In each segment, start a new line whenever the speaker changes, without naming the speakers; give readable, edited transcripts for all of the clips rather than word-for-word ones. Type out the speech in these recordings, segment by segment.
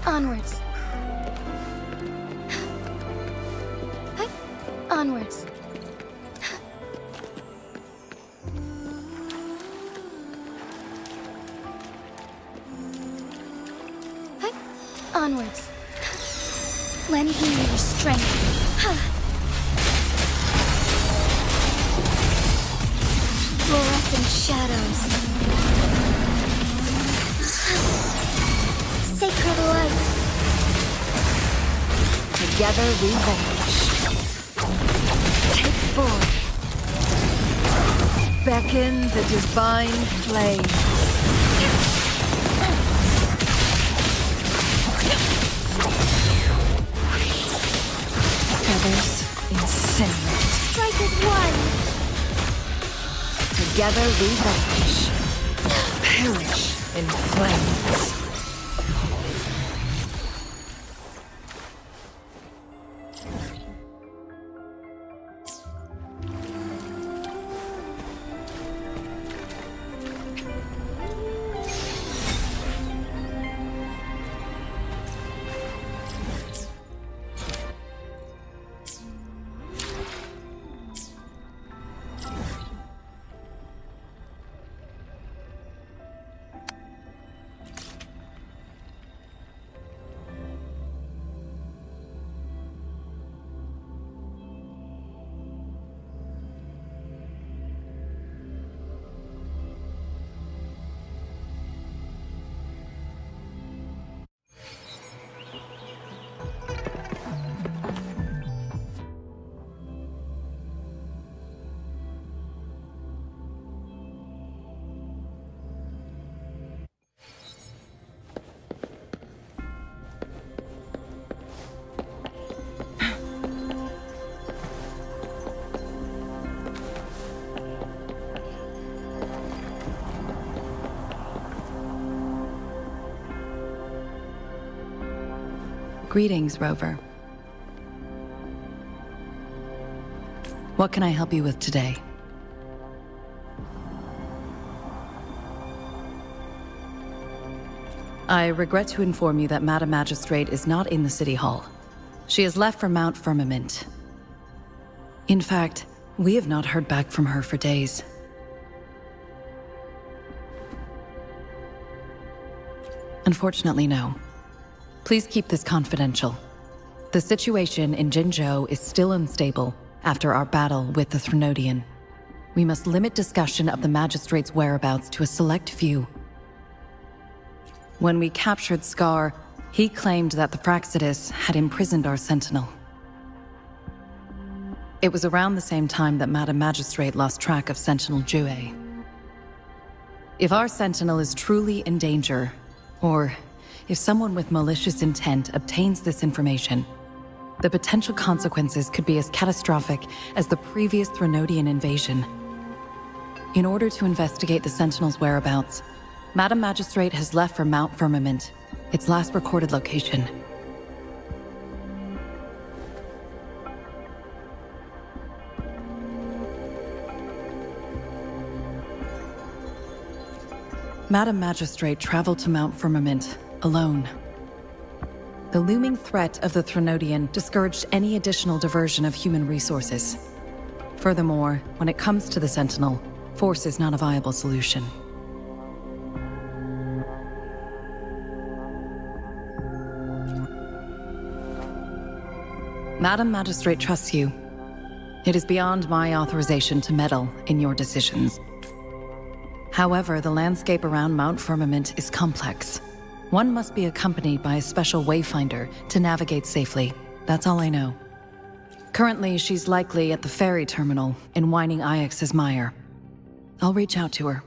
Onwards. Onwards. Onwards. Lend me your strength. Fluorescent shadows. Sacred light.
Together we vanish. Take form. Beckon the divine flame. Feathers incinerate.
Strike as one.
Together we vanish. Perish in flames.
Greetings, Rover. What can I help you with today? I regret to inform you that Madam Magistrate is not in the City Hall. She has left for Mount Firmament. In fact, we have not heard back from her for days. Unfortunately, no. Please keep this confidential. The situation in Jinzhou is still unstable after our battle with the Threnodian. We must limit discussion of the Magistrate's whereabouts to a select few. When we captured Scar, he claimed that the Praxidus had imprisoned our Sentinel. It was around the same time that Madam Magistrate lost track of Sentinel Jue. If our Sentinel is truly in danger, or if someone with malicious intent obtains this information, the potential consequences could be as catastrophic as the previous Threnodian invasion. In order to investigate the Sentinel's whereabouts, Madam Magistrate has left for Mount Firmament, its last recorded location. Madam Magistrate traveled to Mount Firmament alone. The looming threat of the Threnodian discouraged any additional diversion of human resources. Furthermore, when it comes to the Sentinel, force is not a viable solution. Madam Magistrate trusts you. It is beyond my authorization to meddle in your decisions. However, the landscape around Mount Firmament is complex. One must be accompanied by a special wayfinder to navigate safely. That's all I know. Currently, she's likely at the ferry terminal in Whining Ix's mire. I'll reach out to her.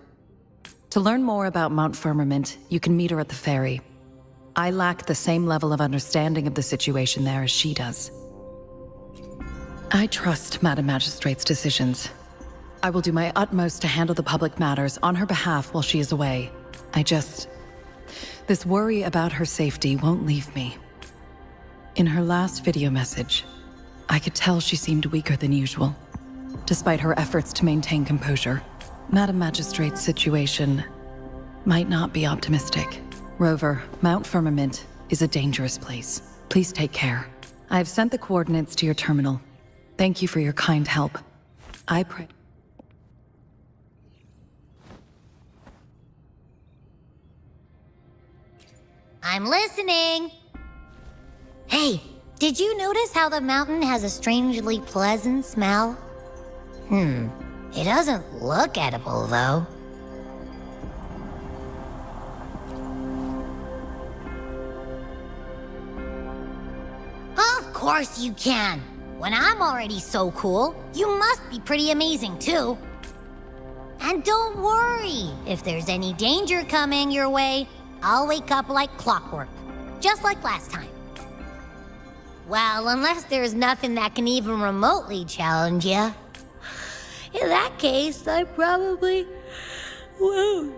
To learn more about Mount Firmament, you can meet her at the ferry. I lack the same level of understanding of the situation there as she does. I trust Madam Magistrate's decisions. I will do my utmost to handle the public matters on her behalf while she is away. This worry about her safety won't leave me. In her last video message, I could tell she seemed weaker than usual. Despite her efforts to maintain composure, Madam Magistrate's situation might not be optimistic. Rover, Mount Firmament is a dangerous place. Please take care. I have sent the coordinates to your terminal. Thank you for your kind help. I pray.
I'm listening. Hey, did you notice how the mountain has a strangely pleasant smell? It doesn't look edible, though. Of course you can. When I'm already so cool, you must be pretty amazing, too. And don't worry, if there's any danger coming your way, I'll wake up like clockwork, just like last time. Well, unless there's nothing that can even remotely challenge you. In that case, I probably won't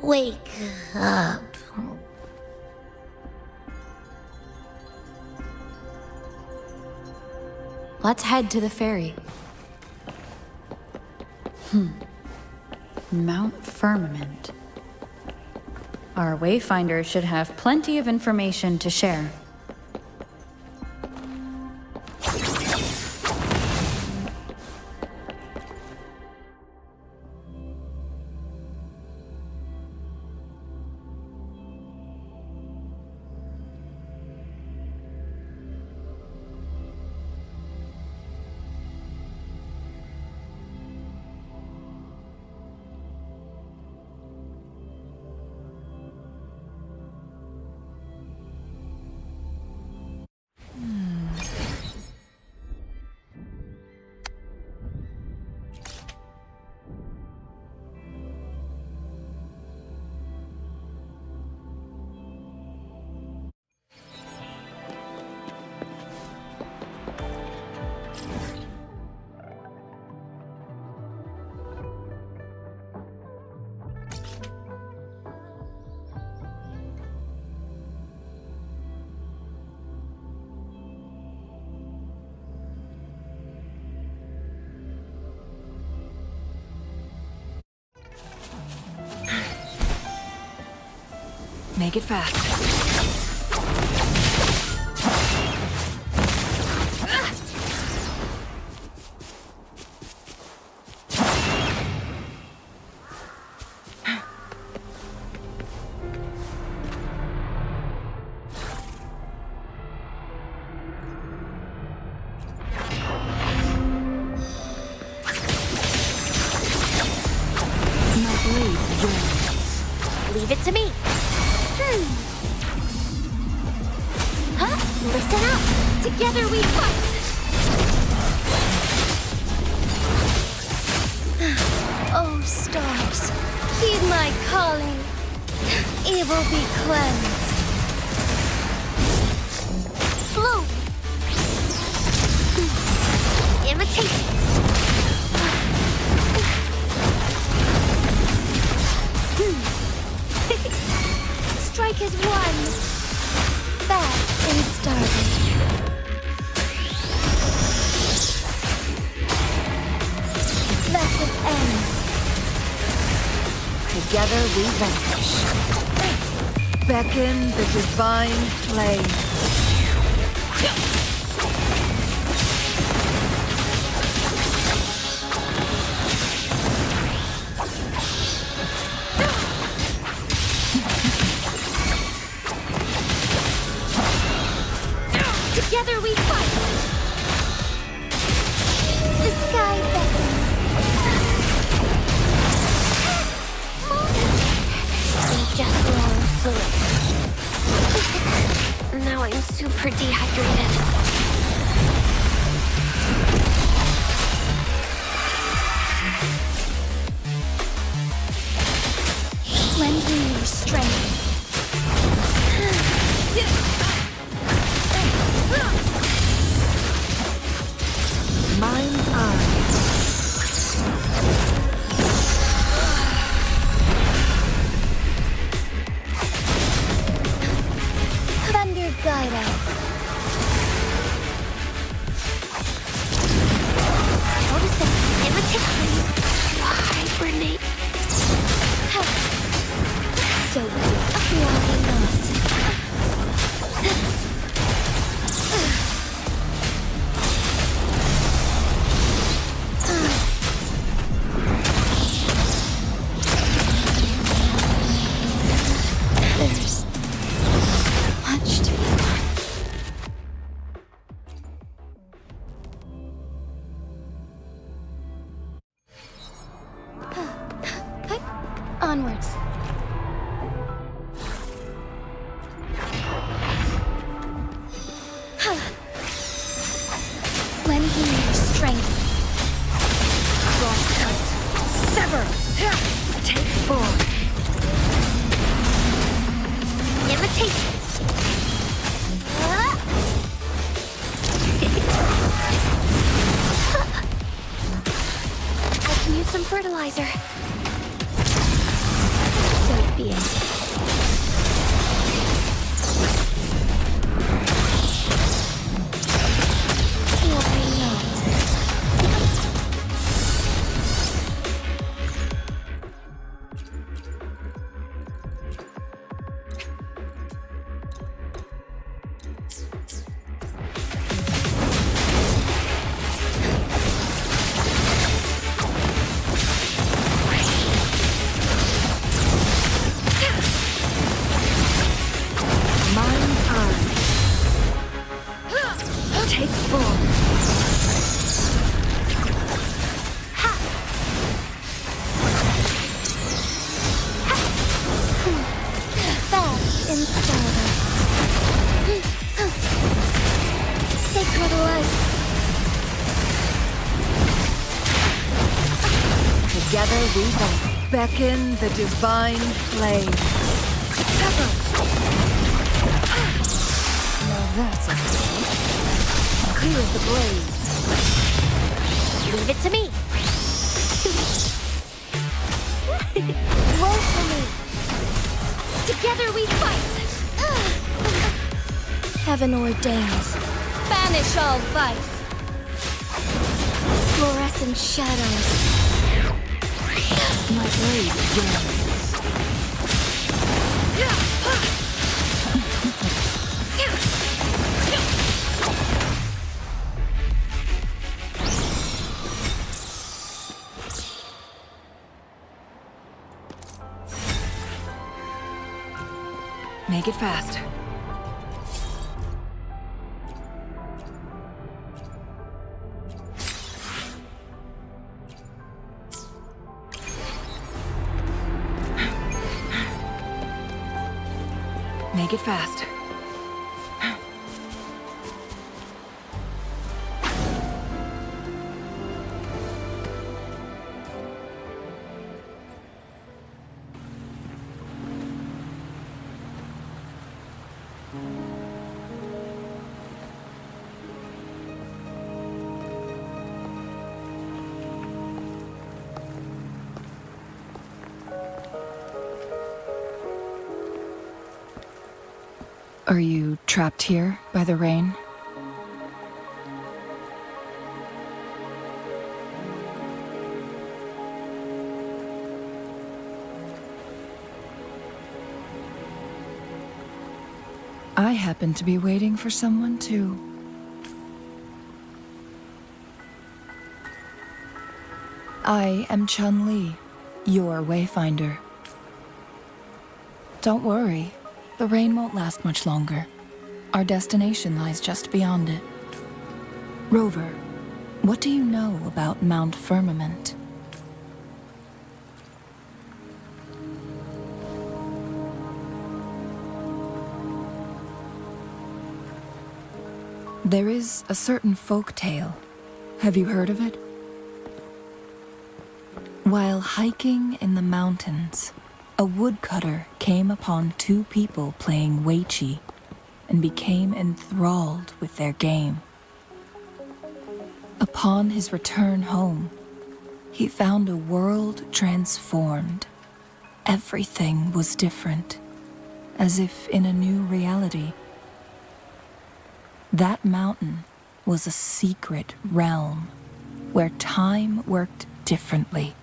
wake up.
Let's head to the ferry. Mount Firmament. Our wayfinder should have plenty of information to share.
Make it fast.
Leave it to me. Huh? Listen up. Together we fight.
Oh, stars, heed my calling. Evil be cleansed.
Blue. Imitation.
strike is one. Fast and started. Thus it ends.
Together we vanquish. Beckon the divine flame.
Together we fight! The sky beckons. We just long through. Now I'm super dehydrated. Lend me your strength.
Mind's eye.
Thunder guide us. Notice it. Never take time. Hibernate. So good. Why not? There's much to be done. Onwards. Lend me your strength.
Crosscut. Sever. Take form.
Imitate. I can use some fertilizer. So be it. Why not?
Mind's eye. Take form.
Fast and started. Sacred light.
Together we vanquish. Beckon the divine flame. Sever. Now that's a clear as the blaze.
Leave it to me. Roll for me. Together we fight. Heaven ordains. Banish all vice. Fluorescent shadows.
My blade yearns. Make it fast. Make it fast.
Are you trapped here by the rain? I happen to be waiting for someone too. I am Chun-Li, your wayfinder. Don't worry, the rain won't last much longer. Our destination lies just beyond it. Rover, what do you know about Mount Firmament? There is a certain folk tale. Have you heard of it? While hiking in the mountains, a woodcutter came upon two people playing weiqi and became enthralled with their game. Upon his return home, he found a world transformed. Everything was different, as if in a new reality. That mountain was a secret realm where time worked differently.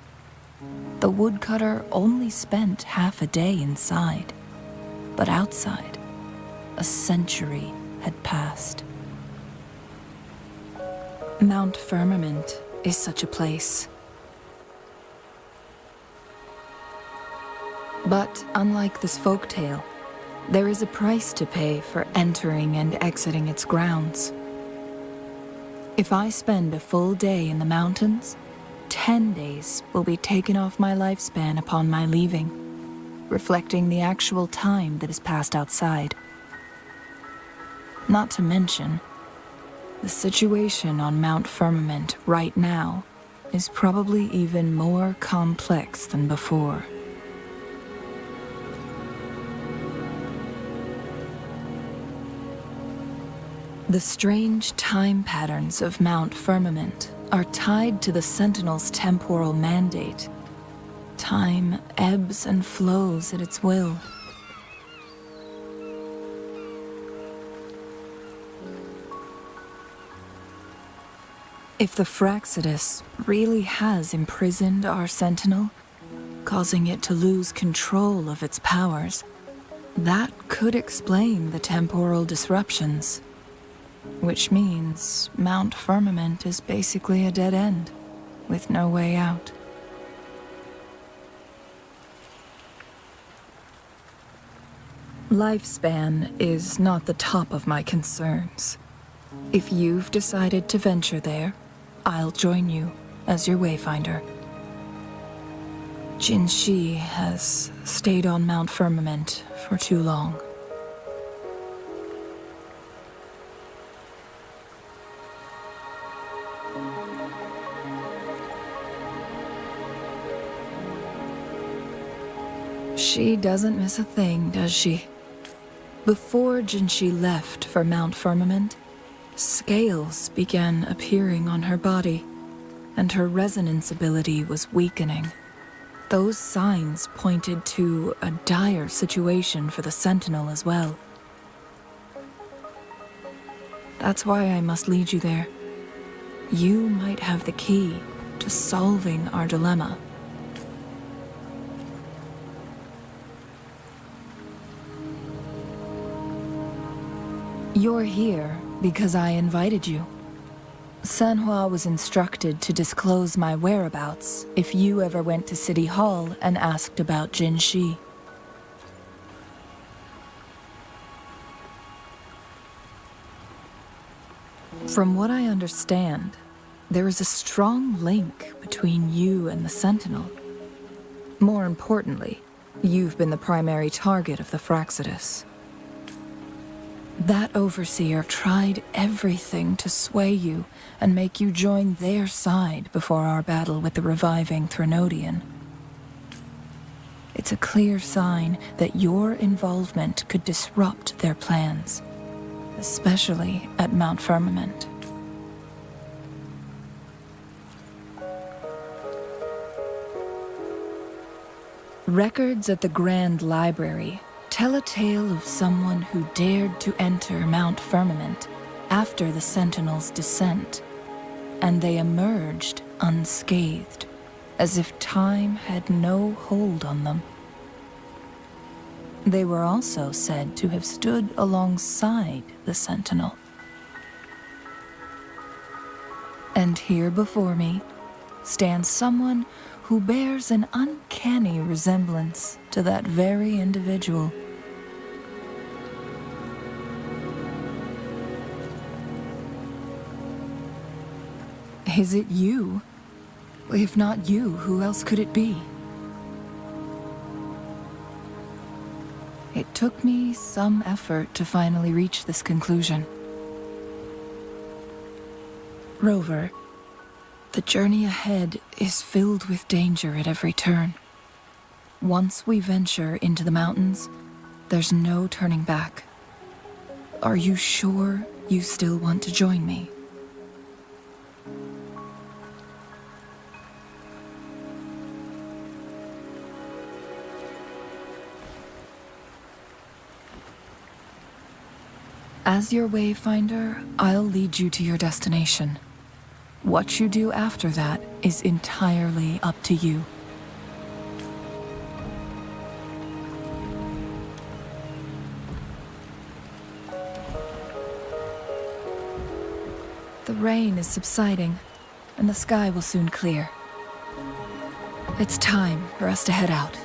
The woodcutter only spent half a day inside, but outside, a century had passed. Mount Firmament is such a place. But unlike this folktale, there is a price to pay for entering and exiting its grounds. If I spend a full day in the mountains, 10 days will be taken off my lifespan upon my leaving, reflecting the actual time that is passed outside. Not to mention, the situation on Mount Firmament right now is probably even more complex than before. The strange time patterns of Mount Firmament are tied to the Sentinel's temporal mandate. Time ebbs and flows at its will. If the Fractsidus really has imprisoned our Sentinel, causing it to lose control of its powers, that could explain the temporal disruptions. Which means Mount Firmament is basically a dead end, with no way out. Lifespan is not the top of my concerns. If you've decided to venture there, I'll join you as your wayfinder. Jin Shi has stayed on Mount Firmament for too long. She doesn't miss a thing, does she? Before Jinshi left for Mount Firmament, scales began appearing on her body, and her resonance ability was weakening. Those signs pointed to a dire situation for the Sentinel as well. That's why I must lead you there. You might have the key to solving our dilemma. You're here because I invited you. Sanhua was instructed to disclose my whereabouts if you ever went to City Hall and asked about Jin Shi. From what I understand, there is a strong link between you and the Sentinel. More importantly, you've been the primary target of the Fractsidus. That overseer tried everything to sway you and make you join their side before our battle with the reviving Threnodian. It's a clear sign that your involvement could disrupt their plans, especially at Mount Firmament. Records at the Grand Library
tell a tale of someone who dared to enter Mount Firmament after the Sentinels' descent, and they emerged unscathed, as if time had no hold on them. They were also said to have stood alongside the Sentinel. And here before me stands someone who bears an uncanny resemblance to that very individual. Is it you? If not you, who else could it be? It took me some effort to finally reach this conclusion. Rover, the journey ahead is filled with danger at every turn. Once we venture into the mountains, there's no turning back. Are you sure you still want to join me? As your wayfinder, I'll lead you to your destination. What you do after that is entirely up to you. The rain is subsiding, and the sky will soon clear. It's time for us to head out.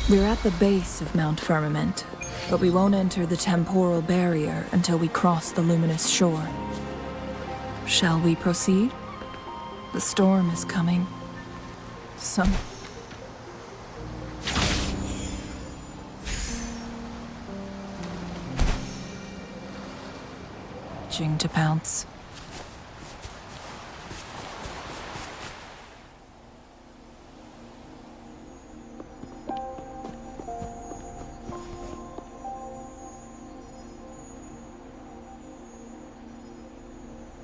We're at the base of Mount Firmament, but we won't enter the temporal barrier until we cross the luminous shore. Shall we proceed? The storm is coming. To pounce.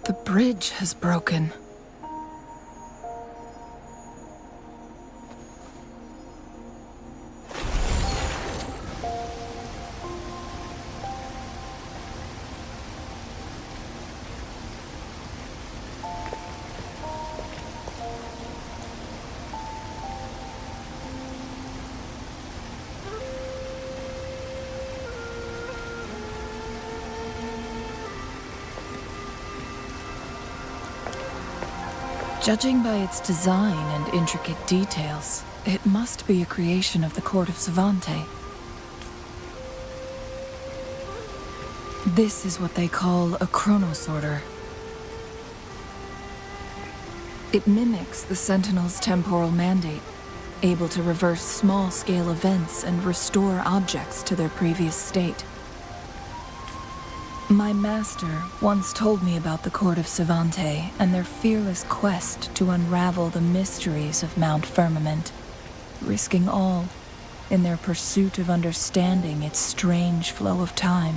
The bridge has broken. Judging by its design and intricate details, it must be a creation of the court of Savante. This is what they call a chronosorter. It mimics the Sentinel's temporal mandate, able to reverse small-scale events and restore objects to their previous state. My master once told me about the court of Savante and their fearless quest to unravel the mysteries of Mount Firmament, risking all in their pursuit of understanding its strange flow of time.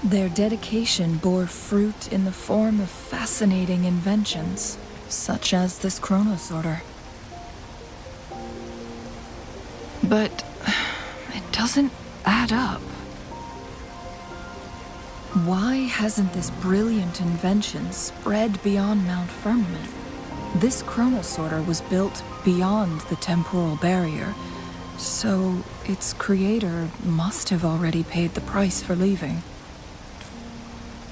Their dedication bore fruit in the form of fascinating inventions, such as this chronosorter. But it doesn't add up. Why hasn't this brilliant invention spread beyond Mount Firmament? This chronosorter was built beyond the temporal barrier, so its creator must have already paid the price for leaving.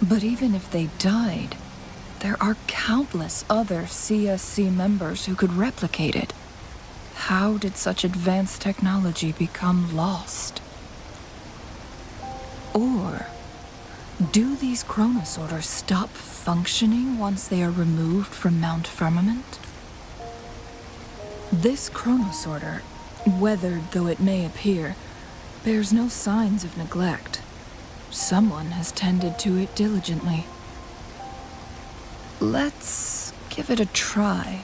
But even if they died, there are countless other CSC members who could replicate it. How did such advanced technology become lost? Or do these chronosorters stop functioning once they are removed from Mount Firmament? This chronosorter, weathered though it may appear, bears no signs of neglect. Someone has tended to it diligently. Let's give it a try.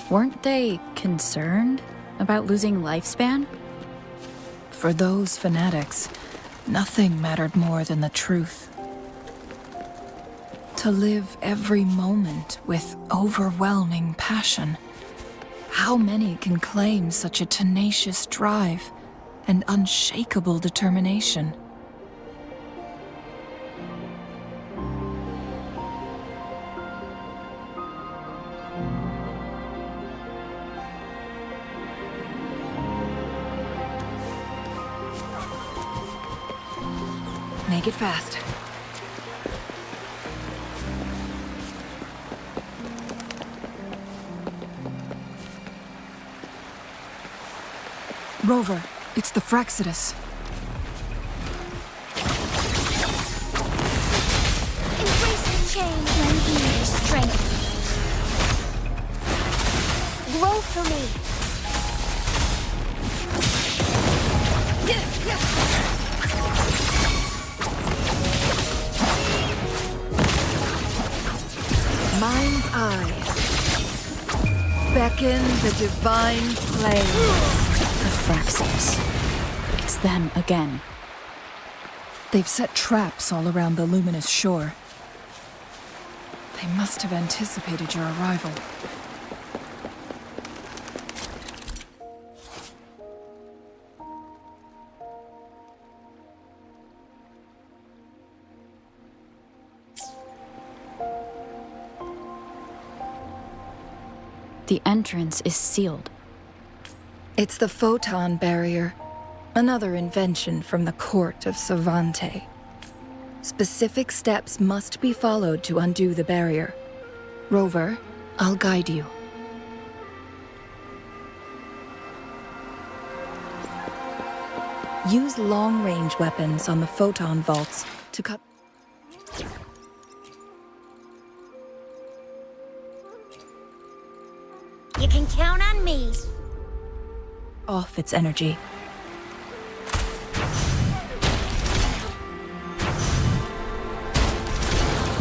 Weren't they concerned about losing lifespan?
For those fanatics, nothing mattered more than the truth. To live every moment with overwhelming passion. How many can claim such a tenacious drive and unshakable determination? Make it fast. Rover, it's the Fraxidus.
Embrace the change, lend me your strength. Grow for me.
Mind's eye. Beckon the divine flame.
The Fraxis. It's them again.
They've set traps all around the luminous shore. They must have anticipated your arrival.
The entrance is sealed.
It's the photon barrier, another invention from the court of Savante. Specific steps must be followed to undo the barrier. Rover, I'll guide you. Use long-range weapons on the photon vaults to cut
You can count on me.
off its energy.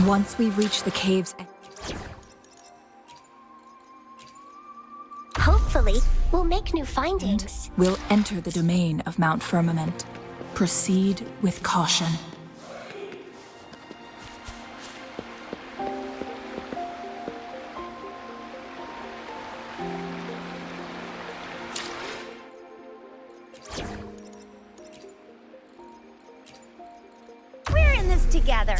Once we reach the cave's end,
Hopefully, we'll make new findings.
we'll enter the domain of Mount Firmament. Proceed with caution.
together.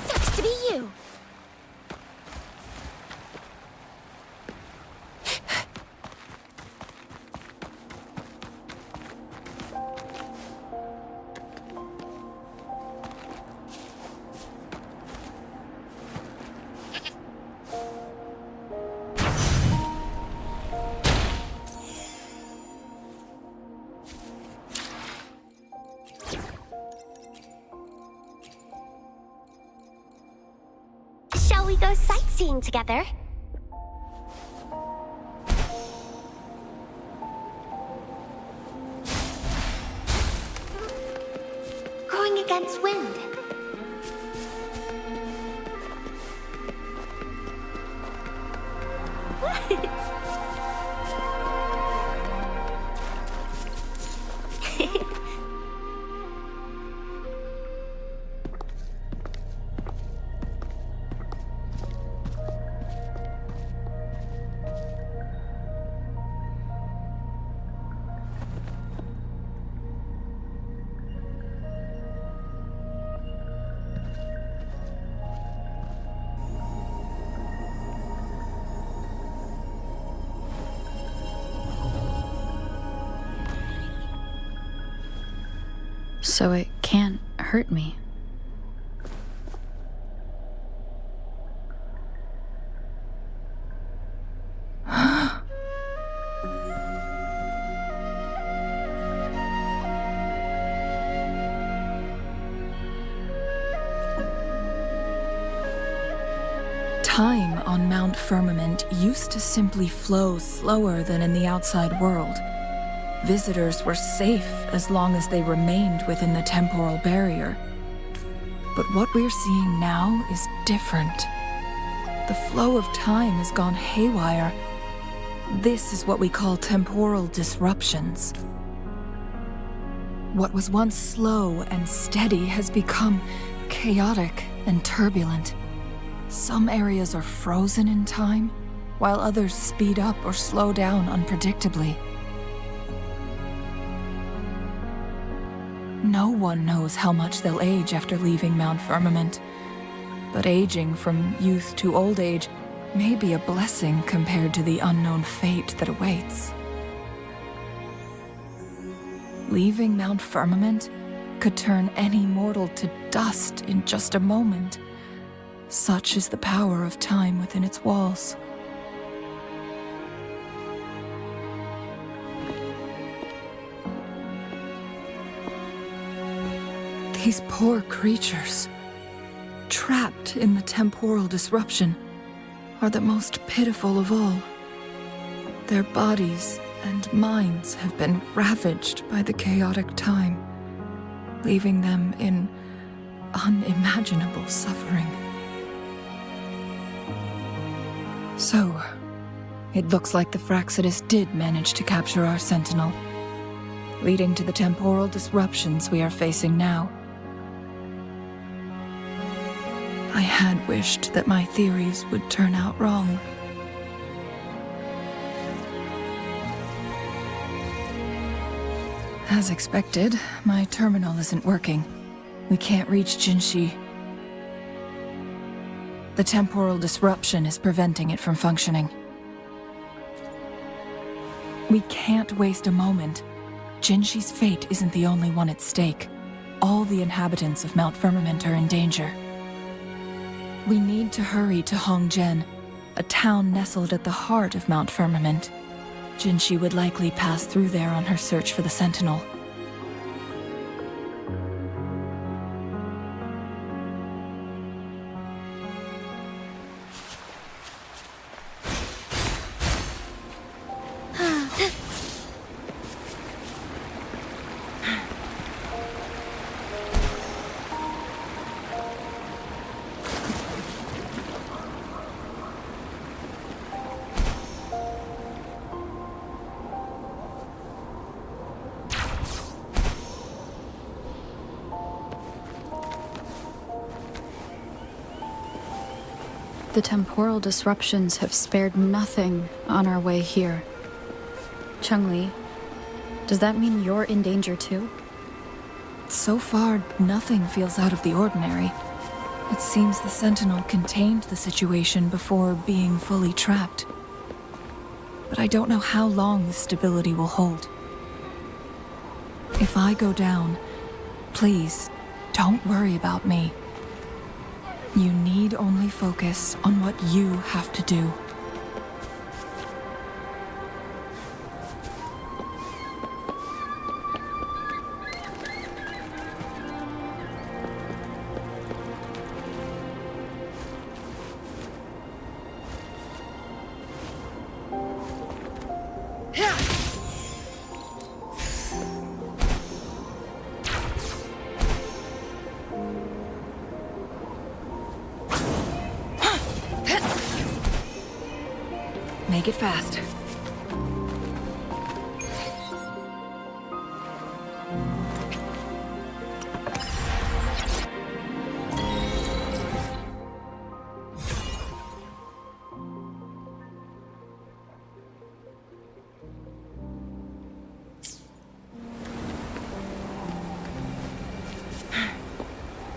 Sucks to be you. Shall we go sightseeing together? Going against wind.
So it can't hurt me.
Time on Mount Firmament used to simply flow slower than in the outside world. Visitors were safe as long as they remained within the temporal barrier. But what we're seeing now is different. The flow of time has gone haywire. This is what we call temporal disruptions. What was once slow and steady has become chaotic and turbulent. Some areas are frozen in time, while others speed up or slow down unpredictably. No one knows how much they'll age after leaving Mount Firmament, but aging from youth to old age may be a blessing compared to the unknown fate that awaits. Leaving Mount Firmament could turn any mortal to dust in just a moment. Such is the power of time within its walls. These poor creatures, trapped in the temporal disruption, are the most pitiful of all. Their bodies and minds have been ravaged by the chaotic time, leaving them in unimaginable suffering. So, it looks like the Fraxidus did manage to capture our sentinel, leading to the temporal disruptions we are facing now. I had wished that my theories would turn out wrong. As expected, my terminal isn't working. We can't reach Jinshi. The temporal disruption is preventing it from functioning. We can't waste a moment. Jinshi's fate isn't the only one at stake. All the inhabitants of Mount Firmament are in danger. We need to hurry to Hongjian, a town nestled at the heart of Mount Firmament. Jinshi would likely pass through there on her search for the Sentinel.
The temporal disruptions have spared nothing on our way here. Changli, does that mean you're in danger too?
So far, nothing feels out of the ordinary. It seems the Sentinel contained the situation before being fully trapped. But I don't know how long the stability will hold. If I go down, please, don't worry about me. You need only focus on what you have to do. Make it fast.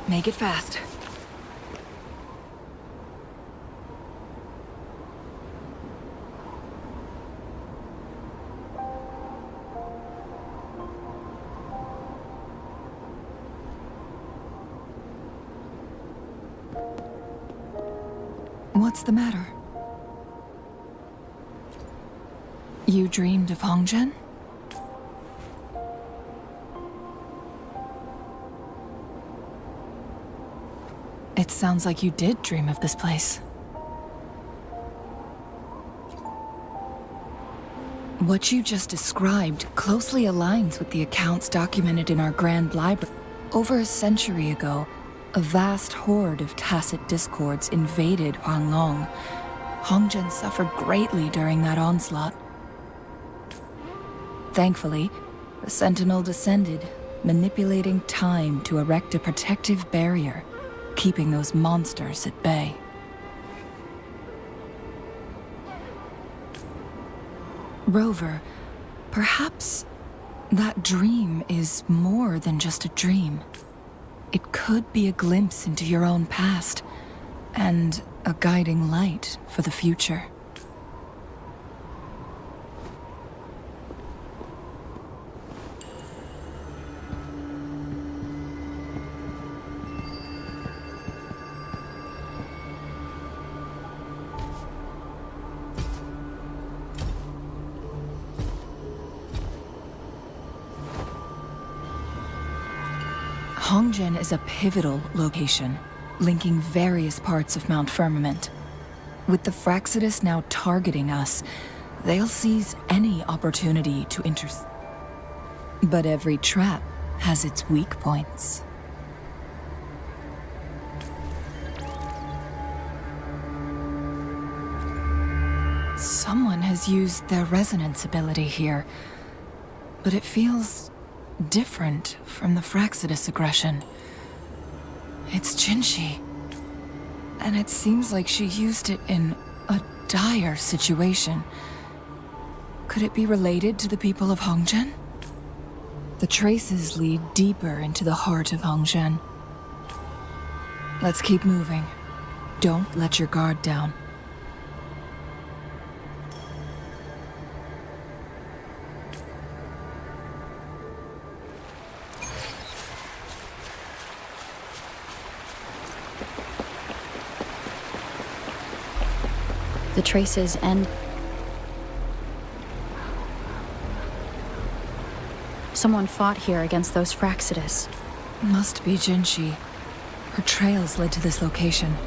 Make it fast. What's the matter? You dreamed of Hongzhen? It sounds like you did dream of this place. What you just described closely aligns with the accounts documented in our Grand Library. Over a century ago, a vast horde of tacit discords invaded Huanglong. Hongzhen suffered greatly during that onslaught. Thankfully, the Sentinel descended, manipulating time to erect a protective barrier, keeping those monsters at bay. Rover, perhaps that dream is more than just a dream. It could be a glimpse into your own past, and a guiding light for the future. Hongzhen is a pivotal location, linking various parts of Mount Firmament. With the Fraxidus now targeting us, they'll seize any opportunity to intercept. But every trap has its weak points. Someone has used their resonance ability here, but it feels different from the Fraxidus aggression. It's Jinshi, and it seems like she used it in a dire situation. Could it be related to the people of Hongzhen? The traces lead deeper into the heart of Hongzhen. Let's keep moving. Don't let your guard down.
The traces end. Someone fought here against those Fraxidus.
Must be Jinshi. Her trails led to this location.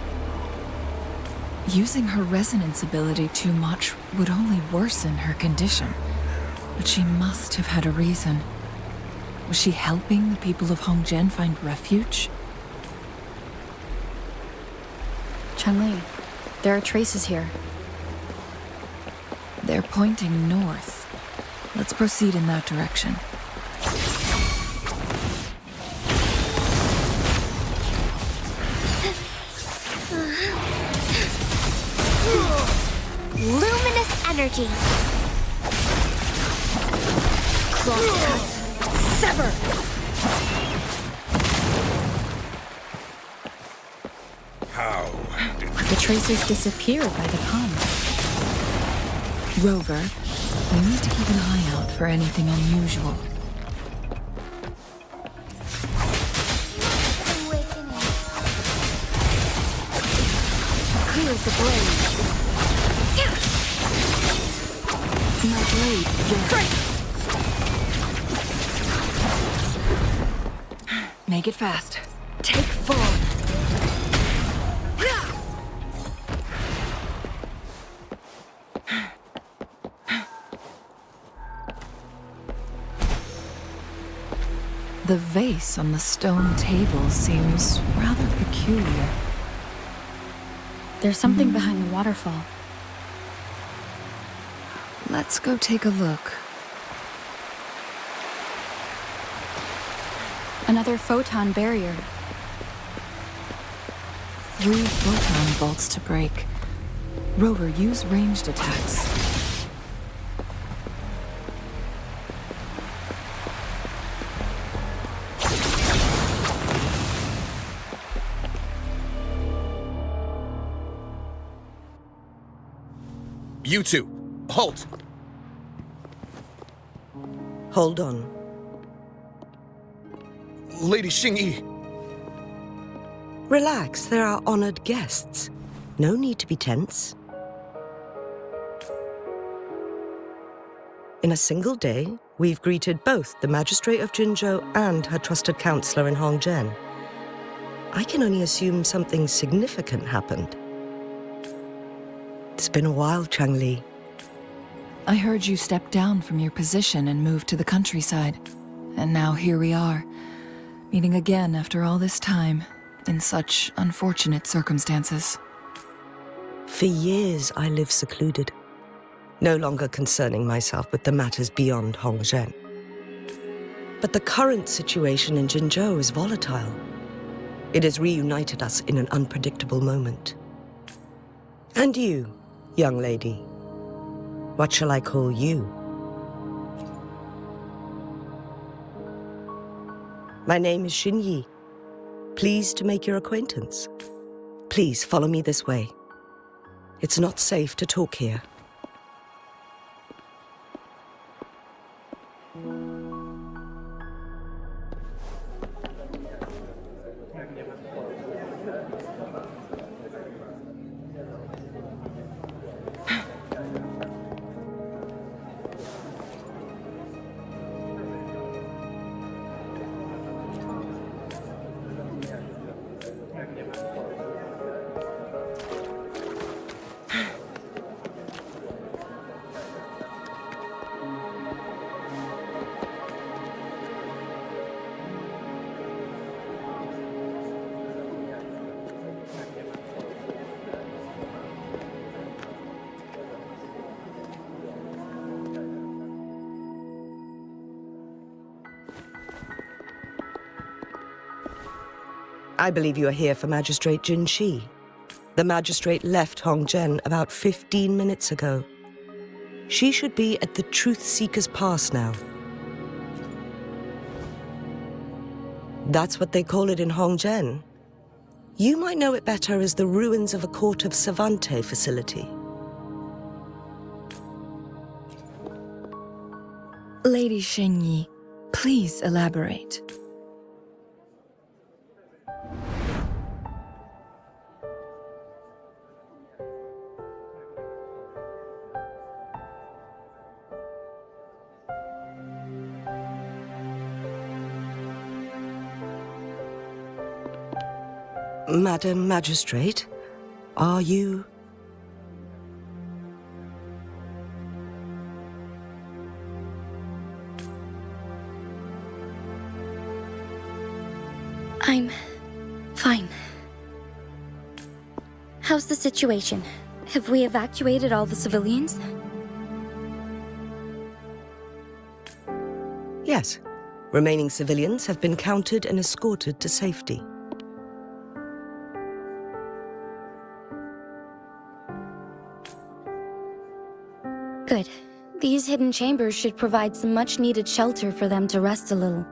Using her resonance ability too much would only worsen her condition. But she must have had a reason. Was she helping the people of Hongzhen find refuge?
Changli, there are traces here.
They're pointing north. Let's proceed in that direction.
energy.
Sever!
How did
The tracers disappeared by the pond.
Rover, we need to keep an eye out for anything unusual.
Awakening.
Clear as the blade. My blade,
Make it fast.
take form.
The vase on the stone table seems rather peculiar.
There's something behind the waterfall.
Let's go take a look.
Another photon barrier.
3 photon vaults to break. Rover, use ranged attacks.
you two? Halt!
Hold on.
Lady Xingyi,
Relax, there are honored guests. No need to be tense. In a single day, we've greeted both the Magistrate of Jinzhou and her trusted counselor in Hongzhen. I can only assume something significant happened. It's been a while, Changli.
I heard you stepped down from your position and moved to the countryside. And now here we are, meeting again after all this time, in such unfortunate circumstances.
For years, I lived secluded, no longer concerning myself with the matters beyond Hongzhen. But the current situation in Jinzhou is volatile. It has reunited us in an unpredictable moment. And you, young lady, what shall I call you? My name is Xinyi. Pleased to make your acquaintance. Please follow me this way. It's not safe to talk here. I believe you are here for Magistrate Jin Shi. The magistrate left Hongzhen about 15 minutes ago. She should be at the Truth Seeker's Pass now. That's what they call it in Hongzhen. You might know it better as the ruins of a Court of Savante facility.
Lady Xingyi, please elaborate.
Madam Magistrate, are you...
I'm fine. How's the situation? Have we evacuated all the civilians?
Yes. Remaining civilians have been counted and escorted to safety.
Good. These hidden chambers should provide some much-needed shelter for them to rest a little.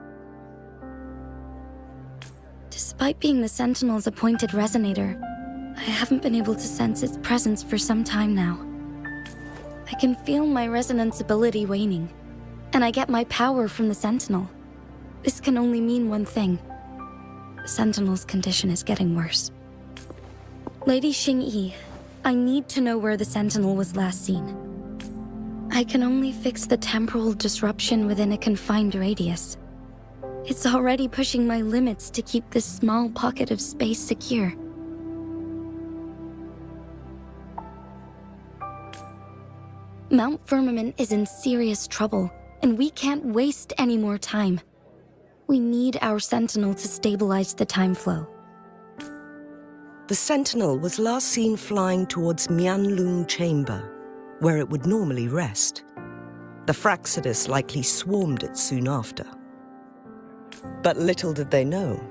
Despite being the Sentinel's appointed resonator, I haven't been able to sense its presence for some time now. I can feel my resonance ability waning, and I get my power from the Sentinel. This can only mean one thing. The Sentinel's condition is getting worse. Lady Xingyi, I need to know where the Sentinel was last seen. I can only fix the temporal disruption within a confined radius. It's already pushing my limits to keep this small pocket of space secure. Mount Firmament is in serious trouble, and we can't waste any more time. We need our Sentinel to stabilize the time flow.
The Sentinel was last seen flying towards Mianlung Chamber, where it would normally rest. The Fraxidus likely swarmed it soon after. But little did they know,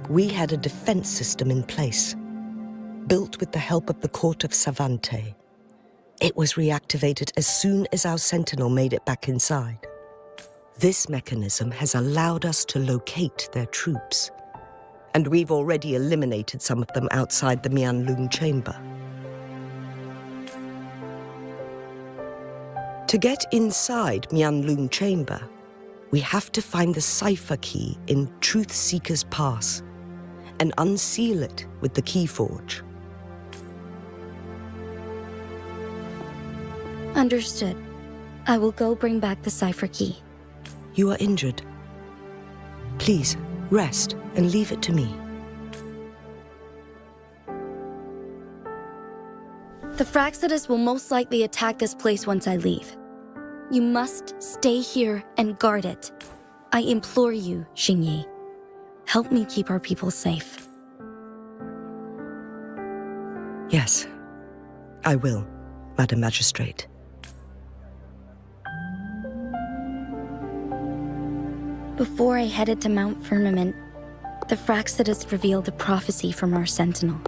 we had a defense system in place, built with the help of the court of Savante. It was reactivated as soon as our Sentinel made it back inside. This mechanism has allowed us to locate their troops, and we've already eliminated some of them outside the Mianlung Chamber. To get inside Mianlung Chamber, we have to find the cipher key in Truth Seeker's Pass and unseal it with the Keyforge.
Understood. I will go bring back the cipher key.
You are injured. Please, rest and leave it to me.
The Fraxidus will most likely attack this place once I leave. You must stay here and guard it. I implore you, Xingyi. Help me keep our people safe.
Yes, I will, Madam Magistrate.
Before I headed to Mount Firmament, the Fraxidus revealed a prophecy from our Sentinel.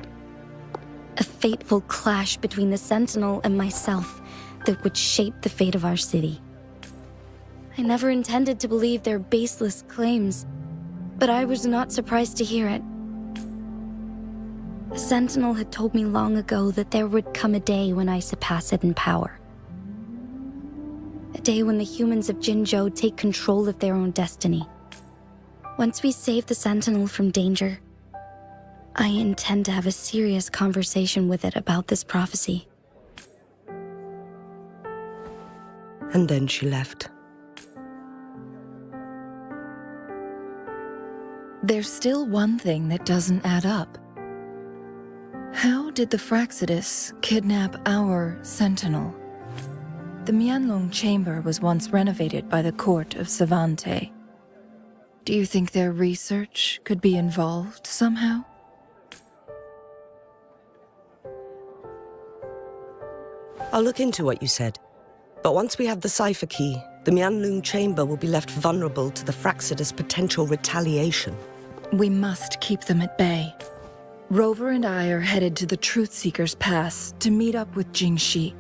A fateful clash between the Sentinel and myself that would shape the fate of our city. I never intended to believe their baseless claims, but I was not surprised to hear it. The Sentinel had told me long ago that there would come a day when I surpass it in power. A day when the humans of Jinzhou take control of their own destiny. Once we save the Sentinel from danger, I intend to have a serious conversation with it about this prophecy.
And then she left.
There's still one thing that doesn't add up. How did the Fraxidus kidnap our Sentinel? The Mianlung Chamber was once renovated by the court of Savante. Do you think their research could be involved somehow?
I'll look into what you said. But once we have the cipher key, the Mianlung Chamber will be left vulnerable to the Fraxidus' potential retaliation.
We must keep them at bay. Rover and I are headed to the Truth Seeker's Pass to meet up with Jingxi.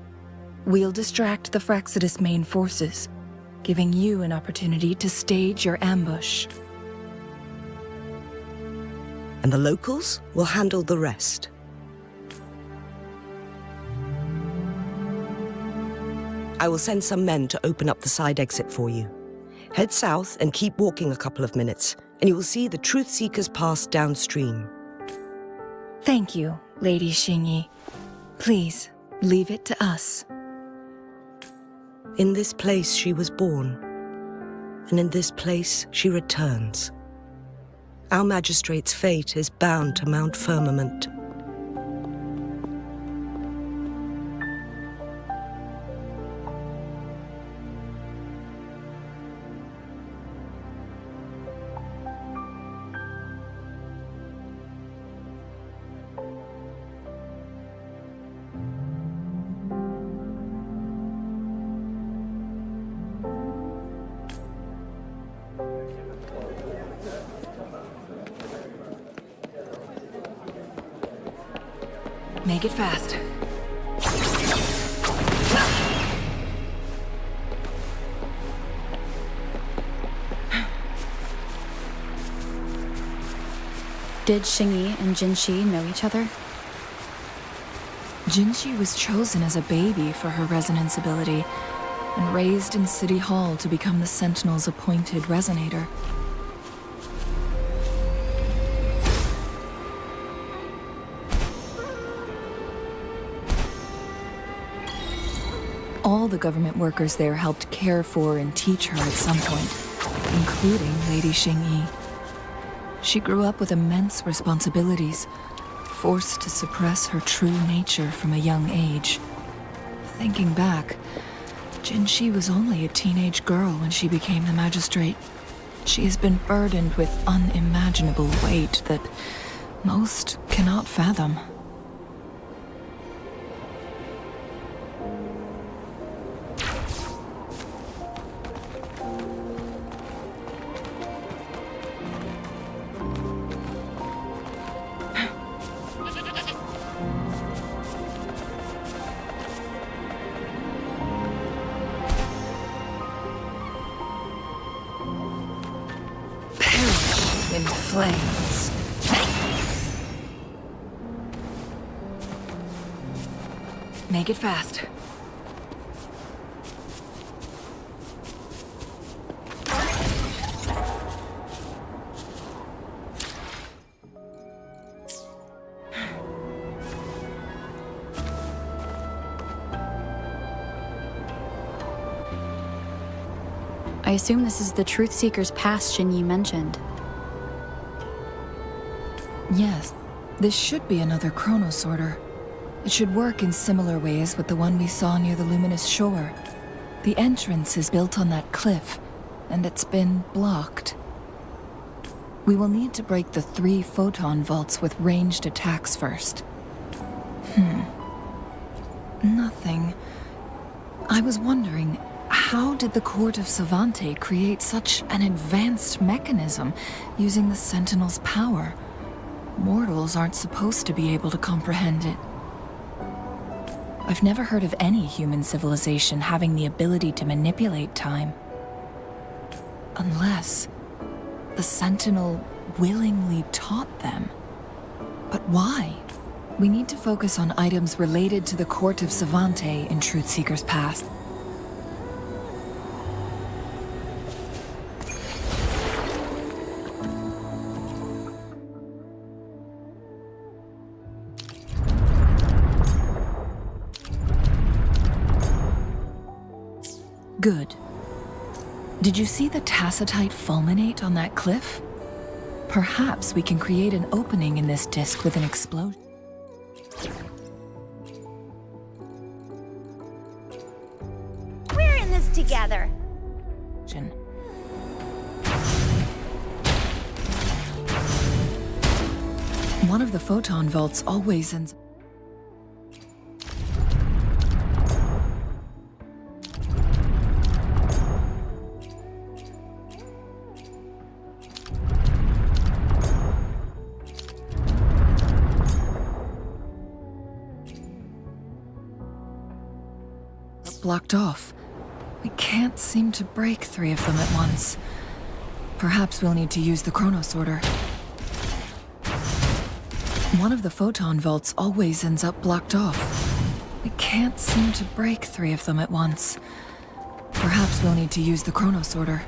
We'll distract the Fraxidus' main forces, giving you an opportunity to stage your ambush.
And the locals will handle the rest. I will send some men to open up the side exit for you. Head south and keep walking a couple of minutes, and you will see the Truth Seeker's Pass downstream.
Thank you, Lady Xingyi. Please, leave it to us.
In this place she was born, and in this place she returns. Our magistrate's fate is bound to Mount Firmament.
Make it fast.
Did Xingyi and Jinxi know each other?
Jinxi was chosen as a baby for her resonance ability and raised in City Hall to become the Sentinel's appointed resonator. All the government workers there helped care for and teach her at some point, including Lady Xingyi. She grew up with immense responsibilities, forced to suppress her true nature from a young age. Thinking back, Jinxi was only a teenage girl when she became the magistrate. She has been burdened with unimaginable weight that most cannot fathom. In flames. Make it fast.
I assume this is the Truth Seeker's Pass Xingyi mentioned.
Yes, this should be another chronosorter. It should work in similar ways with the one we saw near the luminous shore. The entrance is built on that cliff, and it's been blocked. We will need to break the 3 photon vaults with ranged attacks first. Nothing. I was wondering, how did the Court of Savante create such an advanced mechanism using the Sentinel's power? Mortals aren't supposed to be able to comprehend it. I've never heard of any human civilization having the ability to manipulate time. Unless the Sentinel willingly taught them. But why? We need to focus on items related to the Court of Savante in Truthseeker's past. Good. Did you see the tacitite fulminate on that cliff? Perhaps we can create an opening in this disk with an explosion.
We're in this together.
One of the photon vaults always ends. Blocked off. We can't seem to break 3 of them at once. Perhaps we'll need to use the chronosorter. One of the photon vaults always ends up blocked off. We can't seem to break 3 of them at once. Perhaps we'll need to use the chronosorter.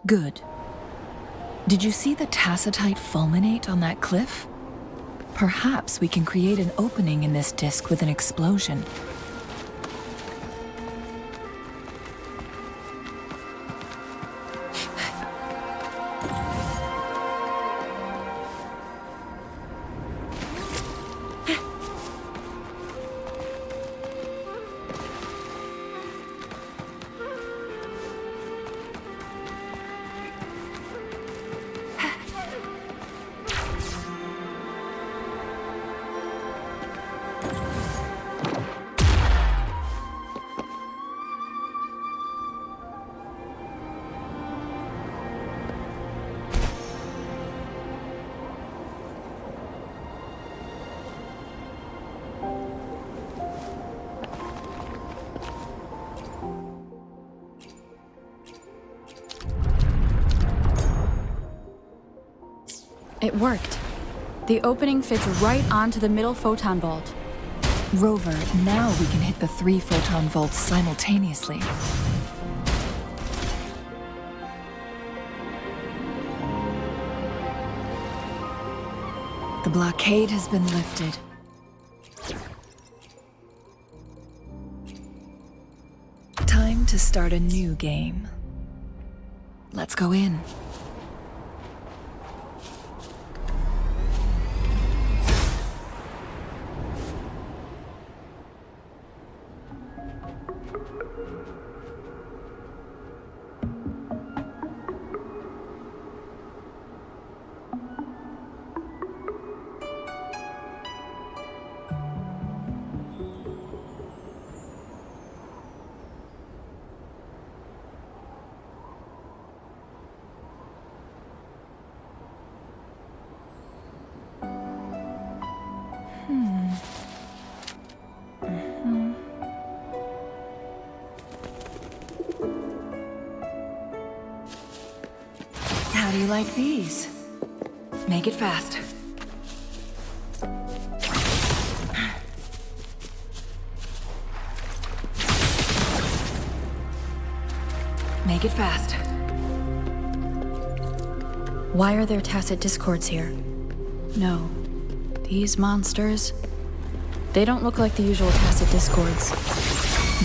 Good. Did you see the tacitite fulminate on that cliff? Perhaps we can create an opening in this disk with an explosion.
It worked. The opening fits right onto the middle photon vault.
Rover, now we can hit the 3 photon vaults simultaneously. The blockade has been lifted. Time to start a new game. Let's go in. How do you like these? Make it fast. Make it fast.
Why are there tacit discords here? No. These monsters... They don't look like the usual tacit discords.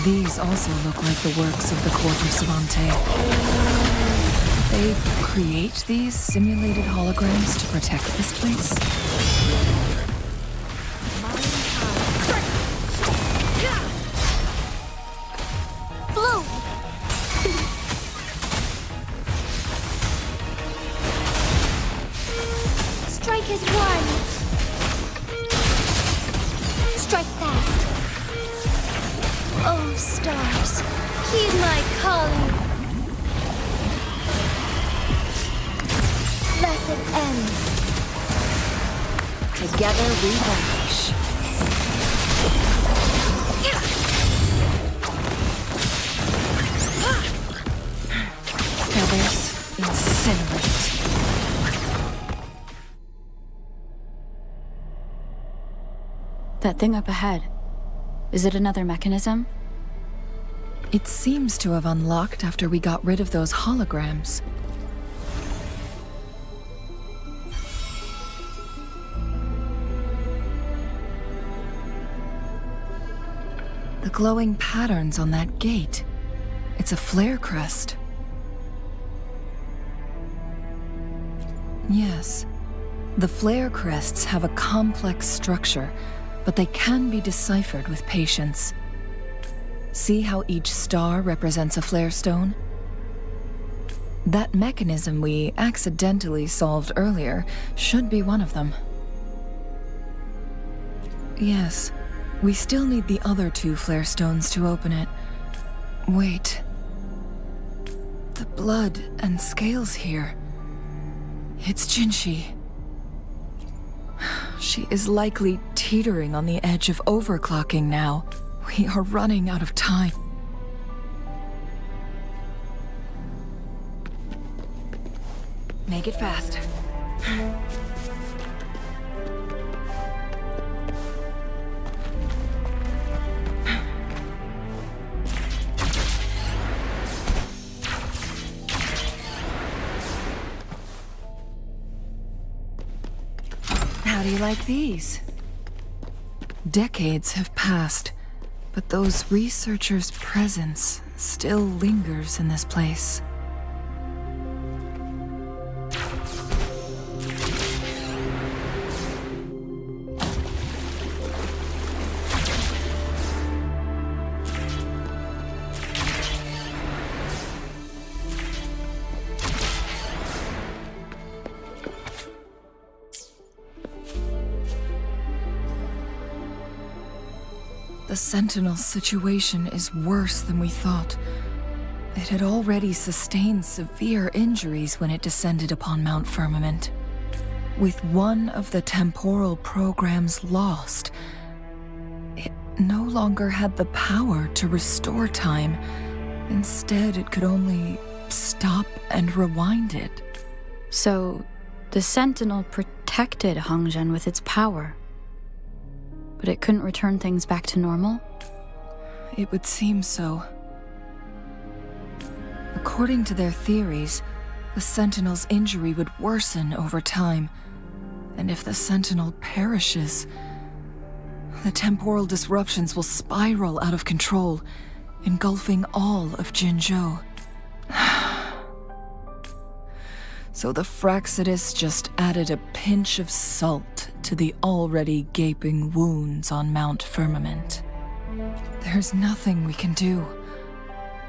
These also look like the works of the Quarter Savante. They create these simulated holograms to protect this place?
Blue! Strike is one! Strike fast! Oh, stars, heed my calling! Blessed end!
Together we vanish.
Feathers incinerate.
That thing up ahead. Is it another mechanism?
It seems to have unlocked after we got rid of those holograms. The glowing patterns on that gate. It's a flare crest. Yes. The flare crests have a complex structure, but they can be deciphered with patience. See how each star represents a flare stone? That mechanism we accidentally solved earlier should be one of them. Yes. We still need the other 2 flare stones to open it. Wait. The blood and scales here. It's Jinshi. She is likely teetering on the edge of overclocking now. We are running out of time. Make it fast. How do you like these? Decades have passed, but those researchers' presence still lingers in this place. The Sentinel's situation is worse than we thought. It had already sustained severe injuries when it descended upon Mount Firmament. With one of the temporal programs lost, it no longer had the power to restore time. Instead, it could only stop and rewind it.
So, The Sentinel protected Hongzhen with its power. But it couldn't return things back to normal?
It would seem so. According to their theories, the Sentinel's injury would worsen over time. And if the Sentinel perishes, the temporal disruptions will spiral out of control, engulfing all of Jinzhou. So the Fraxidus just added a pinch of salt to the already gaping wounds on Mount Firmament. There's nothing we can do.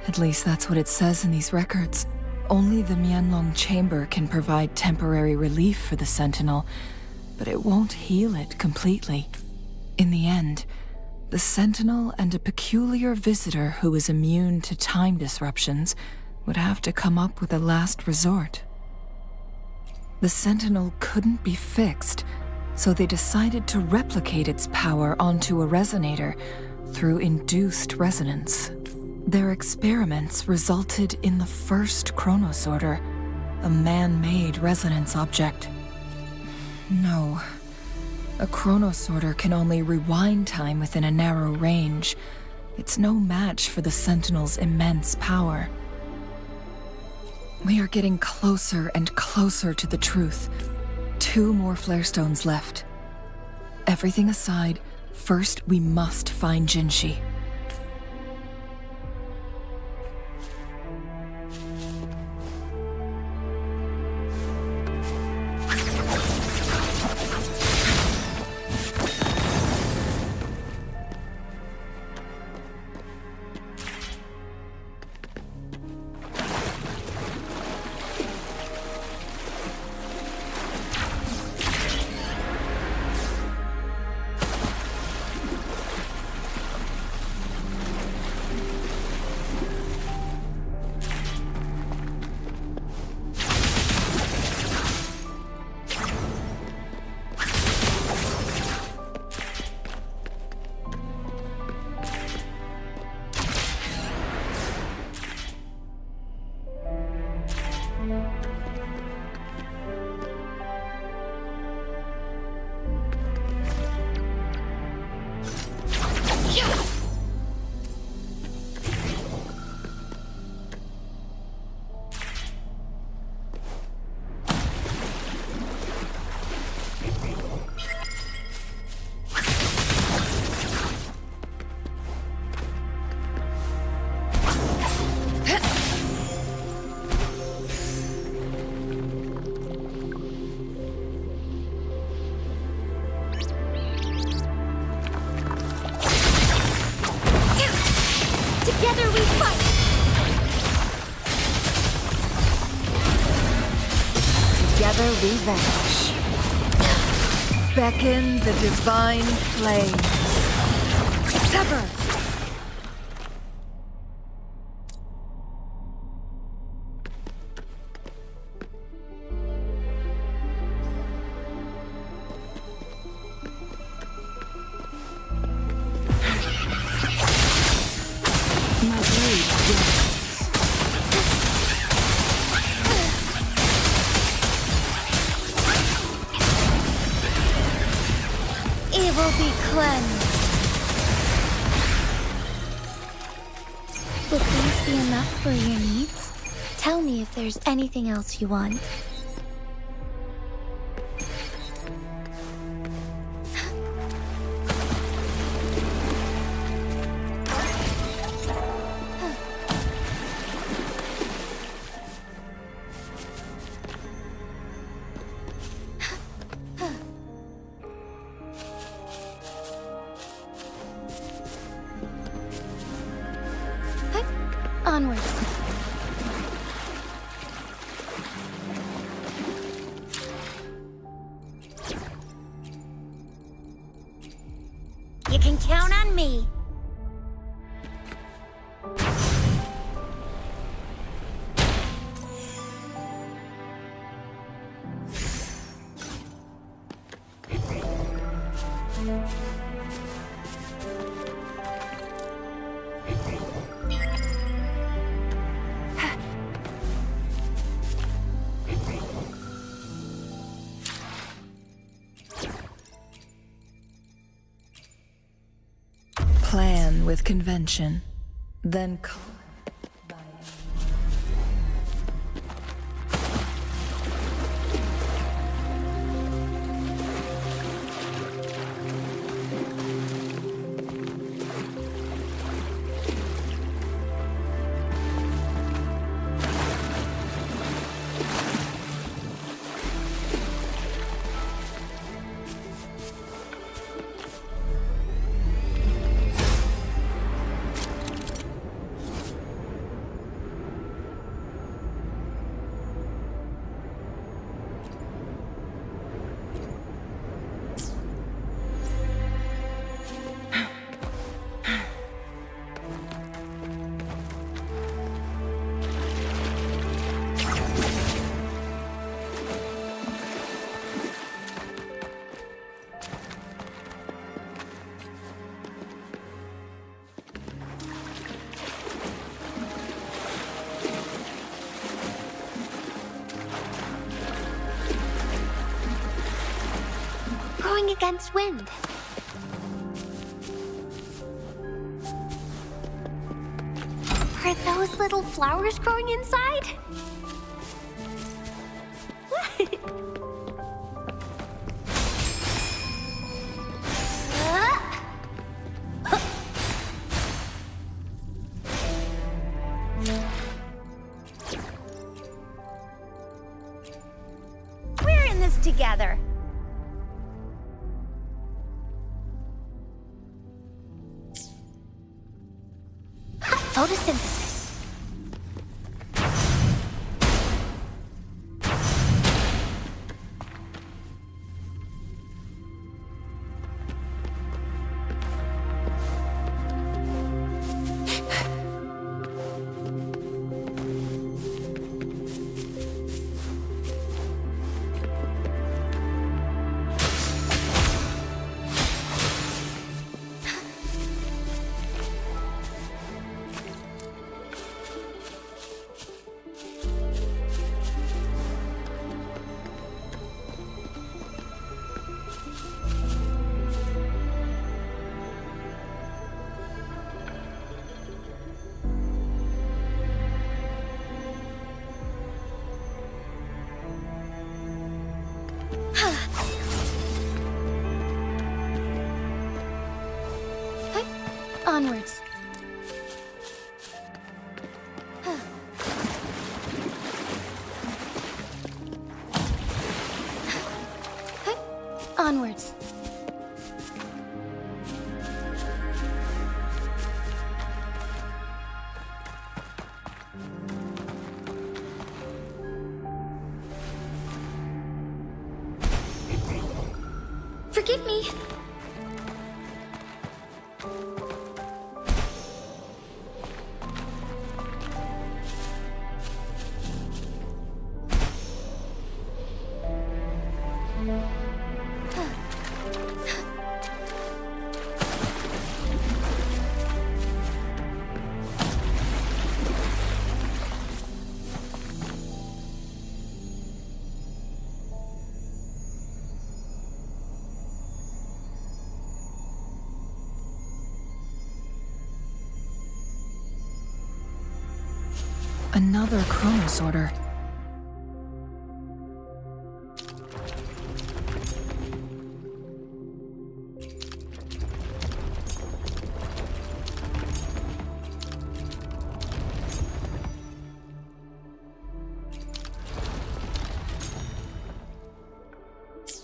At least that's what it says in these records. Only the Mianlong Chamber can provide temporary relief for the Sentinel, but it won't heal it completely. In the end, the Sentinel and a peculiar visitor who is immune to time disruptions would have to come up with a last resort. The Sentinel couldn't be fixed, so they decided to replicate its power onto a resonator through induced resonance. Their experiments resulted in the first chronosorter, a man-made resonance object. No. A chronosorter can only rewind time within a narrow range. It's no match for the Sentinel's immense power. We are getting closer and closer to the truth. 2 more flare stones left. Everything aside, first we must find Jinshi.
Together we fight!
Together we vanish. Beckon the divine flame. Sever!
Evil be cleansed. Would these be enough for your needs? Tell me if there's anything else you want. Onwards.
You can count on me.
Plan with convention, then
Growing against wind. Are those little flowers growing inside?
We're in this together.
Photosynthesis.
Onwards. Onwards. Forgive me.
another chronosorter.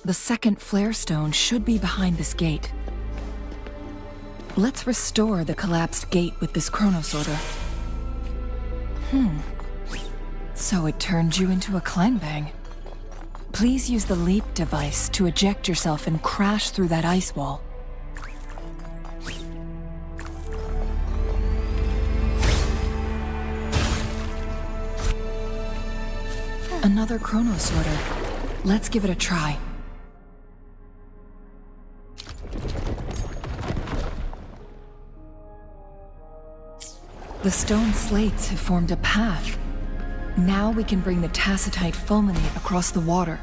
The second flare stone should be behind this gate. Let's restore the collapsed gate with this chronosorter. So it turned you into a Kleinbang. Please use the leap device to eject yourself and crash through that ice wall. Another chronosorter. Let's give it a try. The stone slates have formed a path. Now we can bring the tacitite fulminate across the water.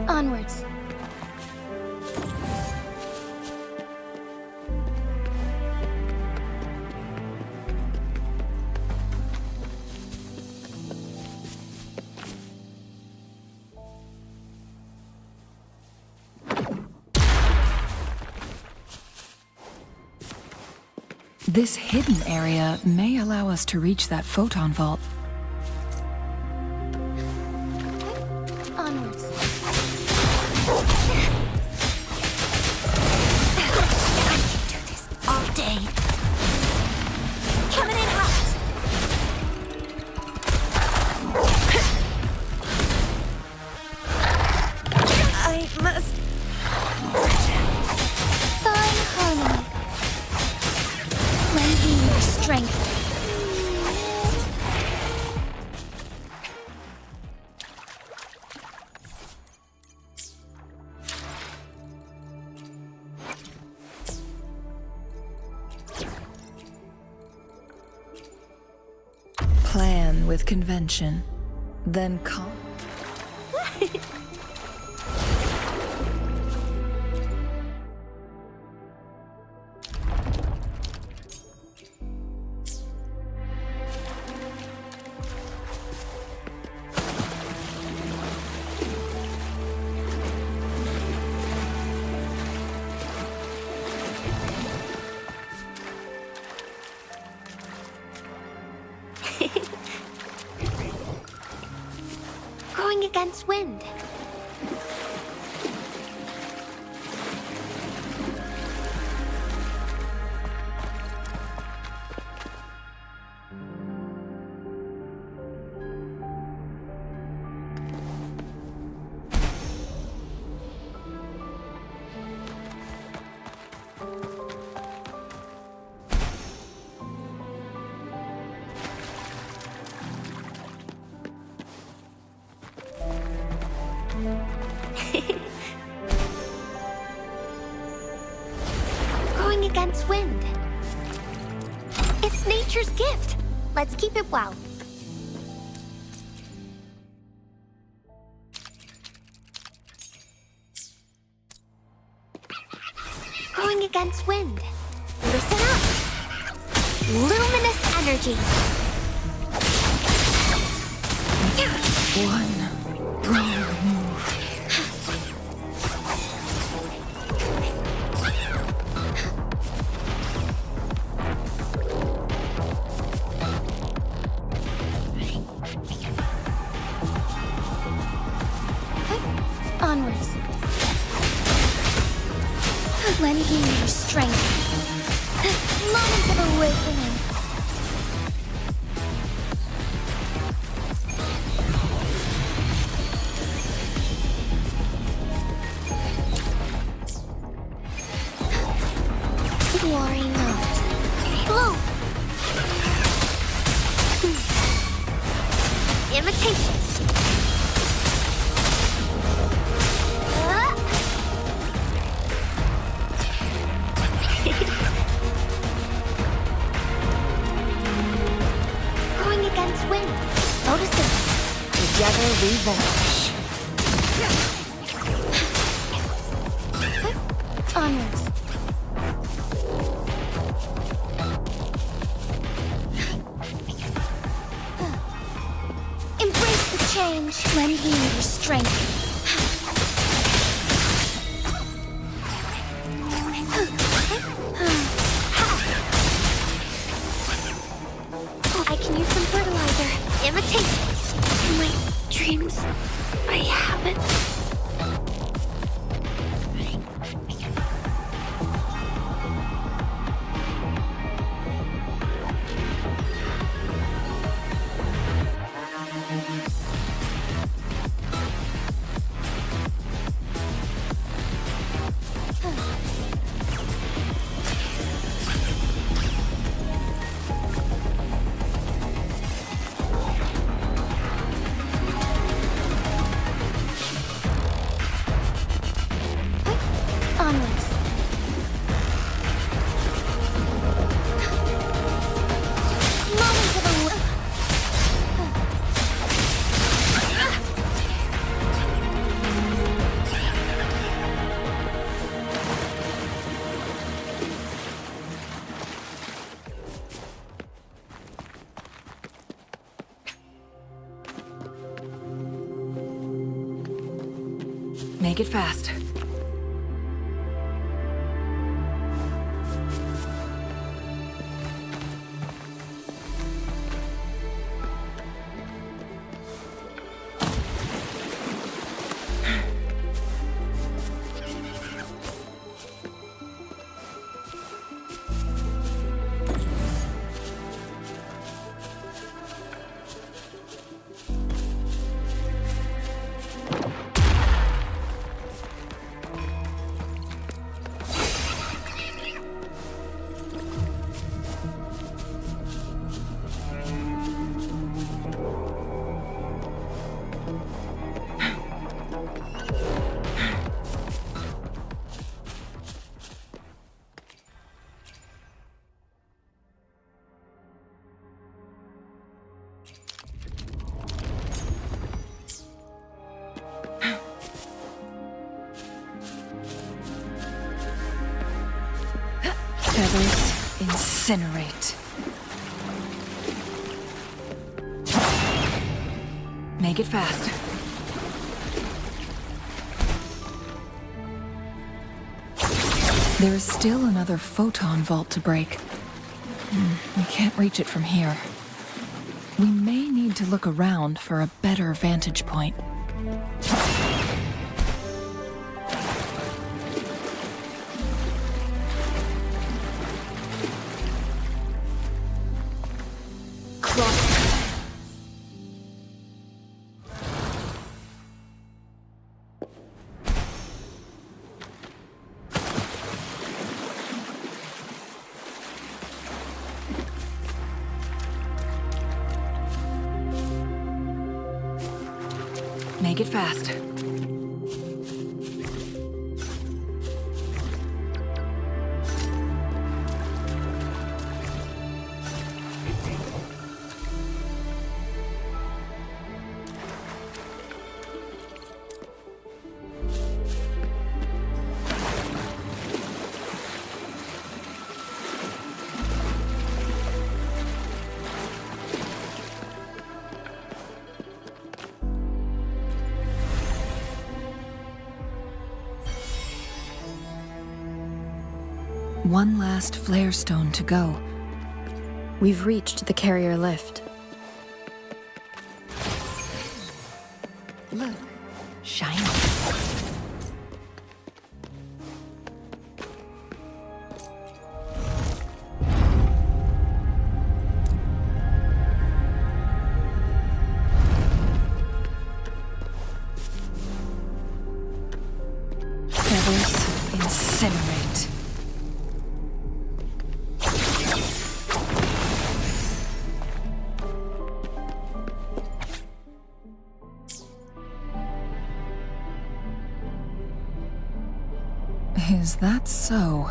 Onwards.
This hidden area may allow us to reach that photon vault.
Onwards.
I can do this all day. Coming in hot. I must.
Fine harmony. Lend me your strength.
Plan with convention, then calm.
Going against wind. Going against wind. It's nature's gift. Let's keep it well. Going against wind. Listen up. Luminous energy.
One wrong move.
Onwards. Lend me your strength. Moment of awakening. Worry not. Blow. Imitation. Going against wind. Notice it.
Together we vanish.
Onwards. Embrace the change. Lend me your strength. I can use some fertilizer. Imitate. In my dreams, I haven't.
Make it fast.
Feathers incinerate. Make it fast. There is still another photon vault to break. We can't reach it from here. We may need to look around for a better vantage point. Make it fast. One last flare stone to go.
We've reached the carrier lift.
Look, shiny. Feathers incinerate. Is that so?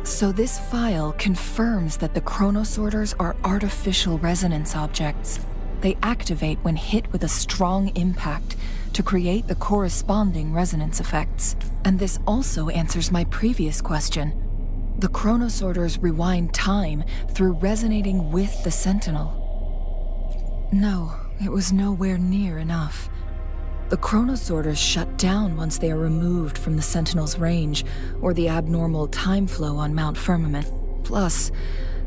So this file confirms that the chronosorters are artificial resonance objects. They activate when hit with a strong impact to create the corresponding resonance effects. And this also answers my previous question. The chronosorters rewind time through resonating with the Sentinel. No, it was nowhere near enough. The chronosorters shut down once they are removed from the Sentinel's range, or the abnormal time flow on Mount Firmament. Plus,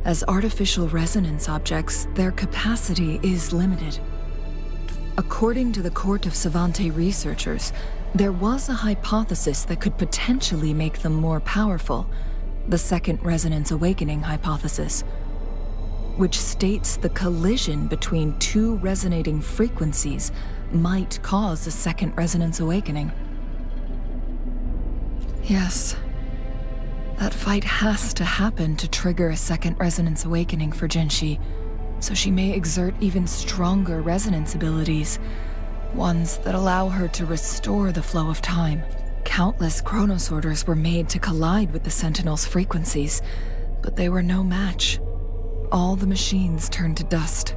as artificial resonance objects, their capacity is limited. According to the Court of Savante researchers, there was a hypothesis that could potentially make them more powerful, the Second Resonance Awakening hypothesis, which states the collision between two resonating frequencies might cause a second resonance awakening. Yes. That fight has to happen to trigger a second resonance awakening for Jinshi, so she may exert even stronger resonance abilities, ones that allow her to restore the flow of time. Countless chronosorters were made to collide with the Sentinel's frequencies, but they were no match. All the machines turned to dust.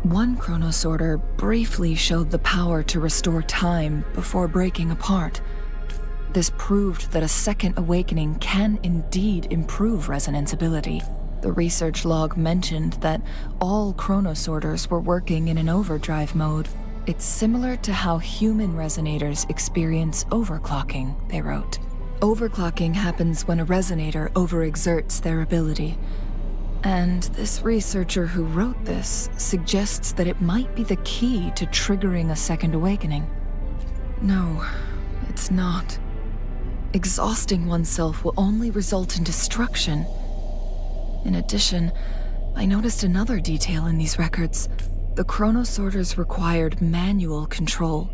One chronosorter briefly showed the power to restore time before breaking apart. This proved that a second awakening can indeed improve resonance ability. The research log mentioned that all chronosorters were working in an overdrive mode, It's similar to how human resonators experience overclocking, they wrote. Overclocking happens when a resonator overexerts their ability. And this researcher who wrote this suggests that it might be the key to triggering a second awakening. No, it's not. Exhausting oneself will only result in destruction. In addition, I noticed another detail in these records. The chronosorters required manual control,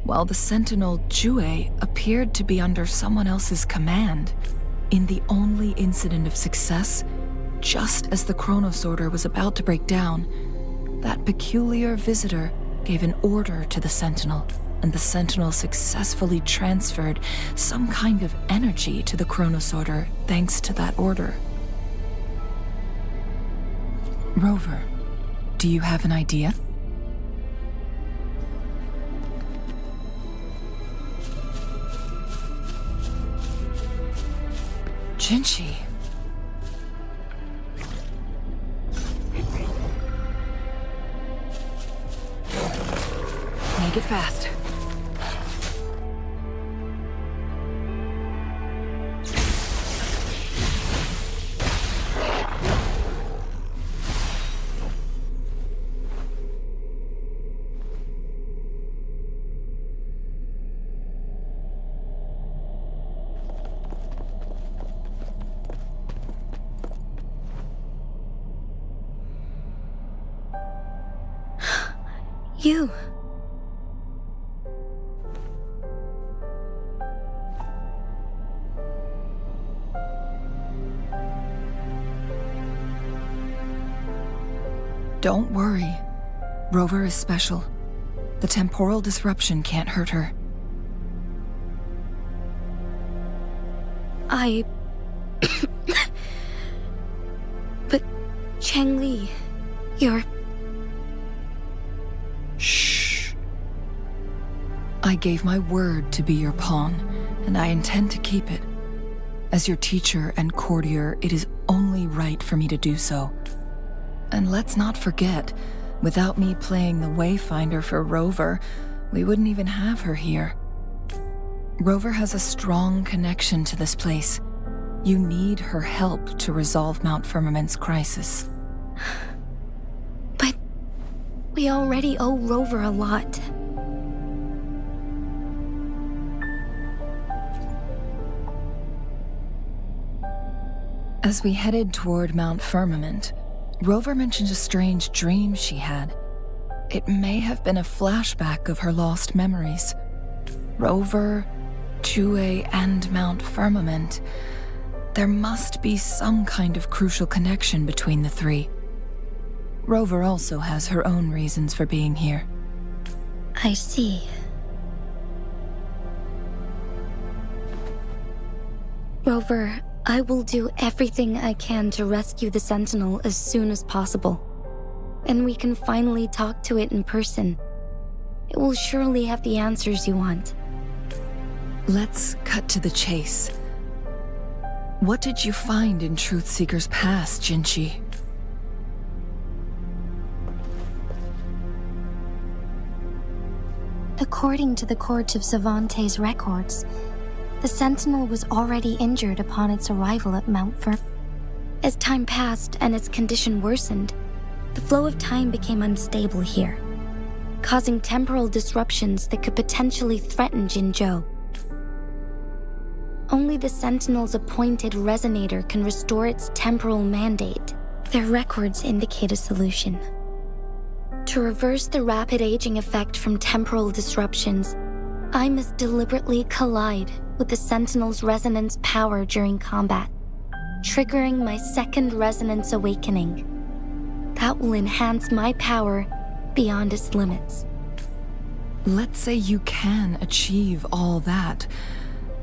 while the sentinel Jue appeared to be under someone else's command. In the only incident of success, just as the chronosorter was about to break down, that peculiar visitor gave an order to the sentinel, and the sentinel successfully transferred some kind of energy to the chronosorter thanks to that order. Rover, do you have an idea? Jinchi. Make it fast.
You.
Don't worry. Rover is special. The temporal disruption can't hurt her.
But Changli, you're...
Shh. I gave my word to be your pawn, and I intend to keep it. As your teacher and courtier, it is only right for me to do so. And let's not forget, without me playing the Wayfinder for Rover, we wouldn't even have her here. Rover has a strong connection to this place. You need her help to resolve Mount Firmament's crisis.
But we already owe Rover a lot.
As we headed toward Mount Firmament, Rover mentioned a strange dream she had. It may have been a flashback of her lost memories. Rover, Jue, and Mount Firmament. There must be some kind of crucial connection between the three. Rover also has her own reasons for being here.
I see. Rover, I will do everything I can to rescue the Sentinel as soon as possible. And we can finally talk to it in person. It will surely have the answers you want.
Let's cut to the chase. What did you find in Truthseeker's past, Jinchi?
According to the Court of Savante's records, the Sentinel was already injured upon its arrival at Mount Firm.
As time passed and its condition worsened, the flow of time became unstable here, causing temporal disruptions that could potentially threaten Jinzhou. Only the Sentinel's appointed resonator can restore its temporal mandate. Their records indicate a solution. To reverse the rapid aging effect from temporal disruptions, I must deliberately collide with the Sentinel's resonance power during combat, triggering my second resonance awakening. That will enhance my power beyond its limits.
Let's say you can achieve all that,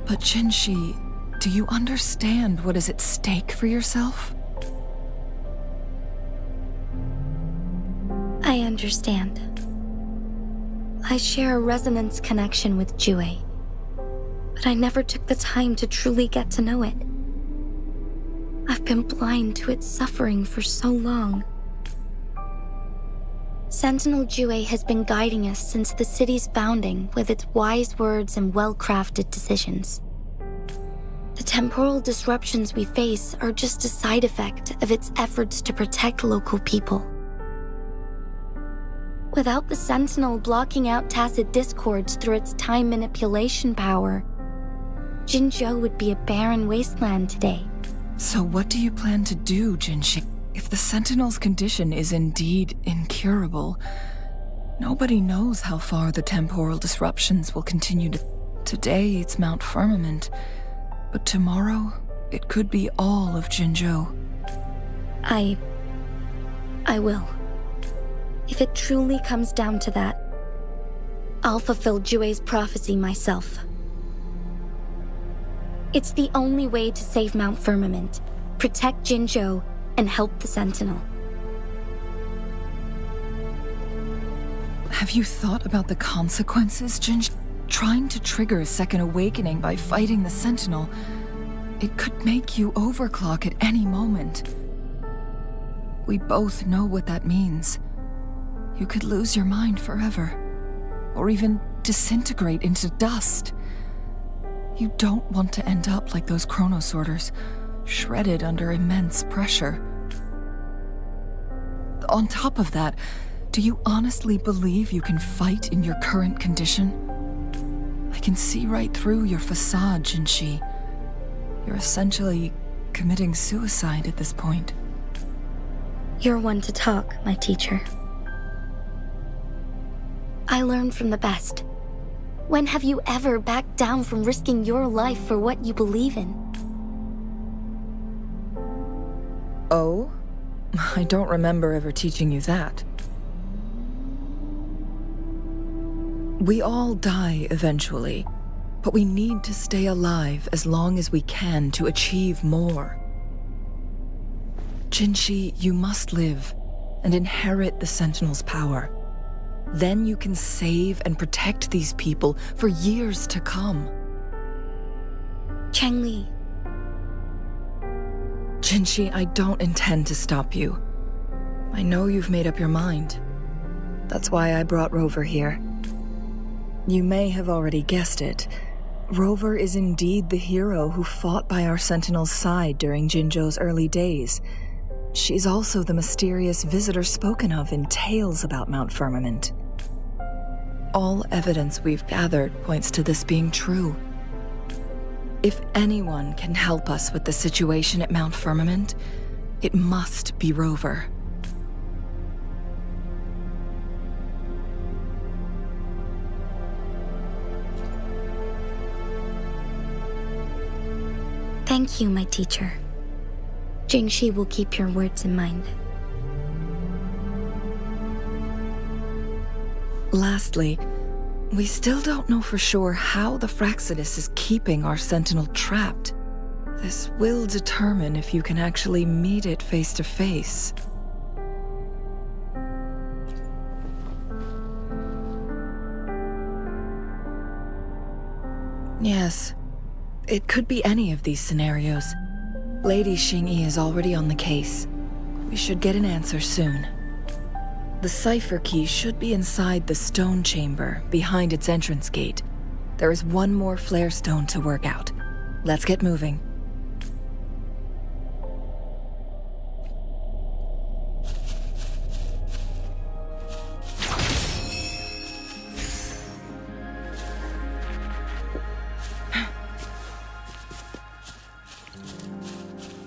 but Jinchi, do you understand what is at stake for yourself?
I understand. I share a resonance connection with Jue, but I never took the time to truly get to know it. I've been blind to its suffering for so long. Sentinel Jue has been guiding us since the city's founding with its wise words and well-crafted decisions. The temporal disruptions we face are just a side effect of its efforts to protect local people. Without the Sentinel blocking out tacit discords through its time manipulation power, Jinzhou would be a barren wasteland today.
So what do you plan to do, Jinxi? If the Sentinel's condition is indeed incurable, nobody knows how far the temporal disruptions will continue to... Today it's Mount Firmament, but tomorrow it could be all of Jinzhou.
I will. If it truly comes down to that, I'll fulfill Jue's prophecy myself. It's the only way to save Mount Firmament, protect Jinzhou, and help the Sentinel.
Have you thought about the consequences, Jinzhou? Trying to trigger a second awakening by fighting the Sentinel, it could make you overclock at any moment. We both know what that means. You could lose your mind forever, or even disintegrate into dust. You don't want to end up like those chronosorters, shredded under immense pressure. On top of that, do you honestly believe you can fight in your current condition? I can see right through your facade, Jinxi. You're essentially committing suicide at this point.
You're one to talk, my teacher. I learn from the best. When have you ever backed down from risking your life for what you believe in?
Oh? I don't remember ever teaching you that. We all die eventually, but we need to stay alive as long as we can to achieve more. Jinxi, you must live and inherit the Sentinel's power. Then you can save and protect these people for years to come.
Changli.
Jinxi, I don't intend to stop you. I know you've made up your mind. That's why I brought Rover here. You may have already guessed it. Rover is indeed the hero who fought by our Sentinel's side during Jinzhou's early days. She's also the mysterious visitor spoken of in tales about Mount Firmament. All evidence we've gathered points to this being true. If anyone can help us with the situation at Mount Firmament, it must be Rover.
Thank you, my teacher. Jingxi will keep your words in mind.
Lastly, we still don't know for sure how the Fraxidus is keeping our Sentinel trapped. This will determine if you can actually meet it face to face. Yes, it could be any of these scenarios. Lady Xingyi is already on the case. We should get an answer soon. The cipher key should be inside the stone chamber, behind its entrance gate. There is one more flare stone to work out. Let's get moving.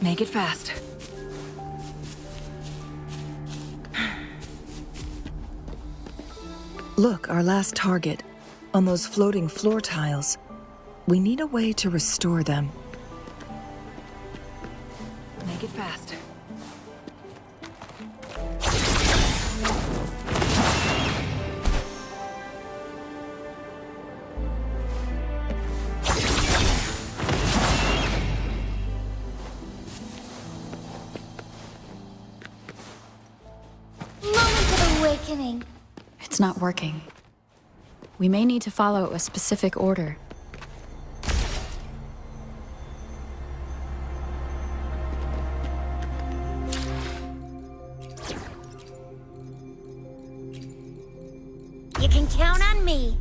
Make it fast. Look, our last target. On those floating floor tiles. We need a way to restore them. Make it fast.
Awakening.
It's not working. We may need to follow a specific order.
You can count on me.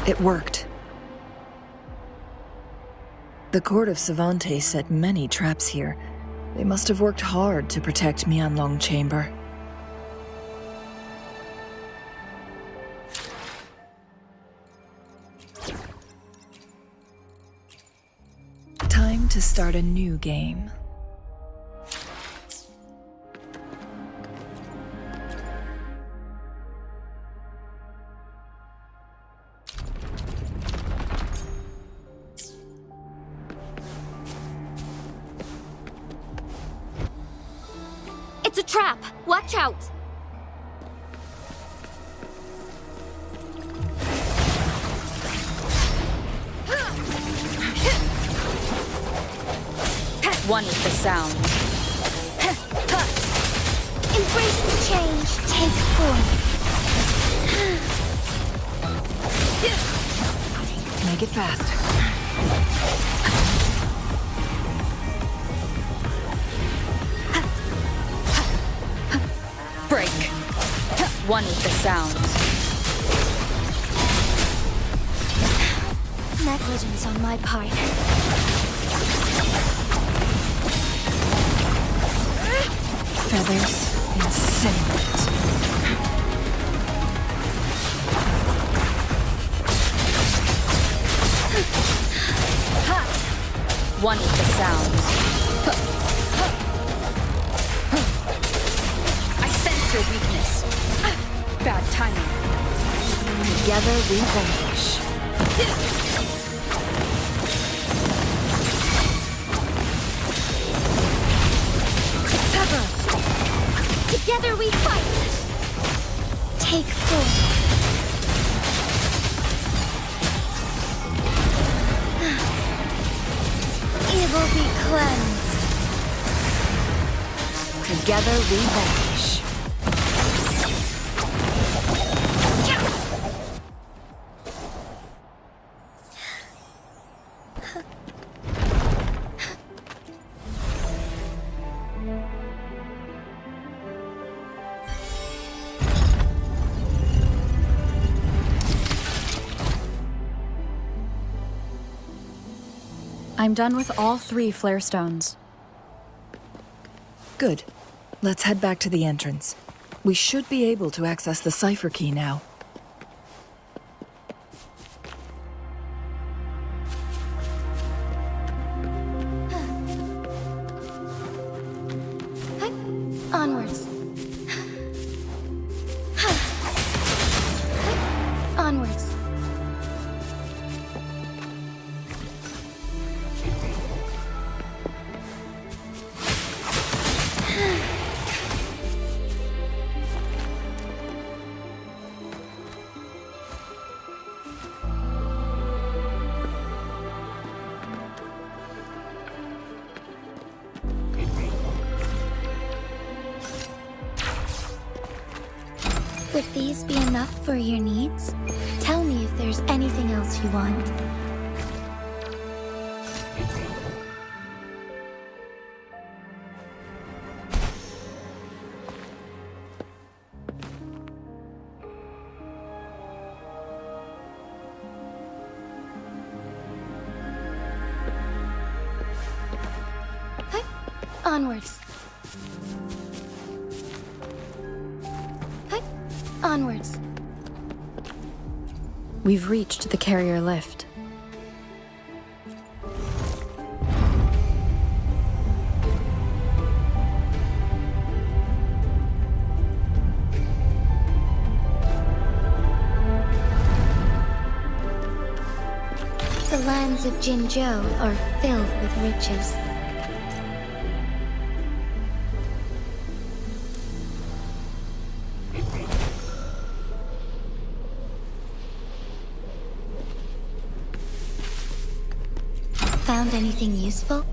It worked. The court of Cervantes set many traps here. They must have worked hard to protect Mianlong Chamber. Time to start a new game.
It's a trap! Watch out!
One with the sound.
Embrace the change. Take form.
Make it fast.
Break. One with the sound.
Negligence on my part.
Feathers incinerate.
One with the sound. I sense your weakness. Bad timing.
Together we vanquish.
Together we fight! Take form. Evil be cleansed.
Together we vanquish.
I'm done with all 3 flare stones.
Good. Let's head back to the entrance. We should be able to access the cipher key now.
Onwards. Onwards. Would these be enough for your needs? Tell me if there's anything else you want. Onwards. Onwards.
We've reached the carrier lift.
The lands of Jinzhou are filled with riches. Found anything useful?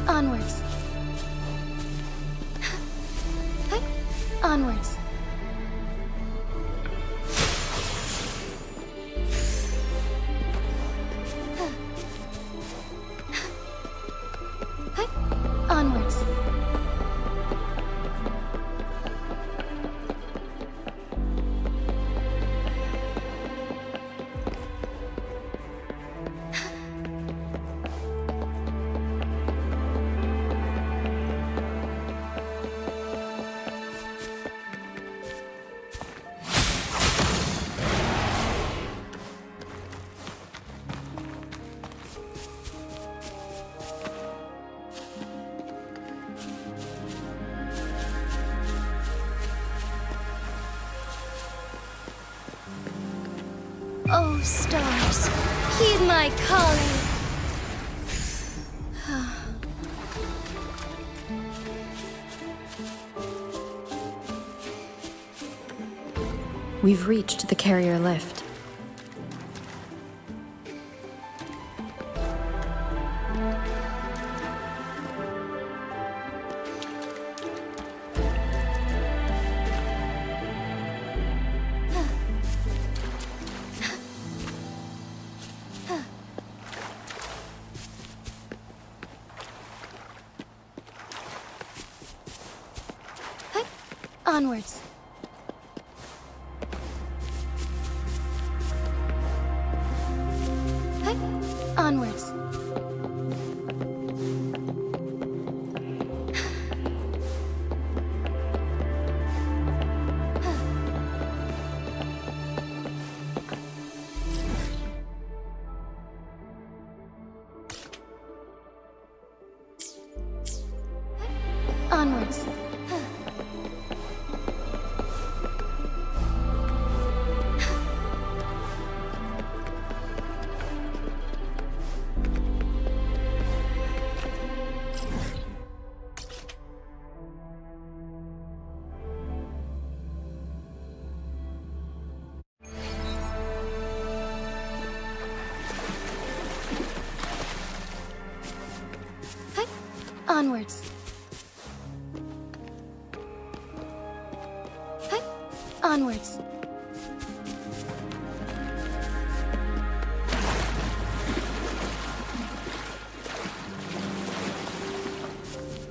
Onwards. Onwards. Onwards. Oh, stars, heed my calling.
We've reached the carrier lift.
Onwards. Onwards. Onwards. Onwards. Onwards.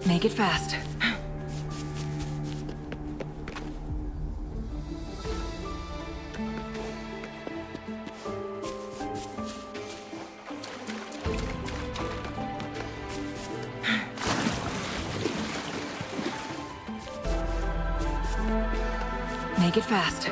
Make it fast. Make it fast.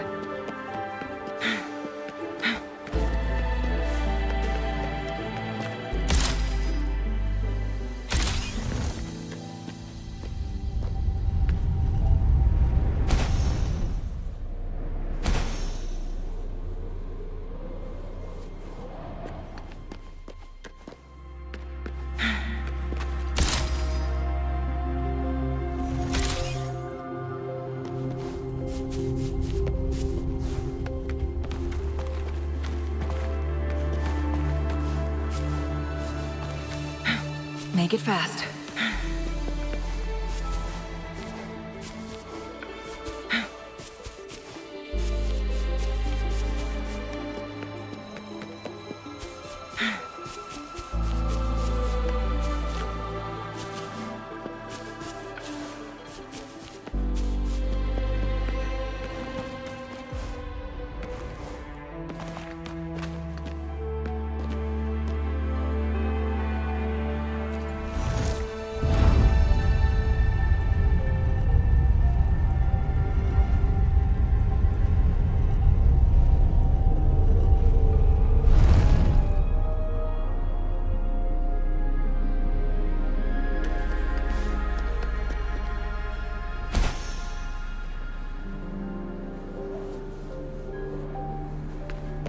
Make it fast.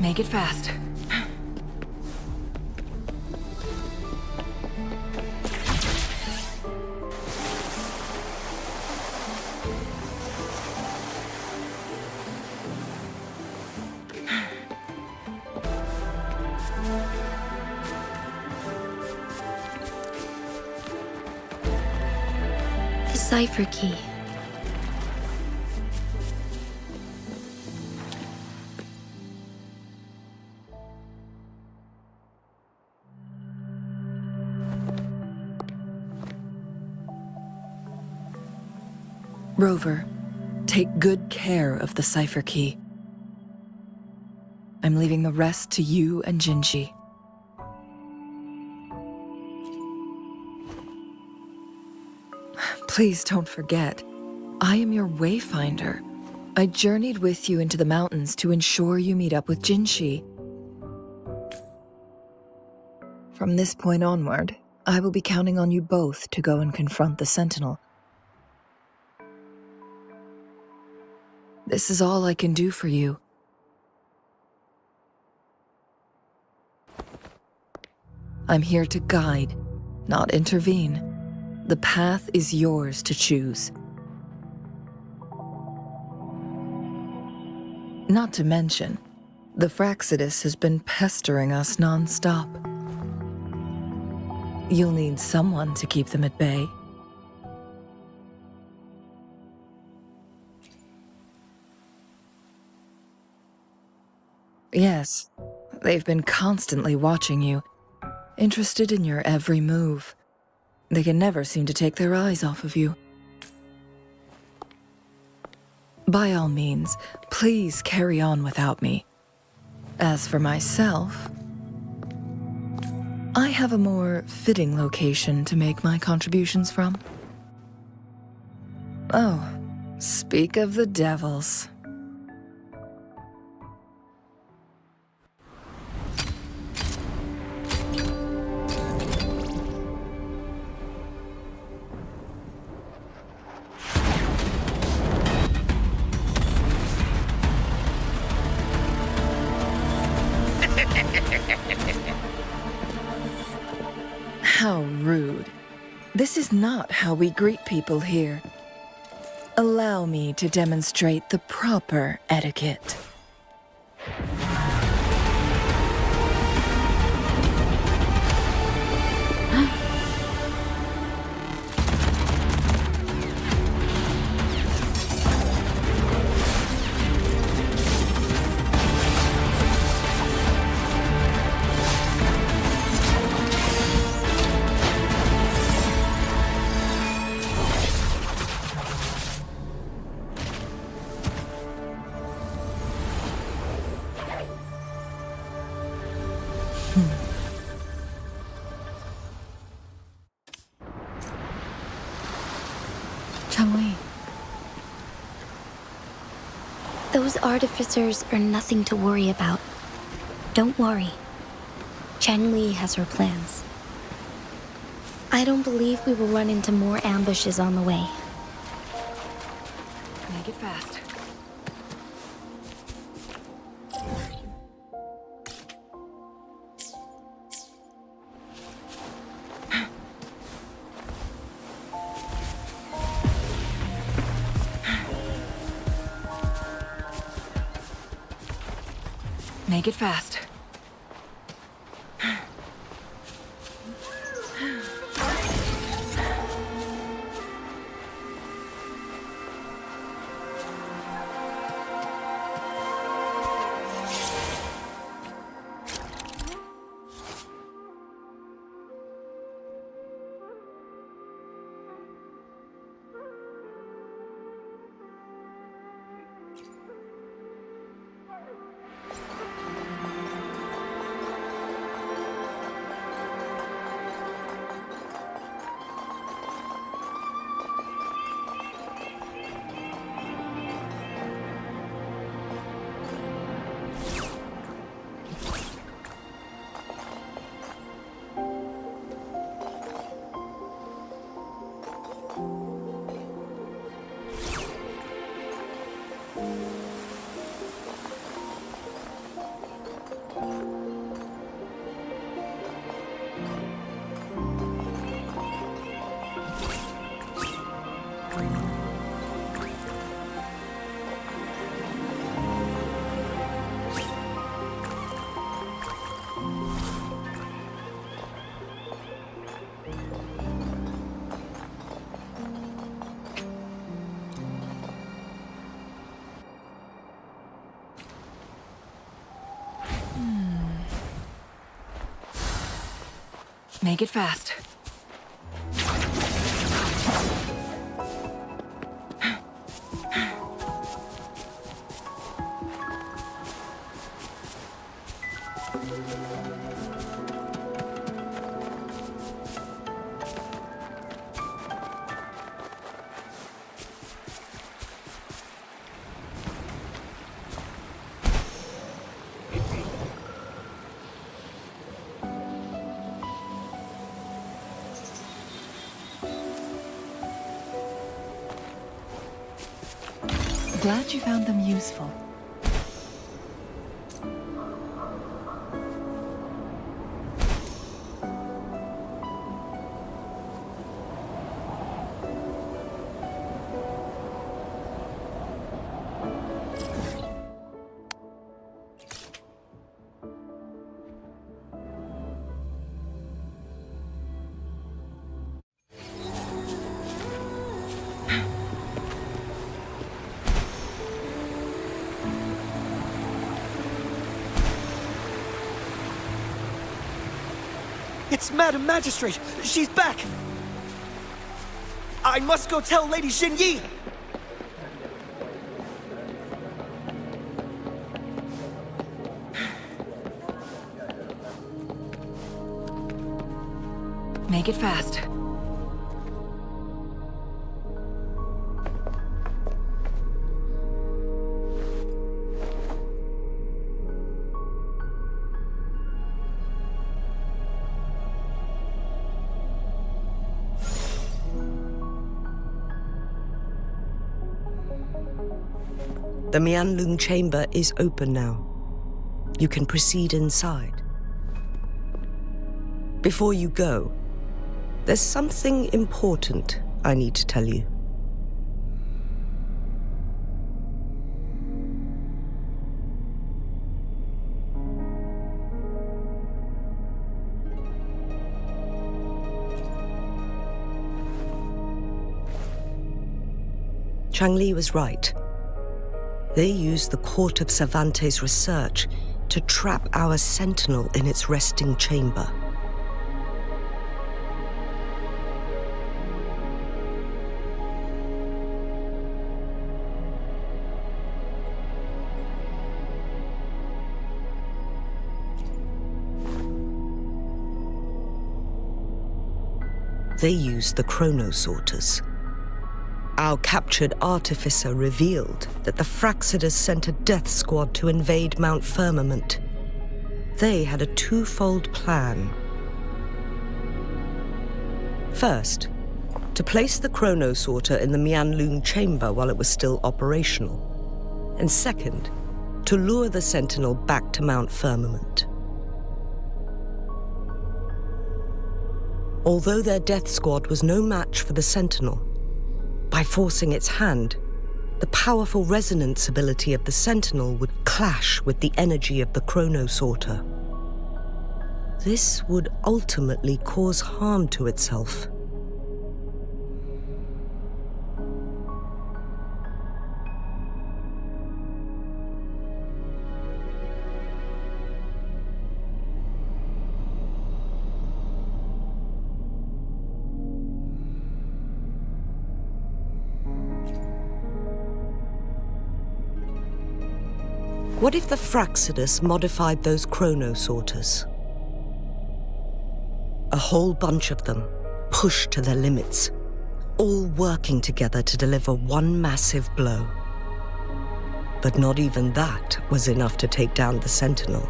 Make it fast.
cipher key.
Rover, take good care of the cipher key. I'm leaving the rest to you and Jinji. Please don't forget, I am your wayfinder. I journeyed with you into the mountains to ensure you meet up with Jinshi. From this point onward, I will be counting on you both to go and confront the Sentinel. This is all I can do for you. I'm here to guide, not intervene. The path is yours to choose. Not to mention, the Fraxidus has been pestering us non-stop. You'll need someone to keep them at bay. Yes, they've been constantly watching you, interested in your every move. They can never seem to take their eyes off of you. By all means, please carry on without me. As for myself, I have a more fitting location to make my contributions from. Oh, speak of the devils. How rude. This is not how we greet people here. Allow me to demonstrate the proper etiquette.
Changli.
Those artificers are nothing to worry about. Don't worry. Changli has her plans. I don't believe we will run into more ambushes on the way.
Make it fast. Make it fast.
Make it fast. Glad you found them useful.
It's Madam Magistrate! She's back! I must go tell Lady Xinyi!
Make it fast.
The Mianlung chamber is open now. You can proceed inside. Before you go, there's something important I need to tell you. Changli was right. They used the Court of Cervantes' research to trap our sentinel in its resting chamber. They used the chronosorters. Our captured artificer revealed that the Fraxidus sent a death squad to invade Mount Firmament. They had a twofold plan. First, to place the chronosorter in the Mianlung chamber while it was still operational. And second, to lure the Sentinel back to Mount Firmament. Although their death squad was no match for the Sentinel, by forcing its hand, the powerful resonance ability of the Sentinel would clash with the energy of the chronosorter. This would ultimately cause harm to itself. What if the Fraxidus modified those chronosorters? A whole bunch of them, pushed to their limits, all working together to deliver one massive blow. But not even that was enough to take down the Sentinel.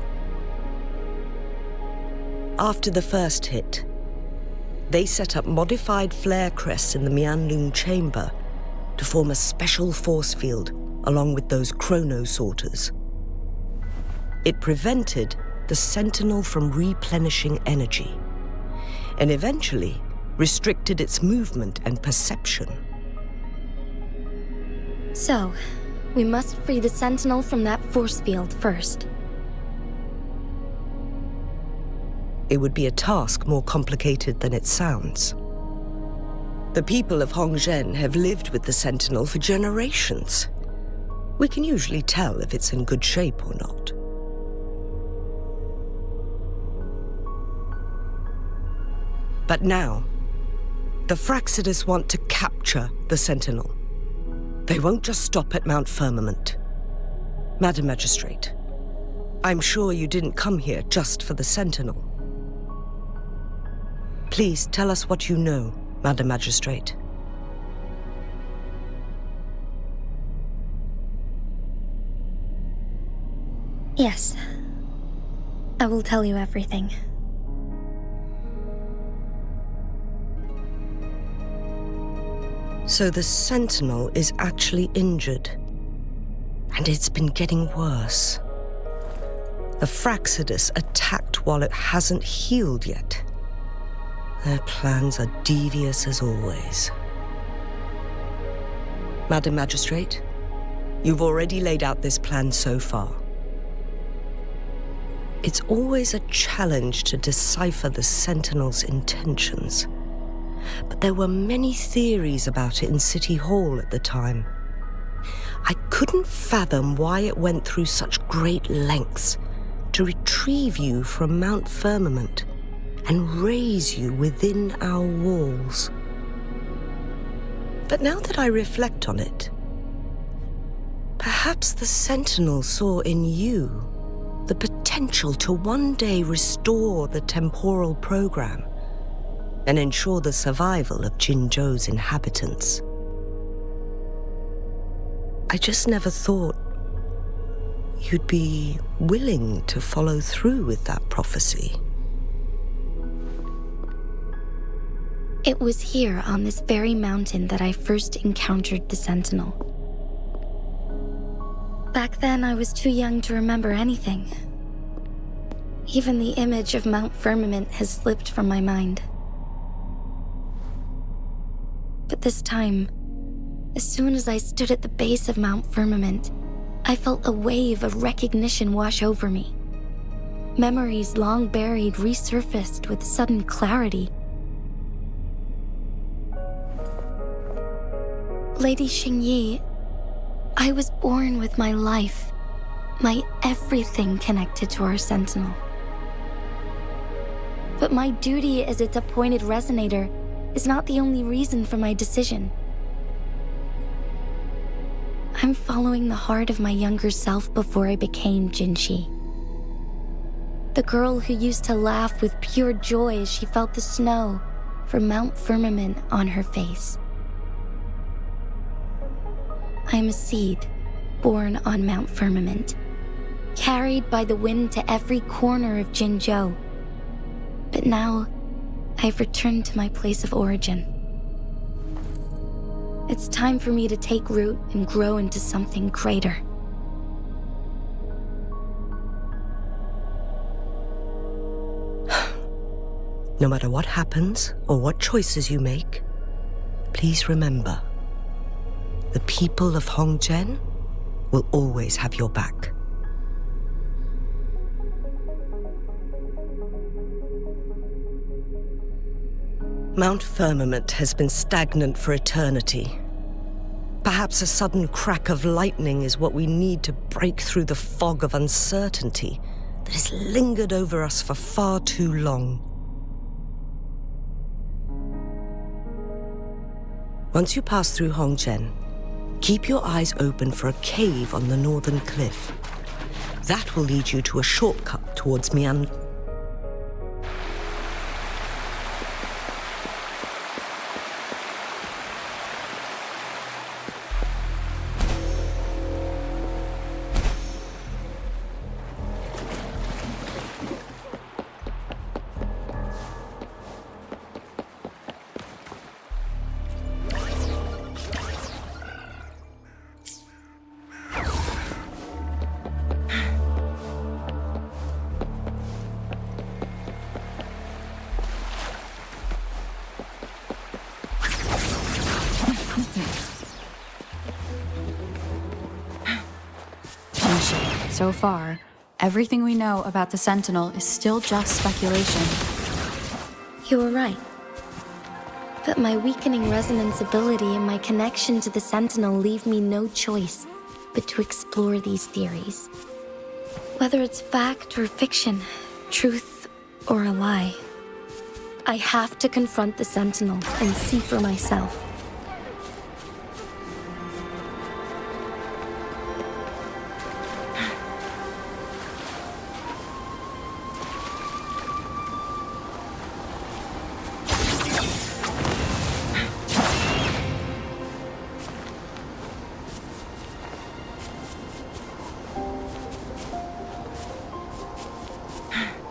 After the first hit, they set up modified flare crests in the Mianlung chamber to form a special force field along with those chronosorters. It prevented the Sentinel from replenishing energy, and eventually restricted its movement and perception.
So, we must free the Sentinel from that force field first.
It would be a task more complicated than it sounds. The people of Hongzhen have lived with the Sentinel for generations. We can usually tell if it's in good shape or not. But now, the Fraxidus want to capture the Sentinel. They won't just stop at Mount Firmament. Madam Magistrate, I'm sure you didn't come here just for the Sentinel. Please tell us what you know, Madam Magistrate.
Yes. I will tell you everything.
So the Sentinel is actually injured. And it's been getting worse. The Fraxidus attacked while it hasn't healed yet. Their plans are devious as always. Madam Magistrate, you've already laid out this plan so far. It's always a challenge to decipher the Sentinel's intentions. But there were many theories about it in City Hall at the time. I couldn't fathom why it went through such great lengths to retrieve you from Mount Firmament and raise you within our walls. But now that I reflect on it, perhaps the Sentinel saw in you the potential to one day restore the temporal program and ensure the survival of Jinzhou's inhabitants. I just never thought you'd be willing to follow through with that prophecy.
It was here on this very mountain that I first encountered the Sentinel. Back then, I was too young to remember anything. Even the image of Mount Firmament has slipped from my mind. But this time, as soon as I stood at the base of Mount Firmament, I felt a wave of recognition wash over me. Memories long buried resurfaced with sudden clarity. Lady Xingyi, I was born with my life, my everything connected to our Sentinel. But my duty as its appointed resonator is not the only reason for my decision. I'm following the heart of my younger self before I became Jinxi. The girl who used to laugh with pure joy as she felt the snow from Mount Firmament on her face. I am a seed born on Mount Firmament, carried by the wind to every corner of Jinzhou. But now, I've returned to my place of origin. It's time for me to take root and grow into something greater.
No matter what happens or what choices you make, please remember, the people of Hongzhen will always have your back. Mount Firmament has been stagnant for eternity. Perhaps a sudden crack of lightning is what we need to break through the fog of uncertainty that has lingered over us for far too long. Once you pass through Hongzhen, keep your eyes open for a cave on the northern cliff. That will lead you to a shortcut towards Mian.
So far, everything we know about the Sentinel is still just speculation.
You were right. But my weakening resonance ability and my connection to the Sentinel leave me no choice but to explore these theories. Whether it's fact or fiction, truth or a lie, I have to confront the Sentinel and see for myself.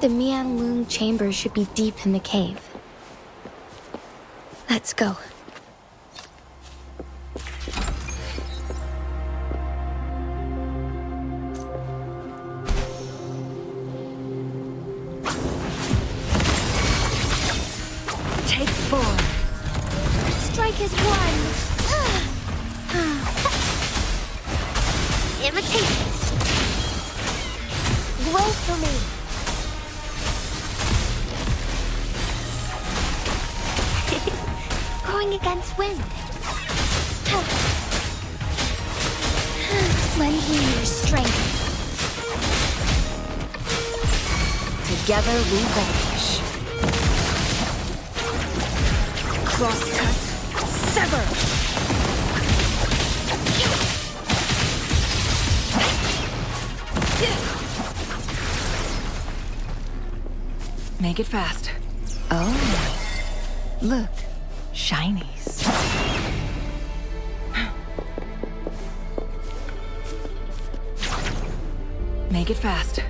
The Mianlung chamber should be deep in the cave. Let's go.
Take 4.
Strike is 1. Imitate. Grow for me. Going against wind. Lend me your strength.
Together we vanish. Crosscut. Sever.
Make it fast. Oh, look. Shinies. Make it fast.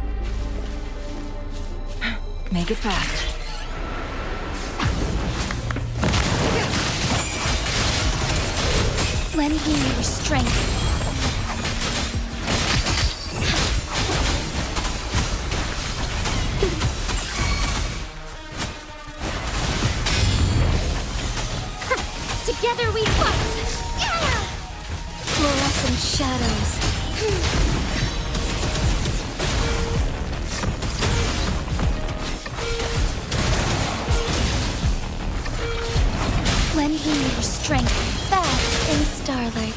Make it fast.
Lend me your strength. Together we fight!
Fluorescent shadows.
Lend me your strength.
Fast in starlight.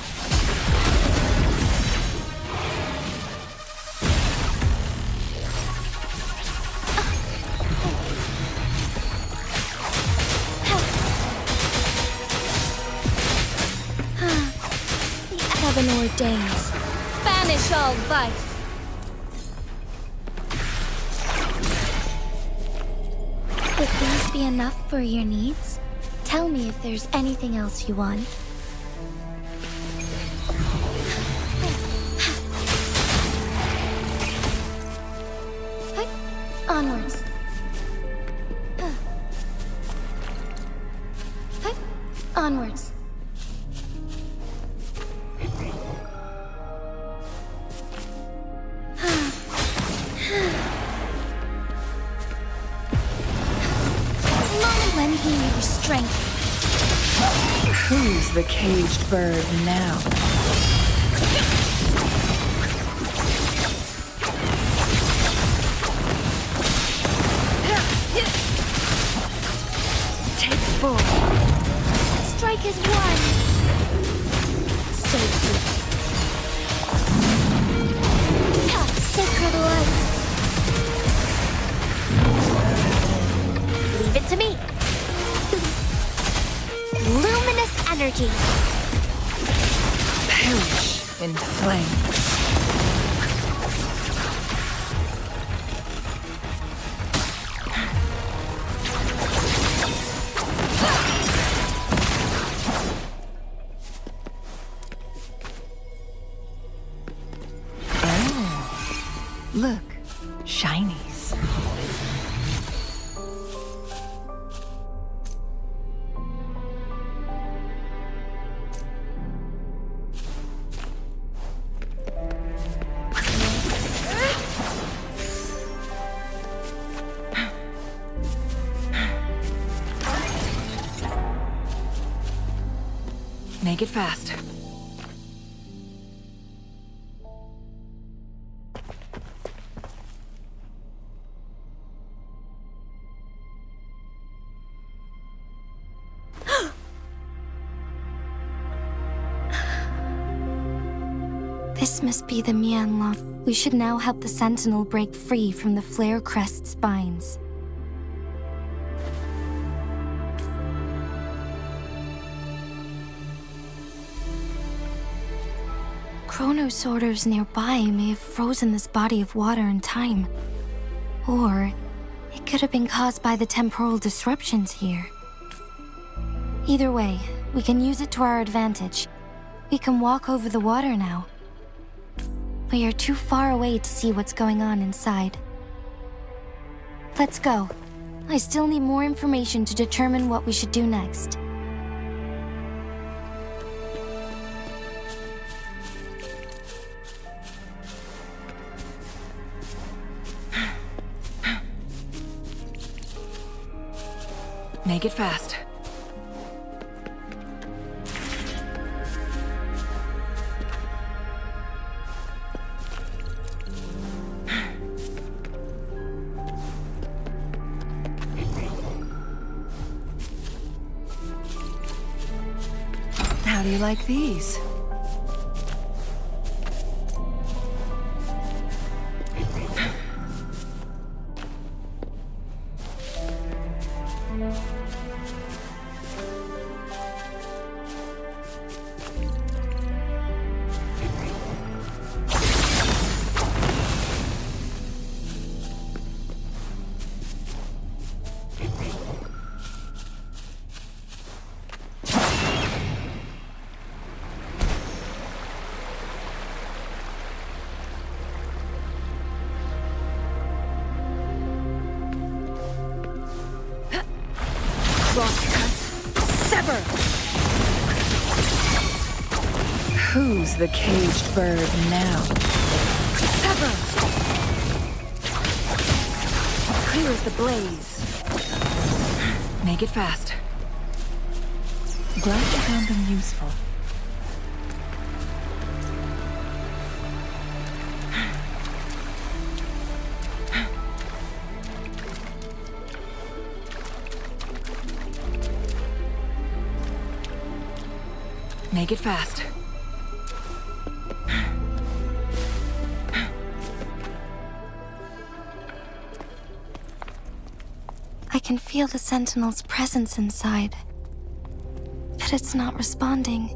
Heaven ordains. Banish all vice. Would these be enough for your needs? Tell me if there's anything else you want. Onwards. Onwards. Lend me your strength.
Who's the caged bird now?
Take 4.
Strike is 1. So good. Sacred light. Leave it to me. Luminous energy.
Perish in flames. Oh, look, shinies. Make it fast.
This must be the Mianlong. We should now help the Sentinel break free from the Flare Crest spines. chronosorters nearby may have frozen this body of water in time. Or it could have been caused by the temporal disruptions here. Either way, we can use it to our advantage. We can walk over the water now. We are too far away to see what's going on inside. Let's go. I still need more information to determine what we should do next.
Make it fast. How do you like these?
Sever!
Who's the caged bird now?
Sever! Clear as the blaze.
Make it fast. Glad you found them useful. Make it fast.
I can feel the Sentinel's presence inside, but it's not responding.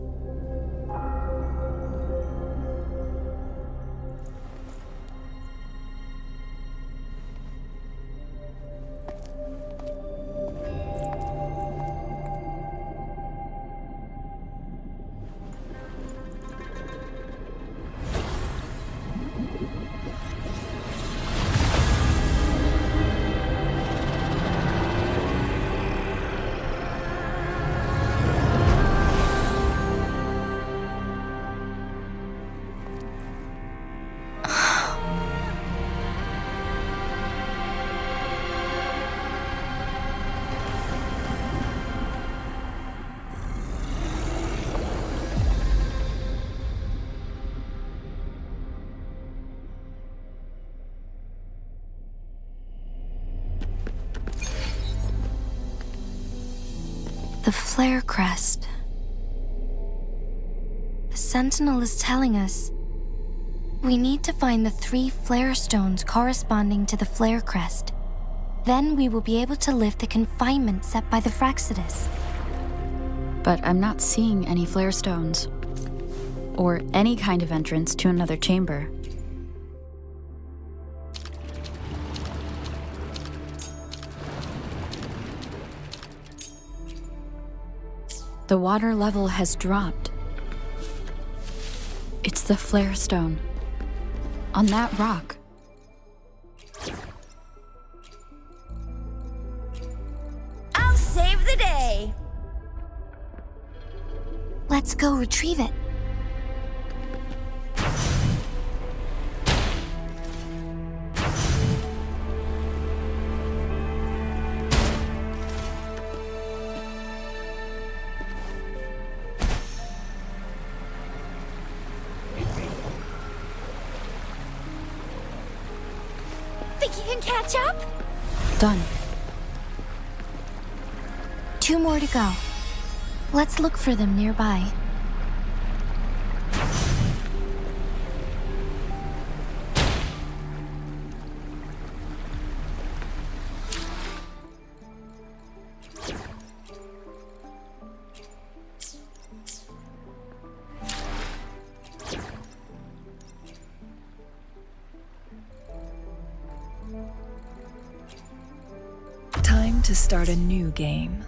The flare crest. The Sentinel is telling us we need to find the 3 flare stones corresponding to the flare crest. Then we will be able to lift the confinement set by the Fraxidus.
But I'm not seeing any flare stones, or any kind of entrance to another chamber. The water level has dropped. It's the flare stone. On that rock.
I'll save the day!
Let's go retrieve it.
Think you can catch up?
Done.
2 more to go. Let's look for them nearby.
Time to start a new game.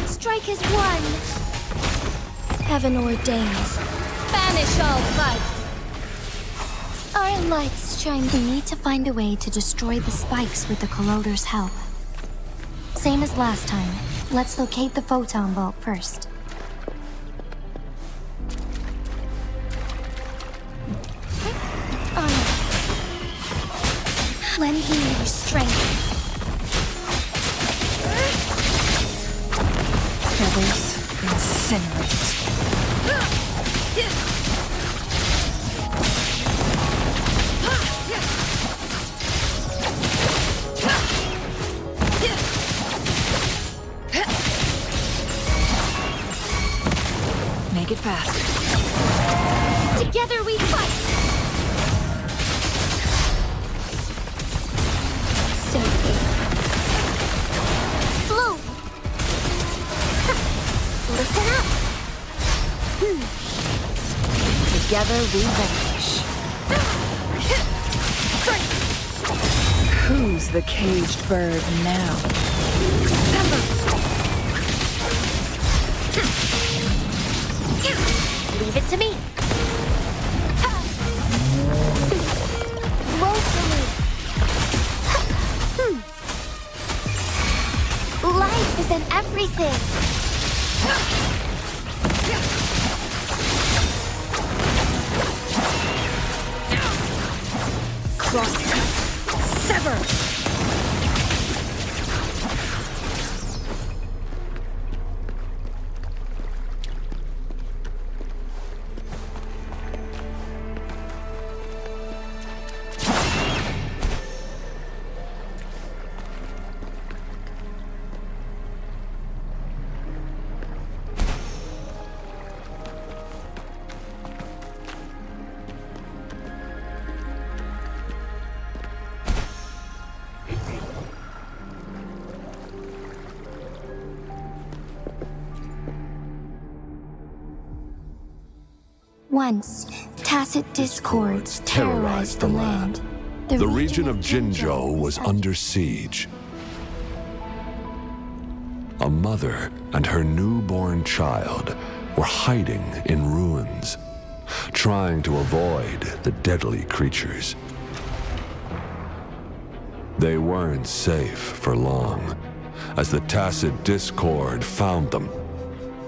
Strike is one. Heaven ordains. Banish all vice. Our lights shine.
We need to find a way to destroy the spikes with the corroder's help. Same as last time. Let's locate the photon bolt first. Lend me your strength.
Feathers incinerate. Make it fast.
Together we fight.
Safety.
Bloom. Listen up.
Together we vanish.
Who's the caged bird now?
Leave it to me. Woefully. Life is in everything.
Cross. Sever.
Once, tacit discords terrorized the land.
The region of Jinzhou was under siege. A mother and her newborn child were hiding in ruins, trying to avoid the deadly creatures. They weren't safe for long, as the tacit discord found them.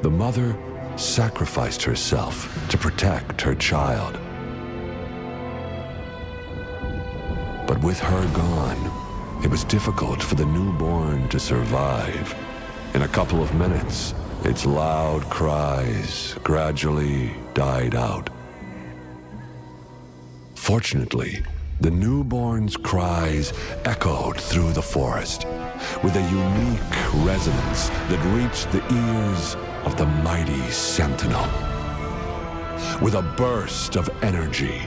The mother sacrificed herself to protect her child. But with her gone, it was difficult for the newborn to survive. In a couple of minutes, its loud cries gradually died out. Fortunately, the newborn's cries echoed through the forest with a unique resonance that reached the ears of the mighty Sentinel. With a burst of energy,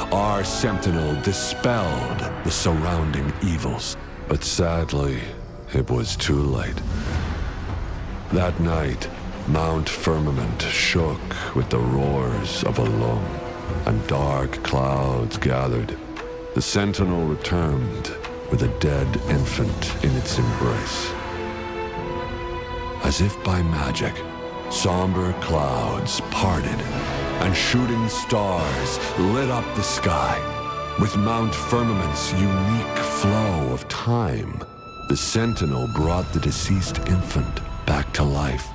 our Sentinel dispelled the surrounding evils. But sadly, it was too late. That night, Mount Firmament shook with the roars of a lung, and dark clouds gathered. The Sentinel returned with a dead infant in its embrace. As if by magic, somber clouds parted, and shooting stars lit up the sky. With Mount Firmament's unique flow of time, the Sentinel brought the deceased infant back to life.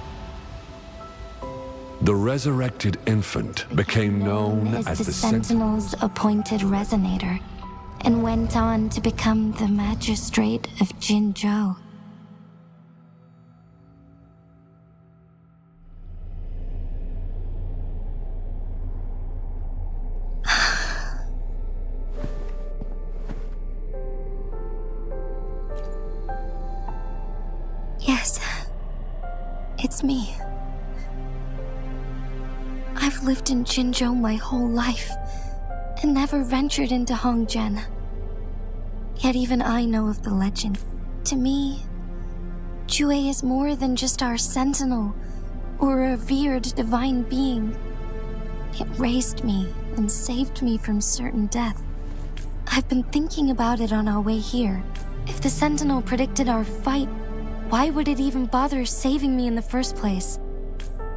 The resurrected infant became known as the
Sentinel's appointed resonator, and went on to become the magistrate of Jinzhou.
Yes, it's me. I've lived in Jinzhou my whole life and never ventured into Hongzhen. Yet even I know of the legend. To me, Jue is more than just our sentinel or a revered divine being. It raised me and saved me from certain death. I've been thinking about it on our way here. If the sentinel predicted our fight, why would it even bother saving me in the first place?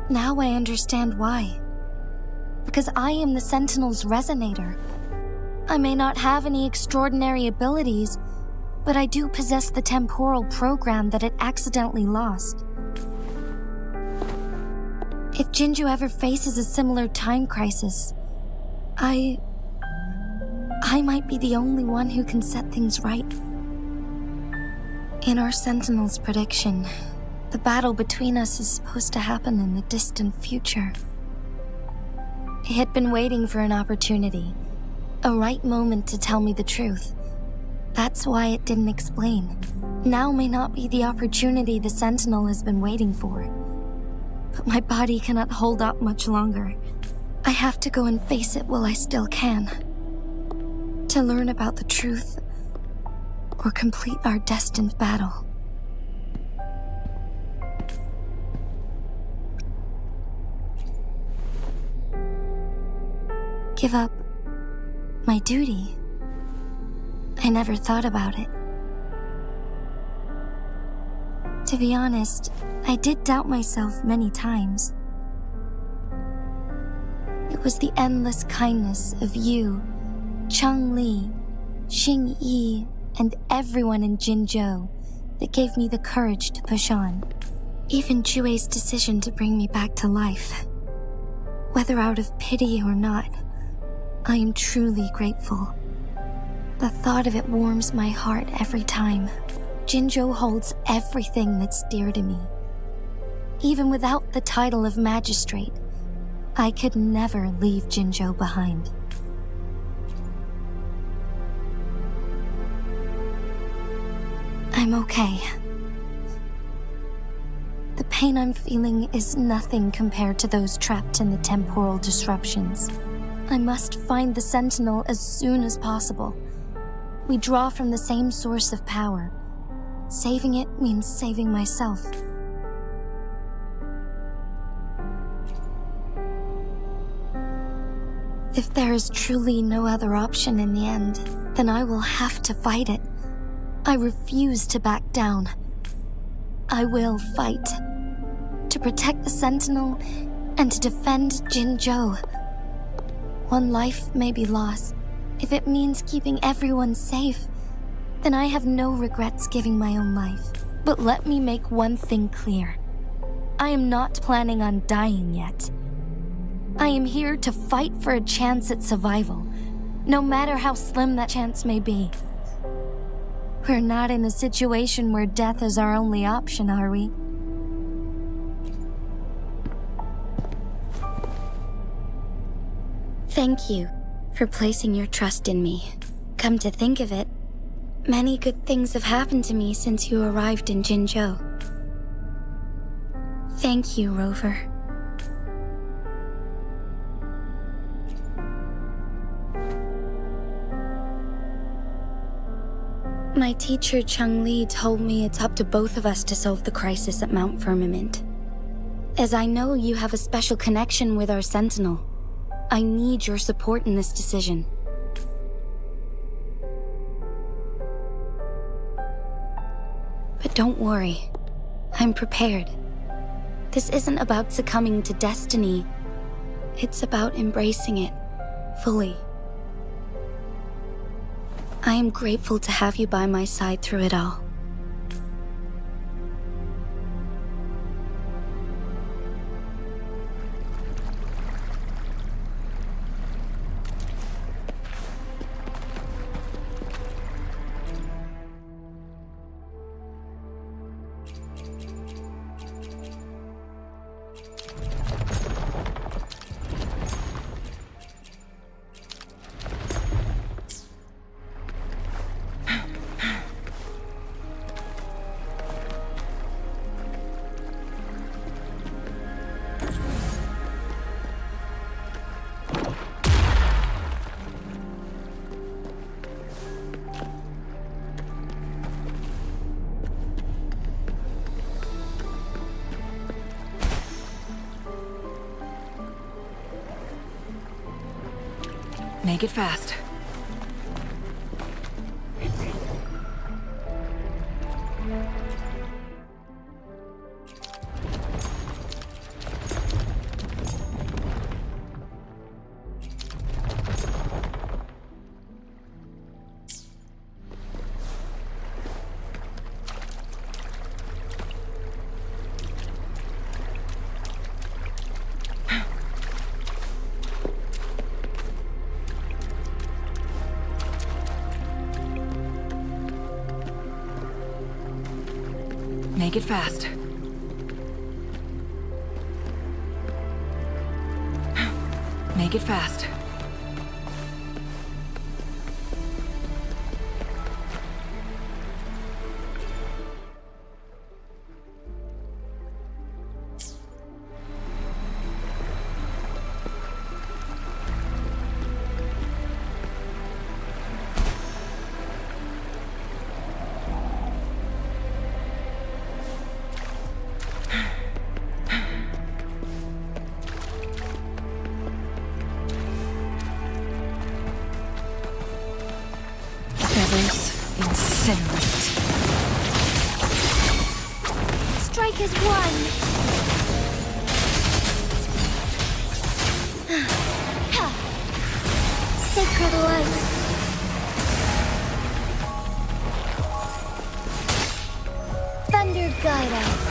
Now I understand why. Because I am the sentinel's resonator. I may not have any extraordinary abilities, but I do possess the temporal program that it accidentally lost. If Jinzhou ever faces a similar time crisis, I might be the only one who can set things right. In our Sentinel's prediction, the battle between us is supposed to happen in the distant future. It had been waiting for an opportunity, a right moment to tell me the truth. That's why it didn't explain. Now may not be the opportunity the Sentinel has been waiting for. But my body cannot hold up much longer. I have to go and face it while I still can. To learn about the truth, or complete our destined battle. Give up my duty. I never thought about it. To be honest, I did doubt myself many times. It was the endless kindness of you, Cheng Li, Xing Yi, and everyone in Jinzhou that gave me the courage to push on. Even Jue's decision to bring me back to life. Whether out of pity or not, I am truly grateful. The thought of it warms my heart every time. Jinzhou holds everything that's dear to me. Even without the title of magistrate, I could never leave Jinzhou behind. I'm okay. The pain I'm feeling is nothing compared to those trapped in the temporal disruptions. I must find the Sentinel as soon as possible. We draw from the same source of power. Saving it means saving myself. If there is truly no other option in the end, then I will have to fight it. I refuse to back down. I will fight. To protect the Sentinel and to defend Jinzhou. One life may be lost. If it means keeping everyone safe, then I have no regrets giving my own life. But let me make one thing clear. I am not planning on dying yet. I am here to fight for a chance at survival, no matter how slim that chance may be. We're not in a situation where death is our only option, are we? Thank you for placing your trust in me. Come to think of it, many good things have happened to me since you arrived in Jinzhou. Thank you, Rover. My teacher Cheng Li told me it's up to both of us to solve the crisis at Mount Firmament. As I know you have a special connection with our Sentinel, I need your support in this decision. But don't worry, I'm prepared. This isn't about succumbing to destiny, it's about embracing it fully. I am grateful to have you by my side through it all.
Make it fast. Make it fast. Make it fast. Incinerate.
Strike is one. Sacred light. Thunder guide us.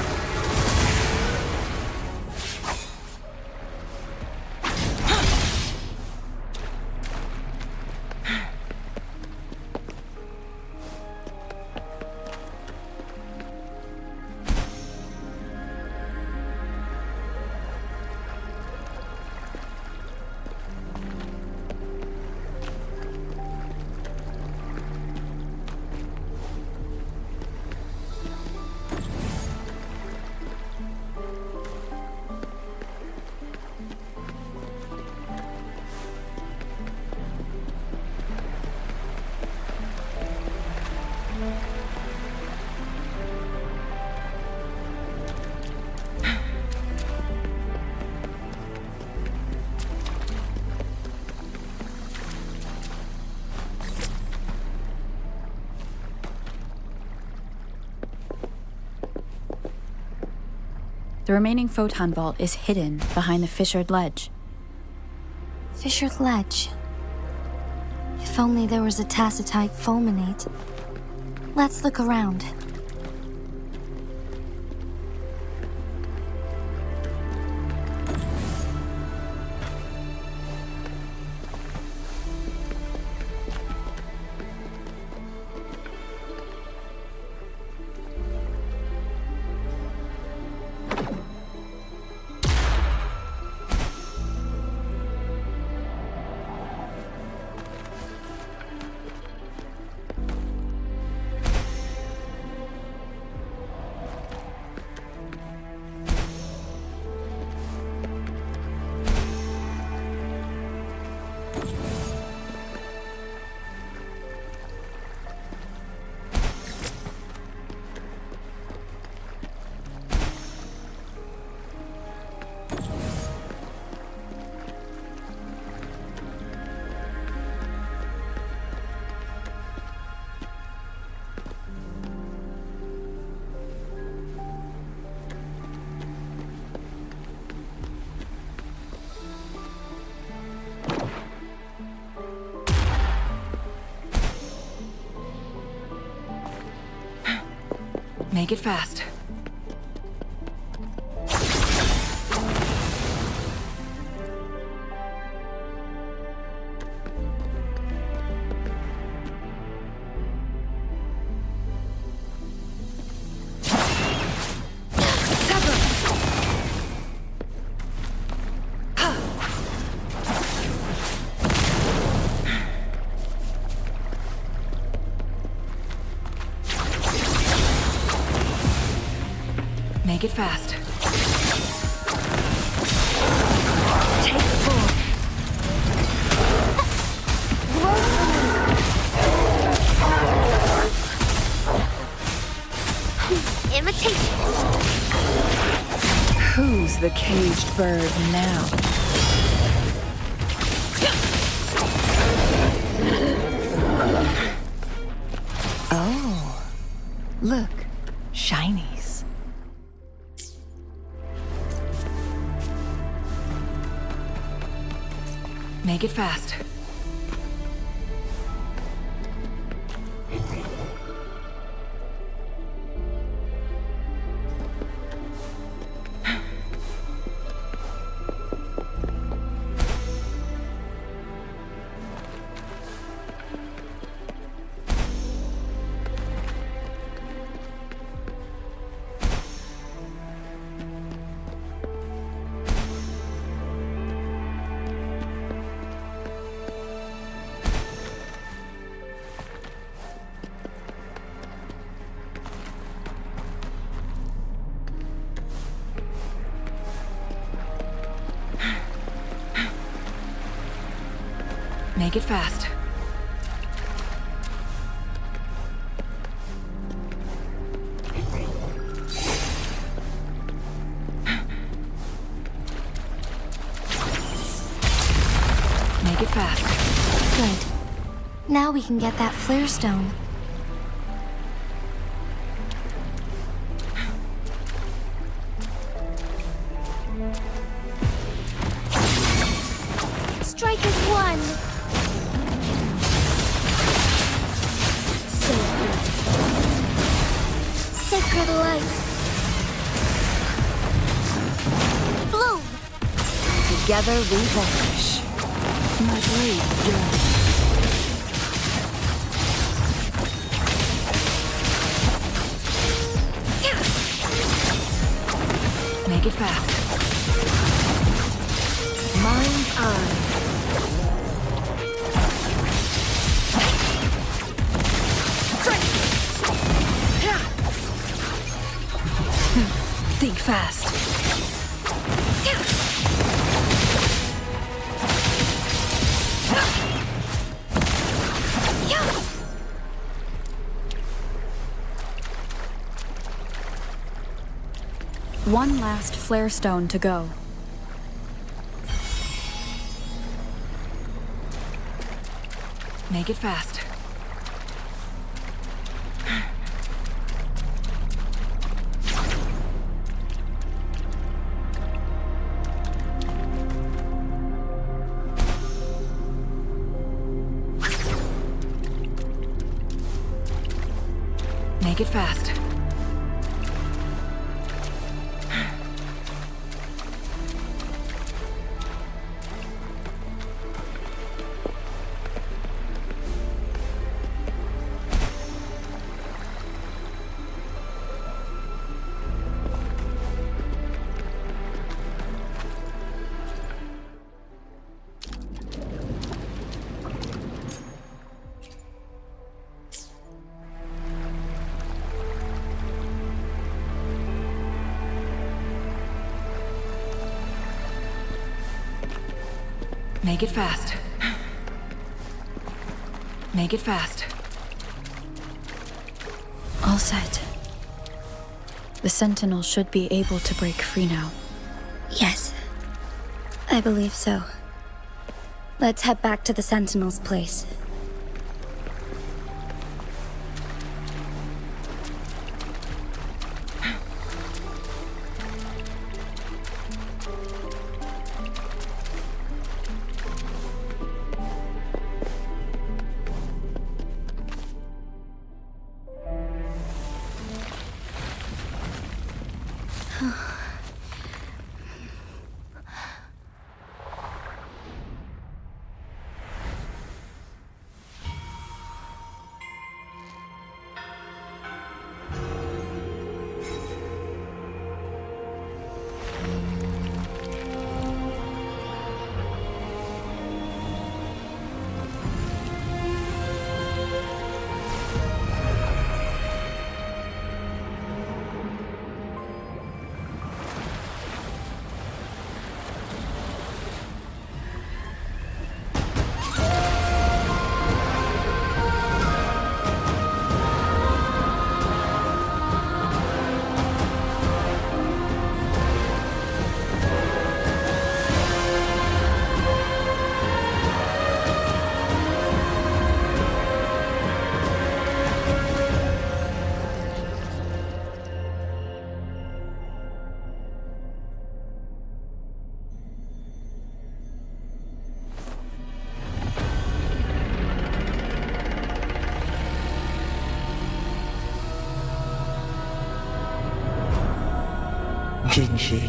The remaining photon vault is hidden behind the fissured ledge.
Fissured ledge. If only there was a tacitite fulminate. Let's look around.
Make it fast. Make it fast.
Take full. Imitation.
Who's the caged bird now? Oh, look, shinies. Make it fast. Make it fast. Make it fast.
Good. Now we can get that flare stone. Strike is one! Sacred light. Bloom!
Together we vanish.
My blade yearns. Make it fast.
Mind's eye.
Think fast.
One last flare stone to go.
Make it fast. Make it fast. Make it fast. Make it fast.
All set. The Sentinel should be able to break free now.
Yes. I believe so. Let's head back to the Sentinel's place.
Jinji,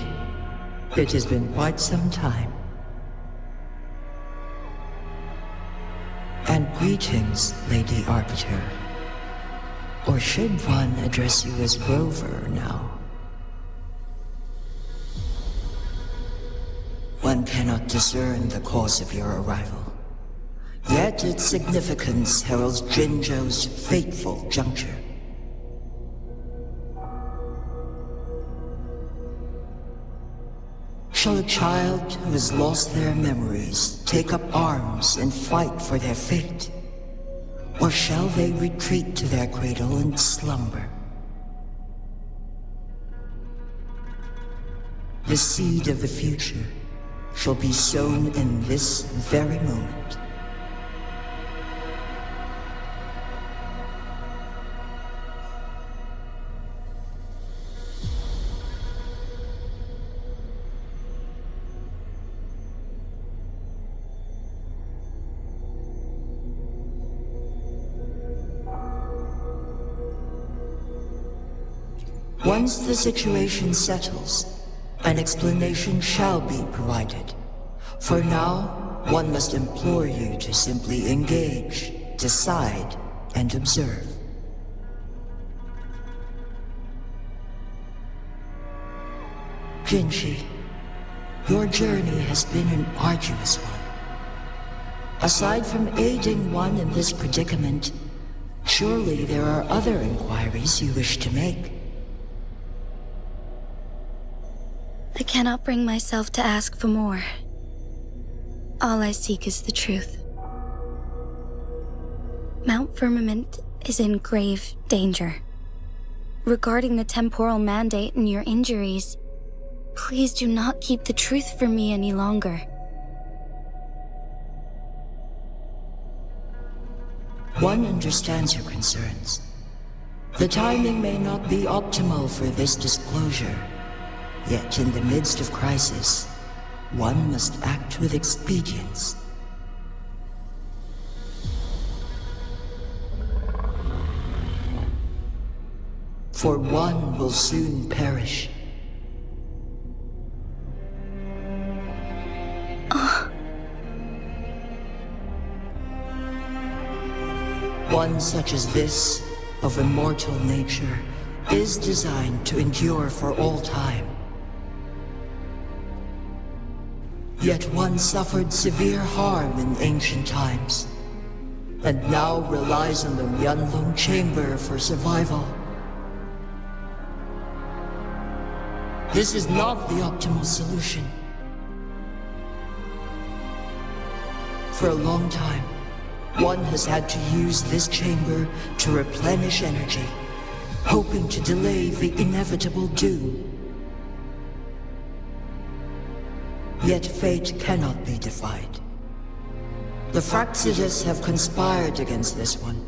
it has been quite some time. And greetings, Lady Arbiter. Or should one address you as Rover now? One cannot discern the cause of your arrival. Yet its significance heralds Jinzhou's fateful juncture. Shall a child who has lost their memories take up arms and fight for their fate? Or shall they retreat to their cradle and slumber? The seed of the future shall be sown in this very moment. Once the situation settles, an explanation shall be provided. For now, one must implore you to simply engage, decide, and observe. Jinji, your journey has been an arduous one. Aside from aiding one in this predicament, surely there are other inquiries you wish to make.
I cannot bring myself to ask for more. All I seek is the truth. Mount Firmament is in grave danger. Regarding the temporal mandate and your injuries, please do not keep the truth from me any longer.
One understands your concerns. The timing may not be optimal for this disclosure. Yet in the midst of crisis, one must act with expedience. For one will soon perish. One such as this, of immortal nature, is designed to endure for all time. Yet one suffered severe harm in ancient times, and now relies on the Mianlong Chamber for survival. This is not the optimal solution. For a long time, one has had to use this chamber to replenish energy, hoping to delay the inevitable doom. Yet fate cannot be defied. The Fraxidas have conspired against this one.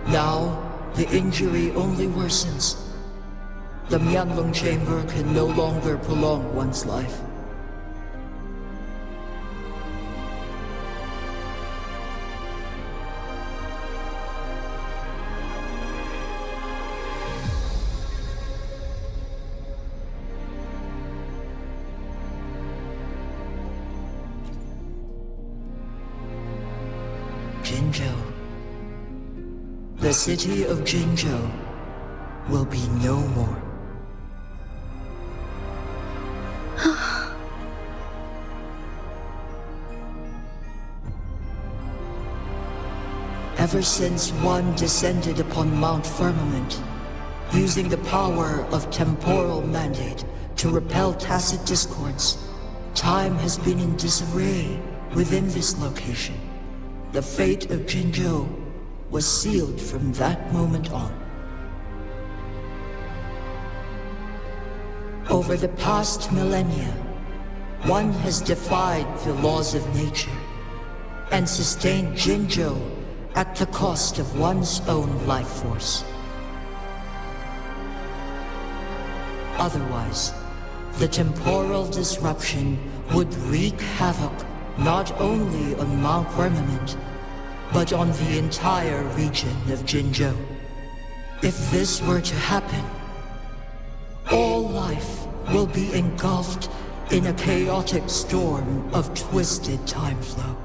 Now, the injury only worsens. The Mianlong Chamber can no longer prolong one's life. Jinzhou. The city of Jinzhou will be no more. Ever since one descended upon Mount Firmament, using the power of temporal mandate to repel tacit discords, time has been in disarray within this location. The fate of Jinzhou was sealed from that moment on. Over the past millennia, one has defied the laws of nature and sustained Jinzhou at the cost of one's own life force. Otherwise, the temporal disruption would wreak havoc not only on Mount Firmament, but on the entire region of Jinzhou. If this were to happen, all life will be engulfed in a chaotic storm of twisted time flow.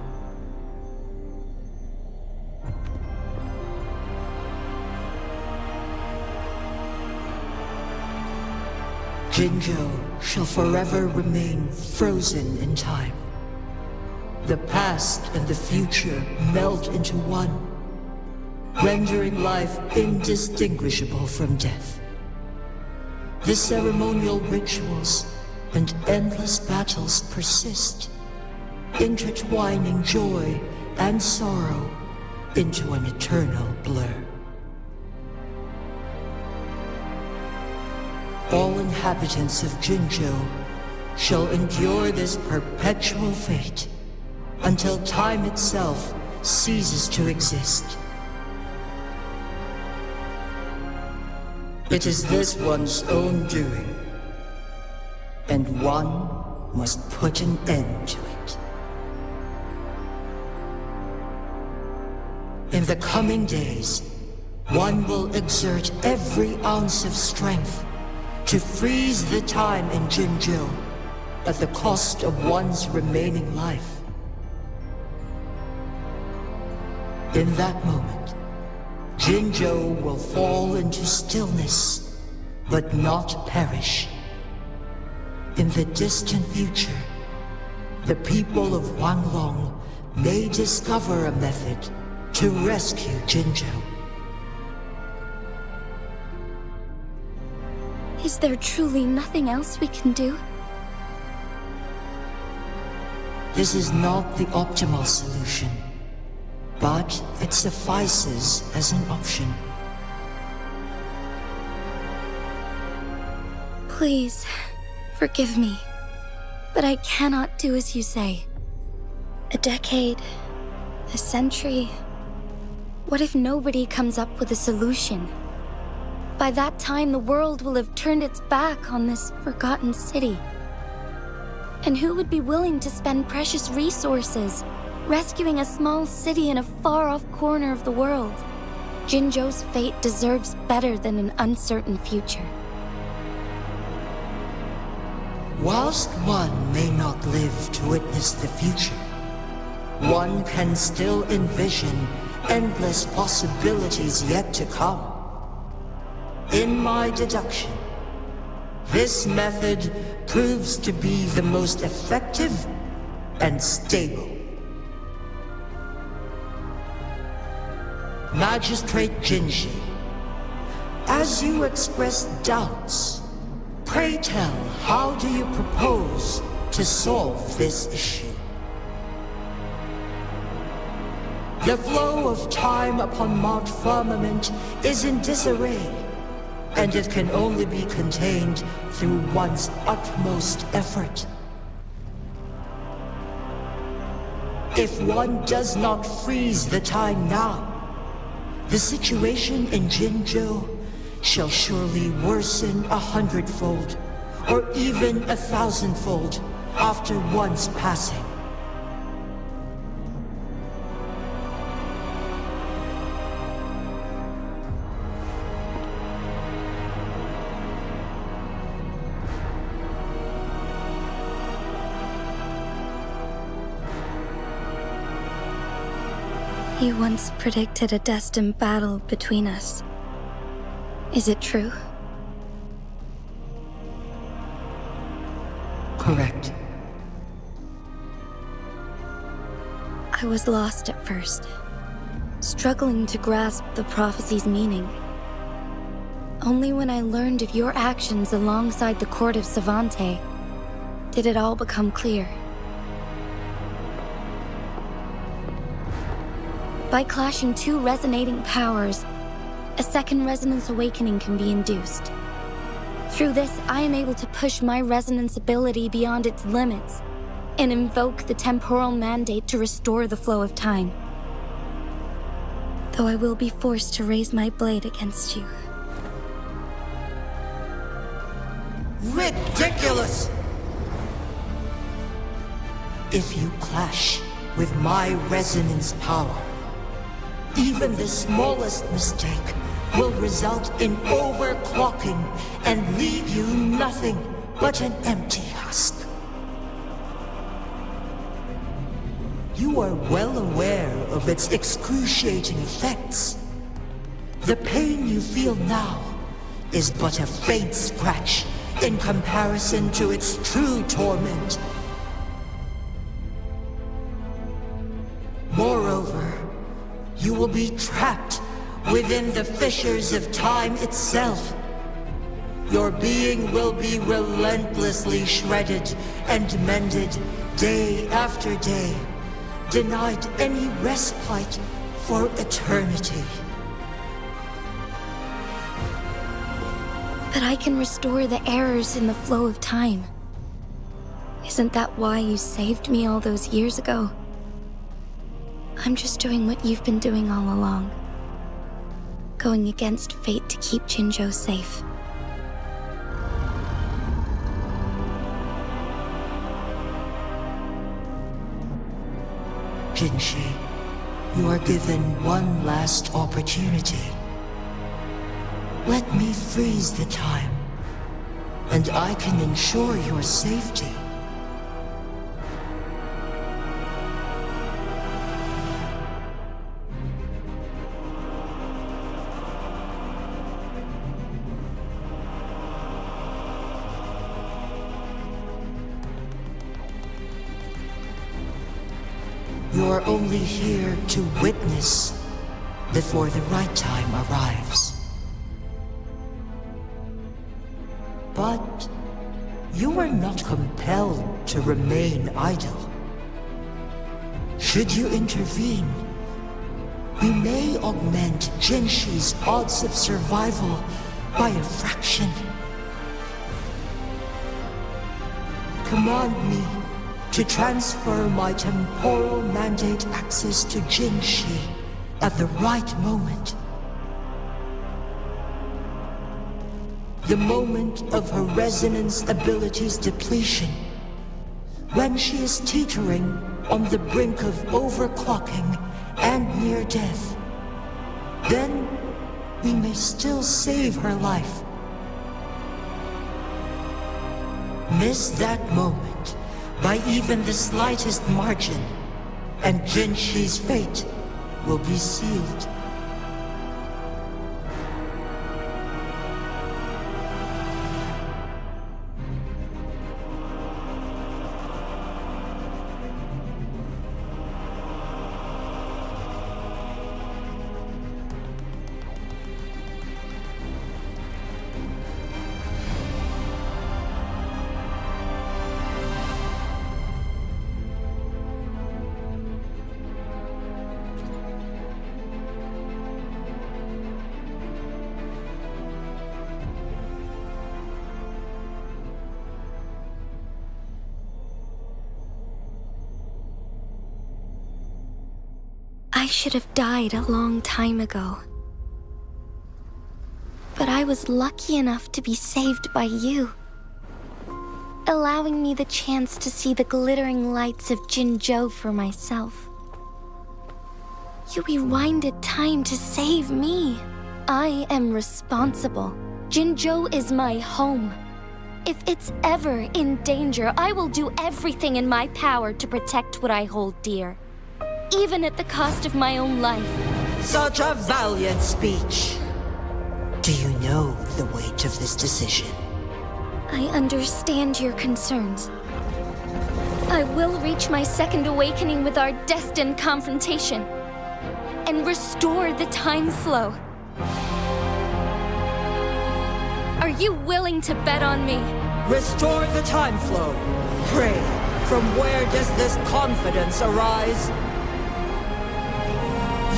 Jinzhou shall forever remain frozen in time. The past and the future melt into one, rendering life indistinguishable from death. The ceremonial rituals and endless battles persist, intertwining joy and sorrow into an eternal blur. All inhabitants of Jinzhou shall endure this perpetual fate until time itself ceases to exist. It is this one's own doing, and one must put an end to it. In the coming days, one will exert every ounce of strength to freeze the time in Jinzhou at the cost of one's remaining life. In that moment, Jinzhou will fall into stillness, but not perish. In the distant future, the people of Wanglong may discover a method to rescue Jinzhou.
Is there truly nothing else we can do?
This is not the optimal solution, but it suffices as an option.
Please, forgive me, but I cannot do as you say. A decade, a century. What if nobody comes up with a solution? By that time, the world will have turned its back on this forgotten city. And who would be willing to spend precious resources rescuing a small city in a far-off corner of the world? Jinzhou's fate deserves better than an uncertain future.
Whilst one may not live to witness the future, one can still envision endless possibilities yet to come. In my deduction, this method proves to be the most effective and stable. Magistrate Jinji, as you express doubts, pray tell, how do you propose to solve this issue? The flow of time upon Mount Firmament is in disarray, and it can only be contained through one's utmost effort. If one does not freeze the time now, the situation in Jinzhou shall surely worsen 100-fold, or even 1,000-fold, after one's passing.
You once predicted a destined battle between us. Is it true?
Correct.
I was lost at first, struggling to grasp the prophecy's meaning. Only when I learned of your actions alongside the court of Savante did it all become clear. By clashing two resonating powers, a second resonance awakening can be induced. Through this, I am able to push my resonance ability beyond its limits and invoke the temporal mandate to restore the flow of time. Though I will be forced to raise my blade against you.
Ridiculous! If you clash with my resonance power, even the smallest mistake will result in overclocking and leave you nothing but an empty husk. You are well aware of its excruciating effects. The pain you feel now is but a faint scratch in comparison to its true torment. Moreover, you will be trapped within the fissures of time itself. Your being will be relentlessly shredded and mended day after day, denied any respite for eternity.
But I can restore the errors in the flow of time. Isn't that why you saved me all those years ago? I'm just doing what you've been doing all along. Going against fate to keep Jinzhou safe.
Jinshi, you are given one last opportunity. Let me freeze the time, and I can ensure your safety. You are only here to witness before the right time arrives. But you are not compelled to remain idle. Should you intervene, we may augment Jinshi's odds of survival by a fraction. Command me to transfer my temporal mandate access to Jinshi at the right moment. The moment of her resonance ability's depletion, when she is teetering on the brink of overclocking and near death. Then we may still save her life. Miss that moment by even the slightest margin, and Jinshi's fate will be sealed.
I should have died a long time ago. But I was lucky enough to be saved by you, allowing me the chance to see the glittering lights of Jinzhou for myself. You rewinded time to save me. I am responsible. Jinzhou is my home. If it's ever in danger, I will do everything in my power to protect what I hold dear, even at the cost of my own life.
Such a valiant speech. Do you know the weight of this decision?
I understand your concerns. I will reach my second awakening with our destined confrontation and restore the time flow. Are you willing to bet on me?
Restore the time flow. Pray, from where does this confidence arise?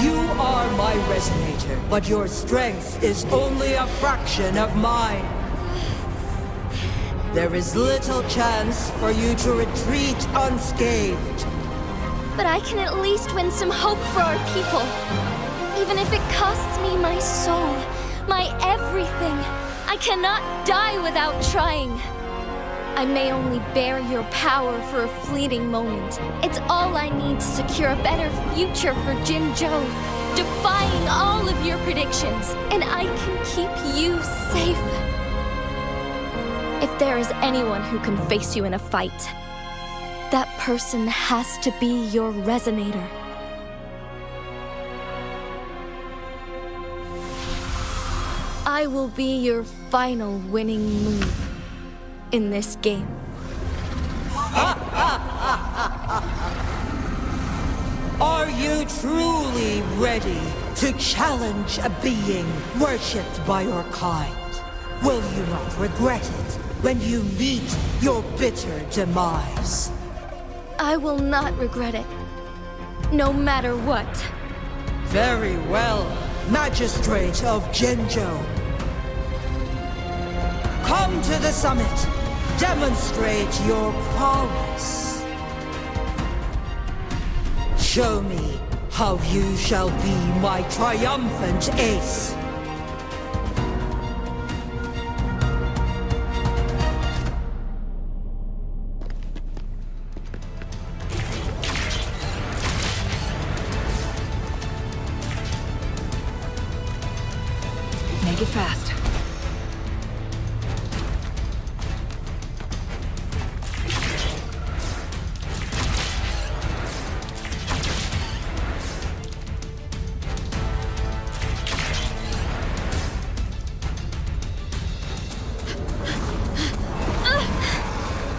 You are my resonator, but your strength is only a fraction of mine. There is little chance for you to retreat unscathed.
But I can at least win some hope for our people. Even if it costs me my soul, my everything. I cannot die without trying. I may only bear your power for a fleeting moment. It's all I need to secure a better future for Jinzhou. defying all of your predictions, and I can keep you safe. If there is anyone who can face you in a fight, that person has to be your resonator. I will be your final winning move in this game.
Are you truly ready to challenge a being worshipped by your kind? Will you not regret it when you meet your bitter demise?
I will not regret it, no matter what.
Very well, Magistrate of Jinzhou. Come to the summit. Demonstrate your prowess. Show me how you shall be my triumphant ace.
Make it fast.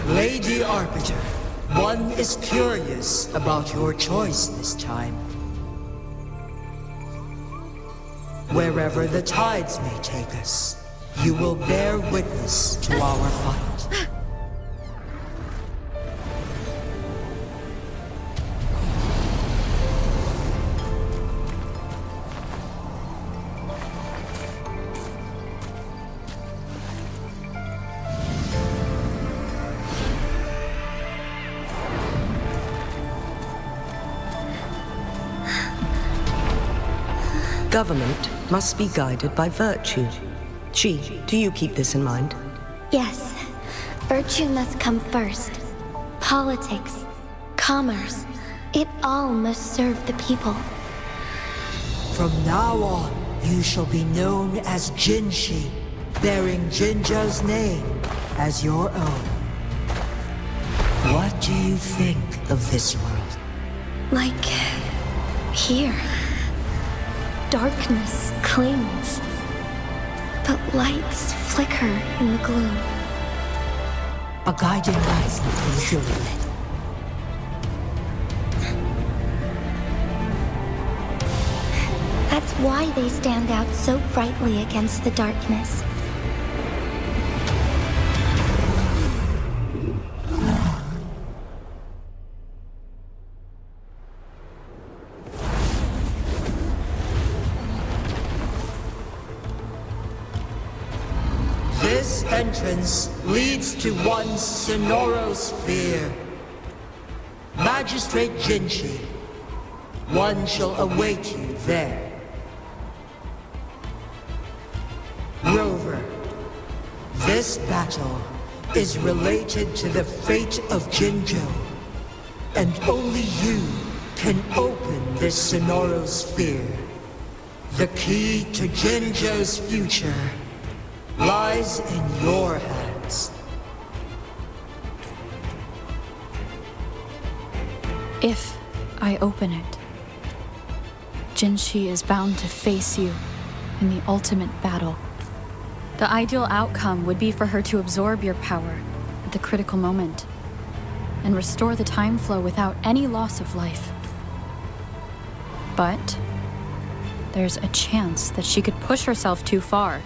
Lady Arbiter, one is curious about your choice this time. Wherever the tides may take us, you will bear witness to our fight.
Government must be guided by virtue. She, do you keep this in mind?
Yes, virtue must come first. Politics, commerce, it all must serve the people.
From now on, you shall be known as Jinshi, bearing Jinzhou's name as your own. What do you think of this world?
Like here. Darkness clings, but lights flicker in the gloom.
A guiding light easily lit.
That's why they stand out so brightly against the darkness.
This entrance leads to one Sonoro sphere. Magistrate Jinshi, one shall await you there. Rover, this battle is related to the fate of Jinzhou, and only you can open this Sonoro sphere. The key to Jinzhou's future lies in your hands.
If I open it, Jinshi is bound to face you in the ultimate battle. The ideal outcome would be for her to absorb your power at the critical moment and restore the time flow without any loss of life. But there's a chance that she could push herself too far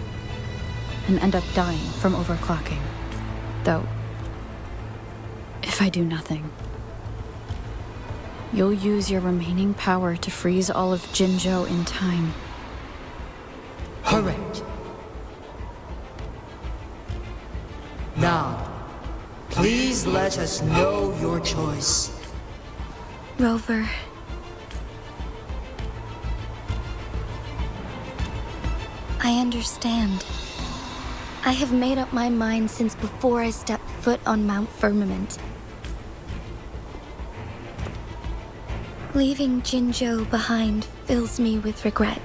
and end up dying from overclocking. Though, if I do nothing, you'll use your remaining power to freeze all of Jinzhou in time.
Correct. Now, please let us know your choice.
Rover. I understand. I have made up my mind since before I stepped foot on Mount Firmament. Leaving Jinzhou behind
fills me with regret.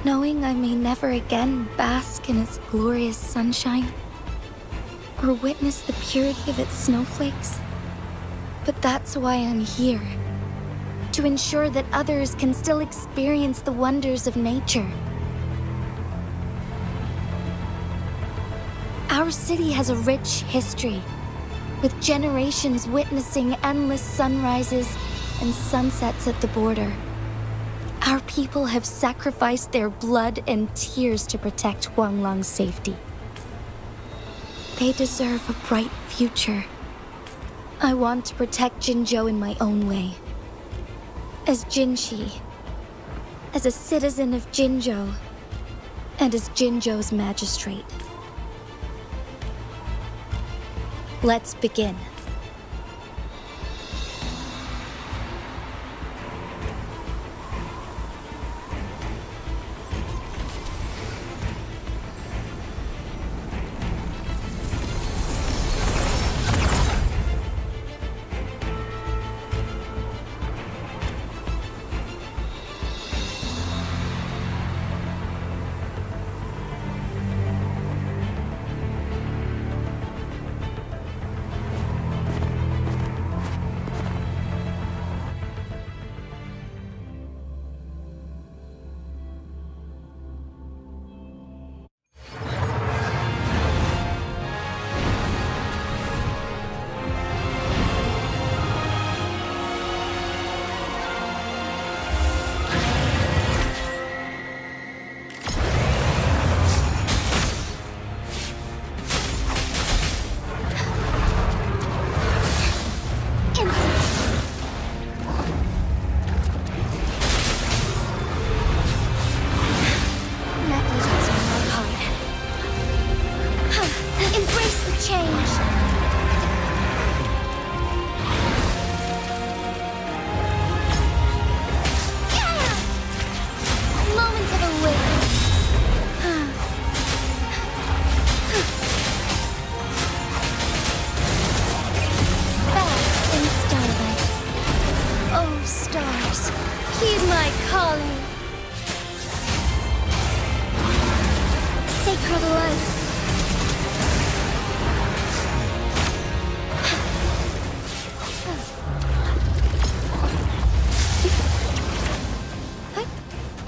Knowing I may never again bask in its glorious sunshine, or witness the purity of its snowflakes. But that's why I'm here. To ensure that others can still experience the wonders of nature. Our city has a rich history, with generations witnessing endless sunrises and sunsets at the border. Our people have sacrificed their blood and tears to protect Huanglang's safety. They deserve a bright future. I want to protect Jinzhou in my own way. As Jinshi, as a citizen of Jinzhou, and as Jinzhou's magistrate. Let's begin.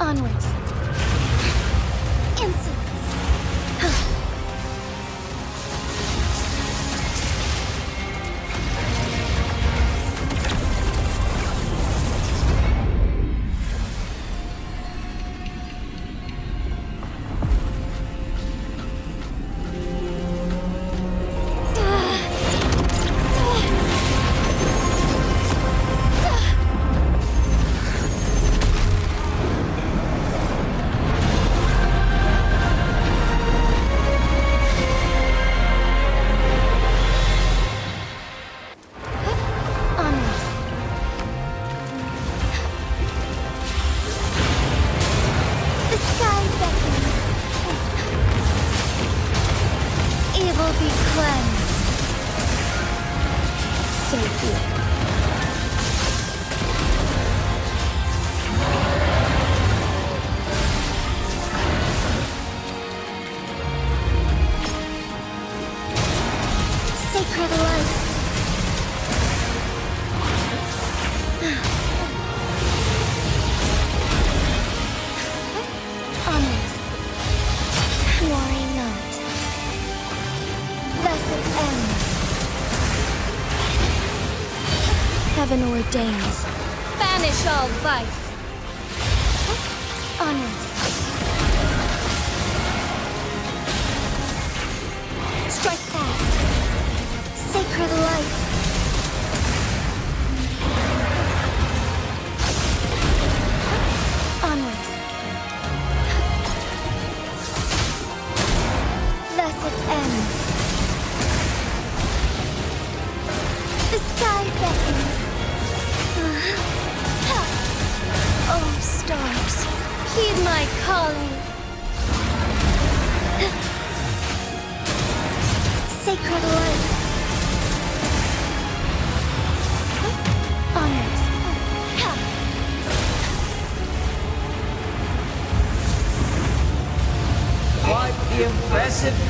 Onwards. Insolence. Heaven ordains. Banish all vice. Onwards. Strike fast. Sacred light. Onwards. Blessed ends. The sky beckons. Oh, stars, heed my calling. Sacred light. Onwards.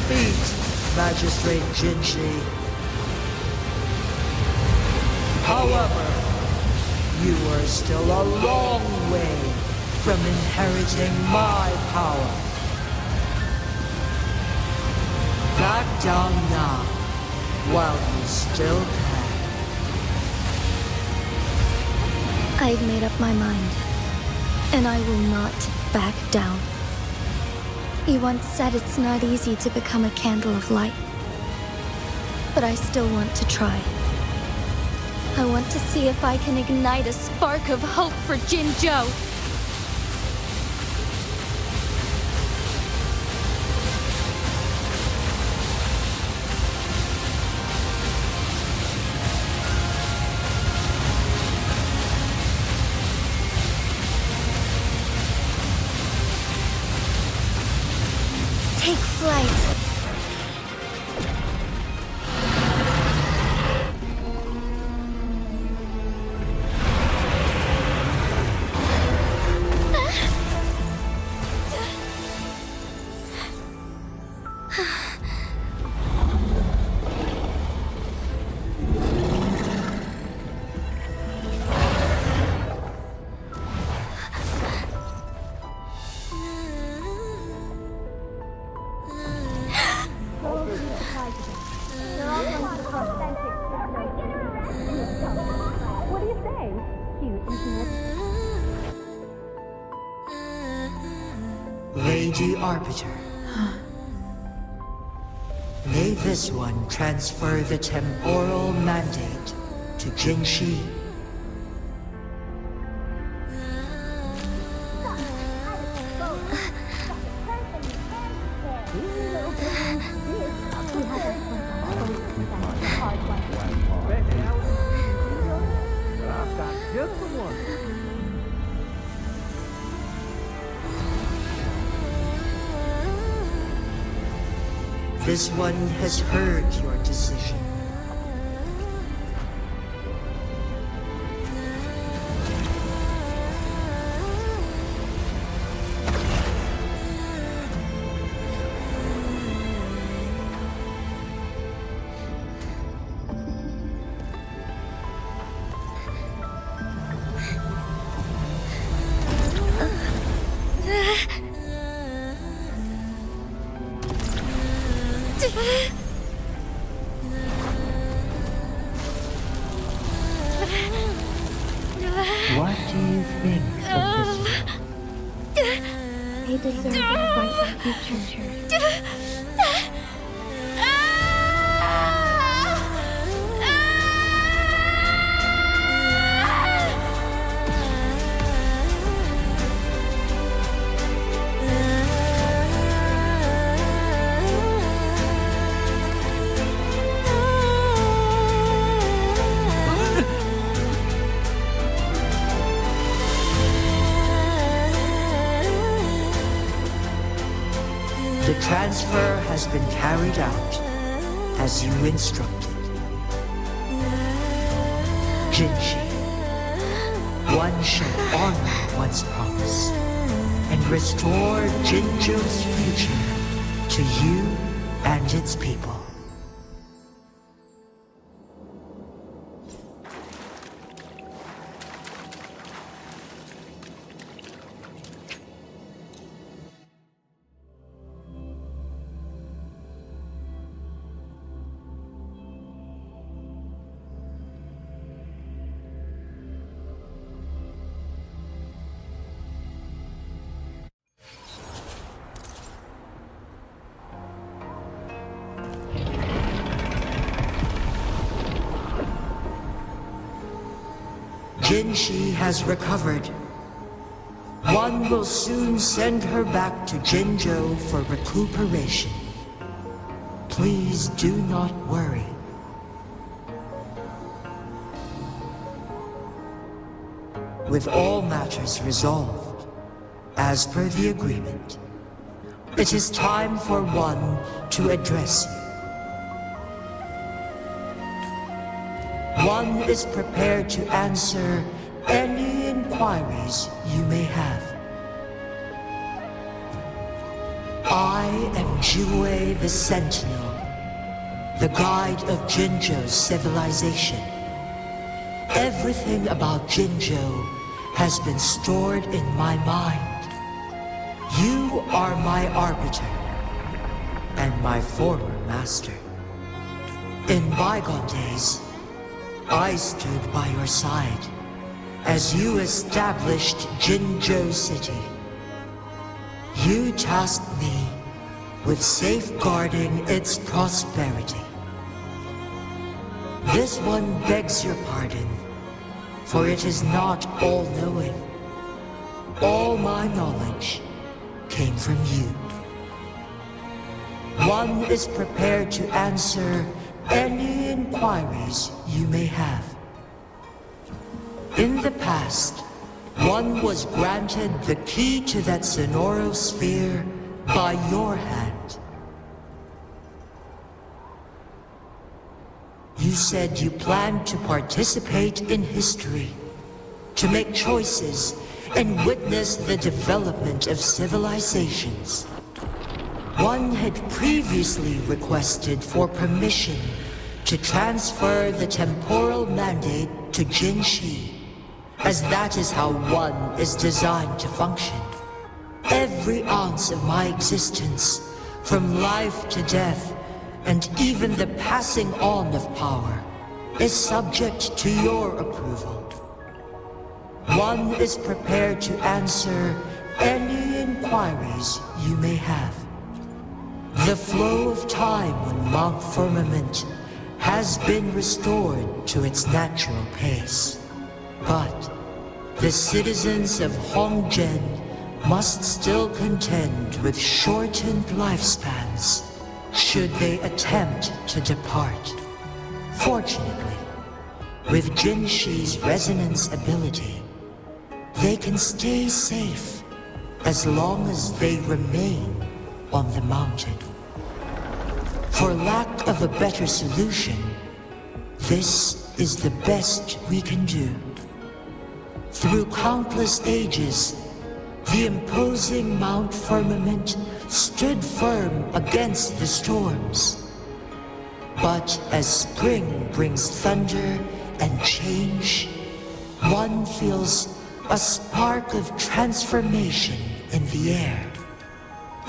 feet, Magistrate Jinshi. However, you are still a long way from inheriting my power. Back down now, while you still can.
I've made up my mind, and I will not back down. You once said it's not easy to become a candle of light, but I still want to try. I want to see if I can ignite a spark of hope for Jinzhou. Take flight.
Lady Arbiter. May this one transfer the temporal mandate to Jinshi. This one has heard your decision. What do you think of this one?
They deserve a bright future.
The transfer has been carried out as you instructed. Jinshi, one shall honor one's promise and restore Jinzhou's future to you and its people. Jinshi has recovered. One will soon send her back to Jinzhou for recuperation. Please do not worry. With all matters resolved, as per the agreement, it is time for one to address you. One is prepared to answer any inquiries you may have. I am Jue the Sentinel, the guide of Jinzhou's civilization. Everything about Jinzhou has been stored in my mind. You are my arbiter and my former master. In bygone days, I stood by your side as you established Jinzhou City. You tasked me with safeguarding its prosperity. This one begs your pardon, for it is not all-knowing. All my knowledge came from you. One is prepared to answer any inquiries you may have. In the past, one was granted the key to that Sonoro sphere by your hand. You said you planned to participate in history, to make choices and witness the development of civilizations. One had previously requested for permission to transfer the temporal mandate to Jinshi, as that is how one is designed to function. Every ounce of my existence, from life to death, and even the passing on of power, is subject to your approval. One is prepared to answer any inquiries you may have. The flow of time on Mount Firmament has been restored to its natural pace. But the citizens of Hongzhen must still contend with shortened lifespans should they attempt to depart. Fortunately, with Jinshi's resonance ability, they can stay safe as long as they remain on the mountain. For lack of a better solution, this is the best we can do. Through countless ages, the imposing Mount Firmament stood firm against the storms. But as spring brings thunder and change, one feels a spark of transformation in the air.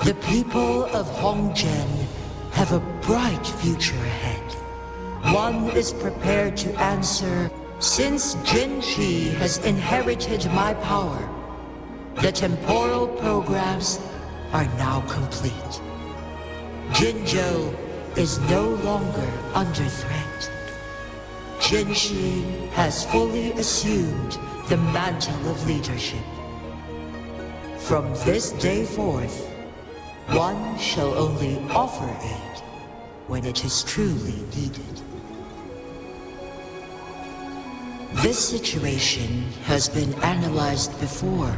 The people of Hongzhen have a bright future ahead. One is prepared to answer, since Jinshi has inherited my power, the temporal programs are now complete. Jinzhou is no longer under threat. Jinshi has fully assumed the mantle of leadership. From this day forth, one shall only offer aid when it is truly needed. This situation has been analyzed before,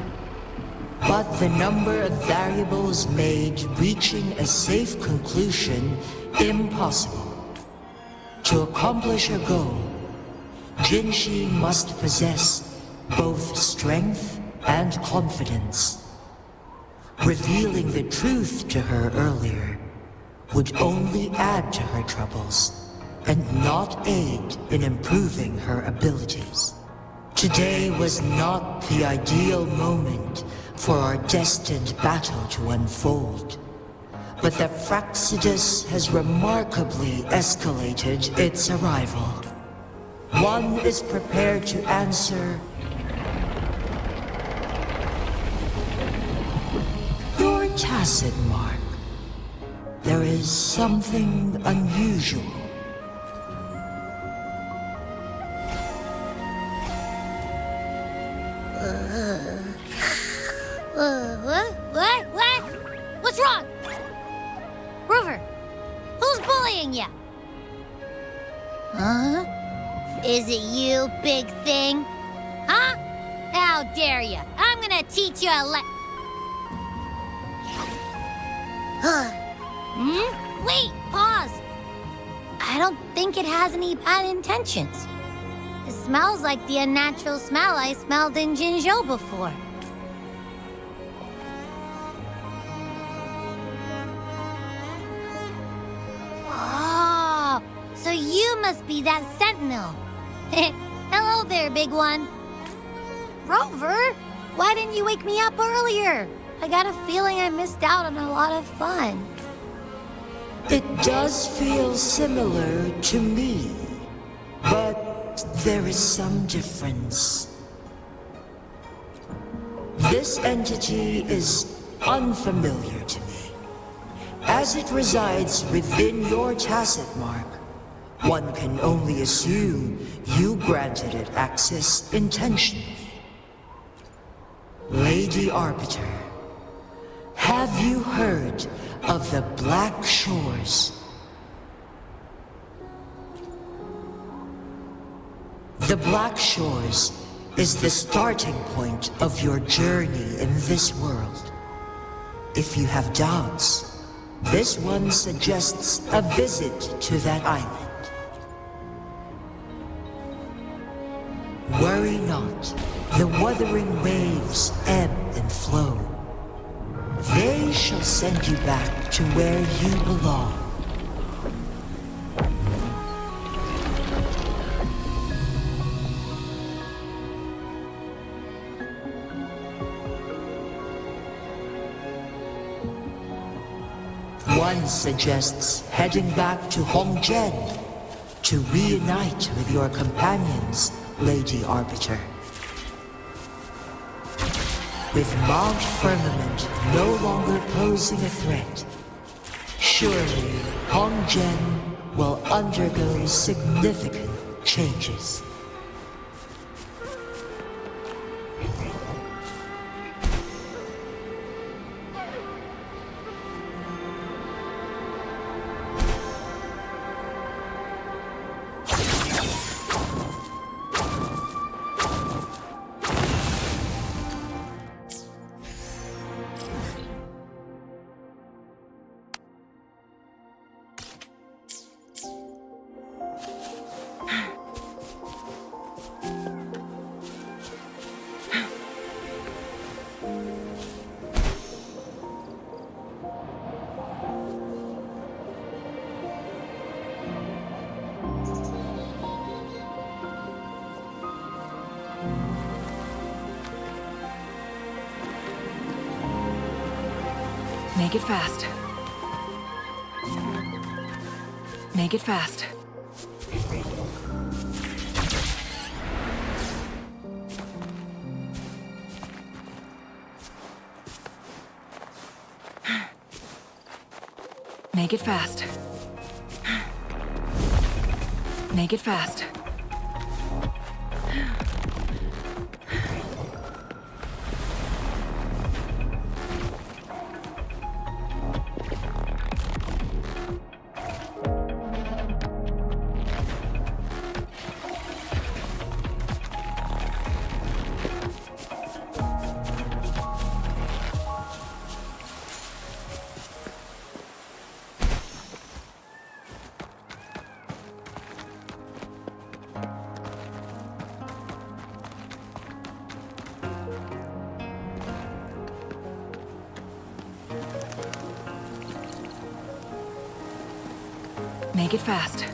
but the number of variables made reaching a safe conclusion impossible. To accomplish her goal, Jinshi must possess both strength and confidence. Revealing the truth to her earlier would only add to her troubles and not aid in improving her abilities. Today was not the ideal moment for our destined battle to unfold, but the Fraxidus has remarkably escalated its arrival. One is prepared to answer. Your tacit, Mark. There is something unusual.
What? What's wrong? Rover, who's bullying you? Huh? Is it you, big thing? Huh? How dare you? I'm gonna teach you a Wait, pause. I don't think it has any bad intentions. It smells like the unnatural smell I smelled in Jinzhou before. must be that sentinel. Hello there, big one. Rover, why didn't you wake me up earlier? I got a feeling I missed out on a lot of fun.
It does feel similar to me, but there is some difference. This entity is unfamiliar to me. As it resides within your tacit mark, one can only assume you granted it access intentionally. Lady Arbiter, have you heard of the Black Shores? The Black Shores is the starting point of your journey in this world. If you have doubts, this one suggests a visit to that island. Worry not, the wuthering waves ebb and flow. They shall send you back to where you belong. One suggests heading back to Hongzhen to reunite with your companions, Lady Arbiter. With Mount Firmament no longer posing a threat, surely Hongzhen will undergo significant changes.
Make it fast. Make it fast. Make it fast. Make it fast. Make it fast.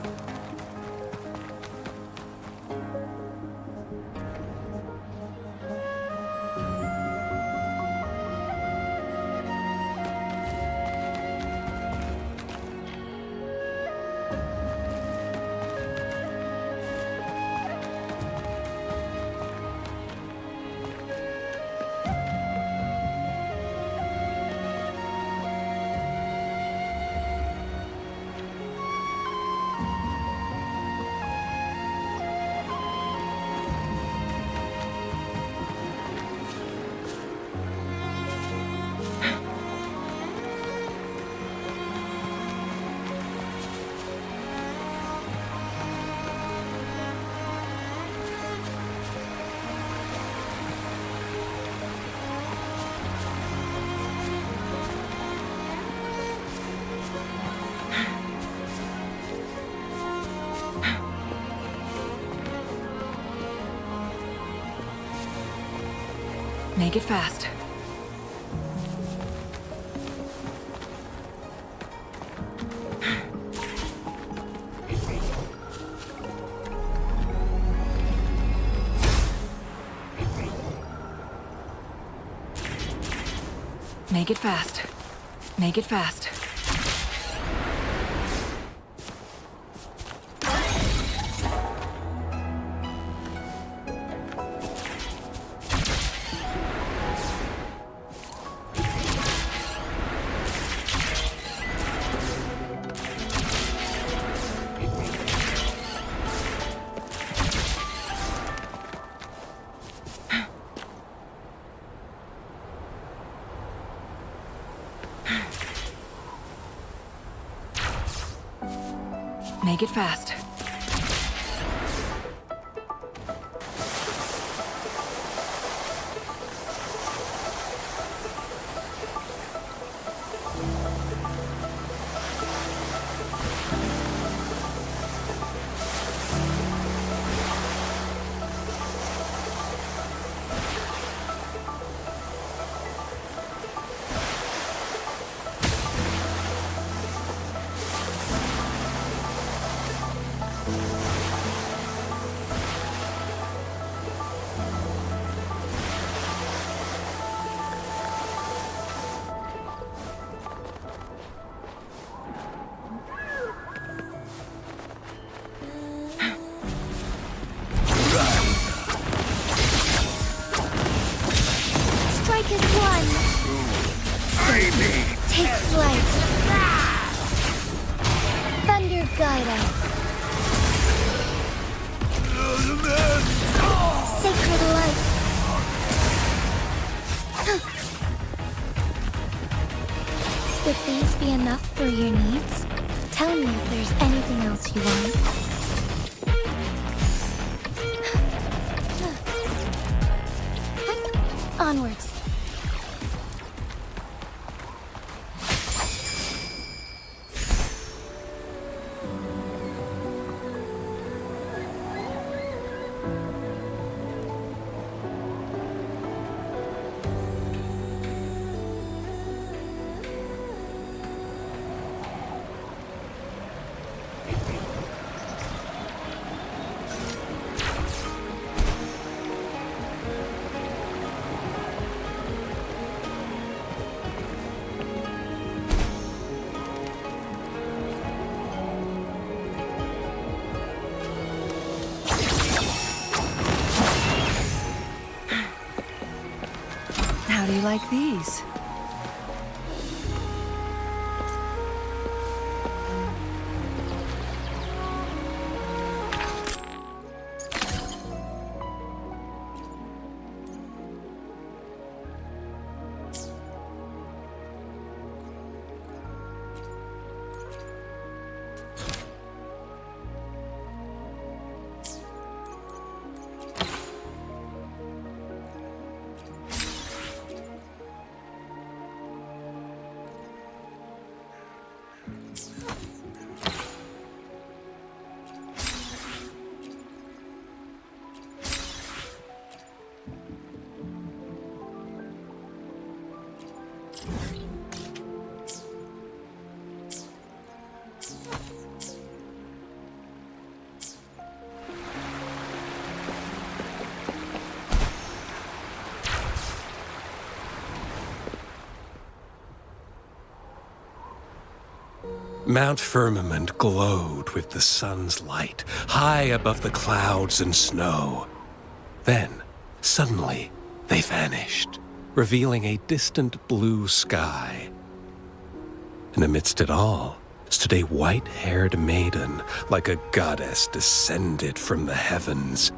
Make it fast.
Make it fast. Make it fast. Make it fast.
Strike is one. Take flight. Thunder guide us. Sacred light. Would these be enough for your needs? Tell me if there's anything else you want. Onwards.
How do you like these?
Mount Firmament glowed with the sun's light, high above the clouds and snow. Then, suddenly, they vanished, revealing a distant blue sky. And amidst it all stood a white-haired maiden, like a goddess descended from the heavens.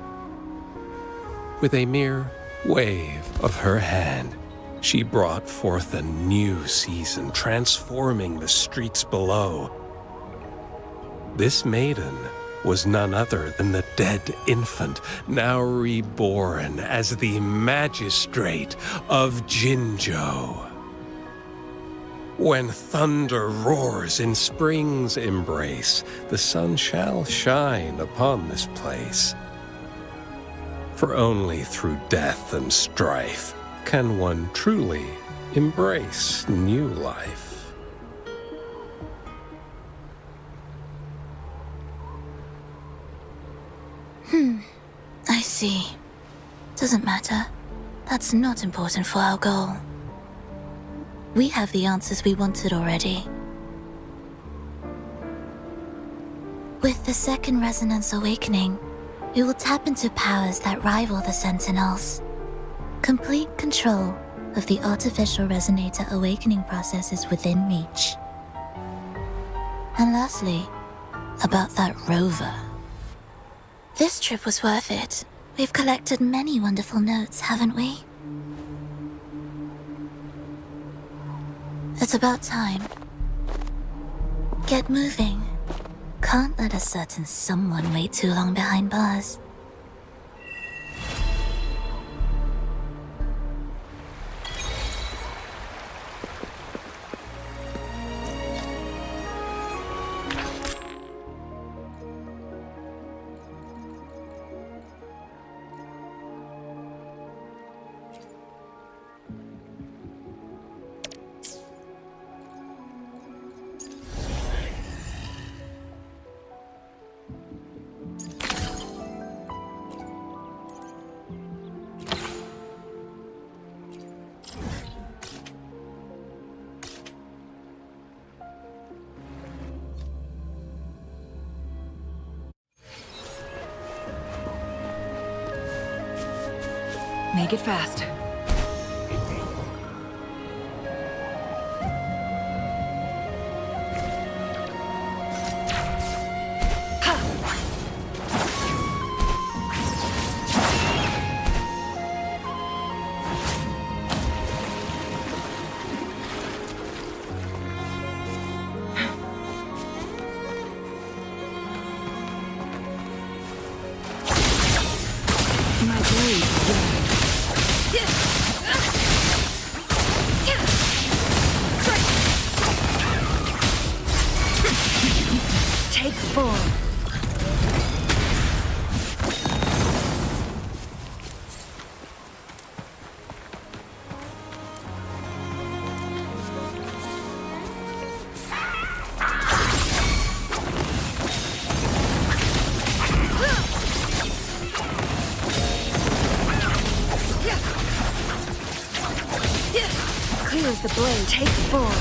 With a mere wave of her hand, she brought forth a new season, transforming the streets below. This maiden was none other than the dead infant, now reborn as the magistrate of Jinzhou. When thunder roars in spring's embrace, the sun shall shine upon this place. For only through death and strife can one truly embrace new life.
I see. Doesn't matter. That's not important for our goal. We have the answers we wanted already. With the second resonance awakening, we will tap into powers that rival the Sentinels. Complete control of the artificial resonator awakening process is within reach. And lastly, about that rover. This trip was worth it. We've collected many wonderful notes, haven't we? It's about time. Get moving. Can't let a certain someone wait too long behind bars.
Make it fast. My blade, Take 4. Clears the blade. Take 4.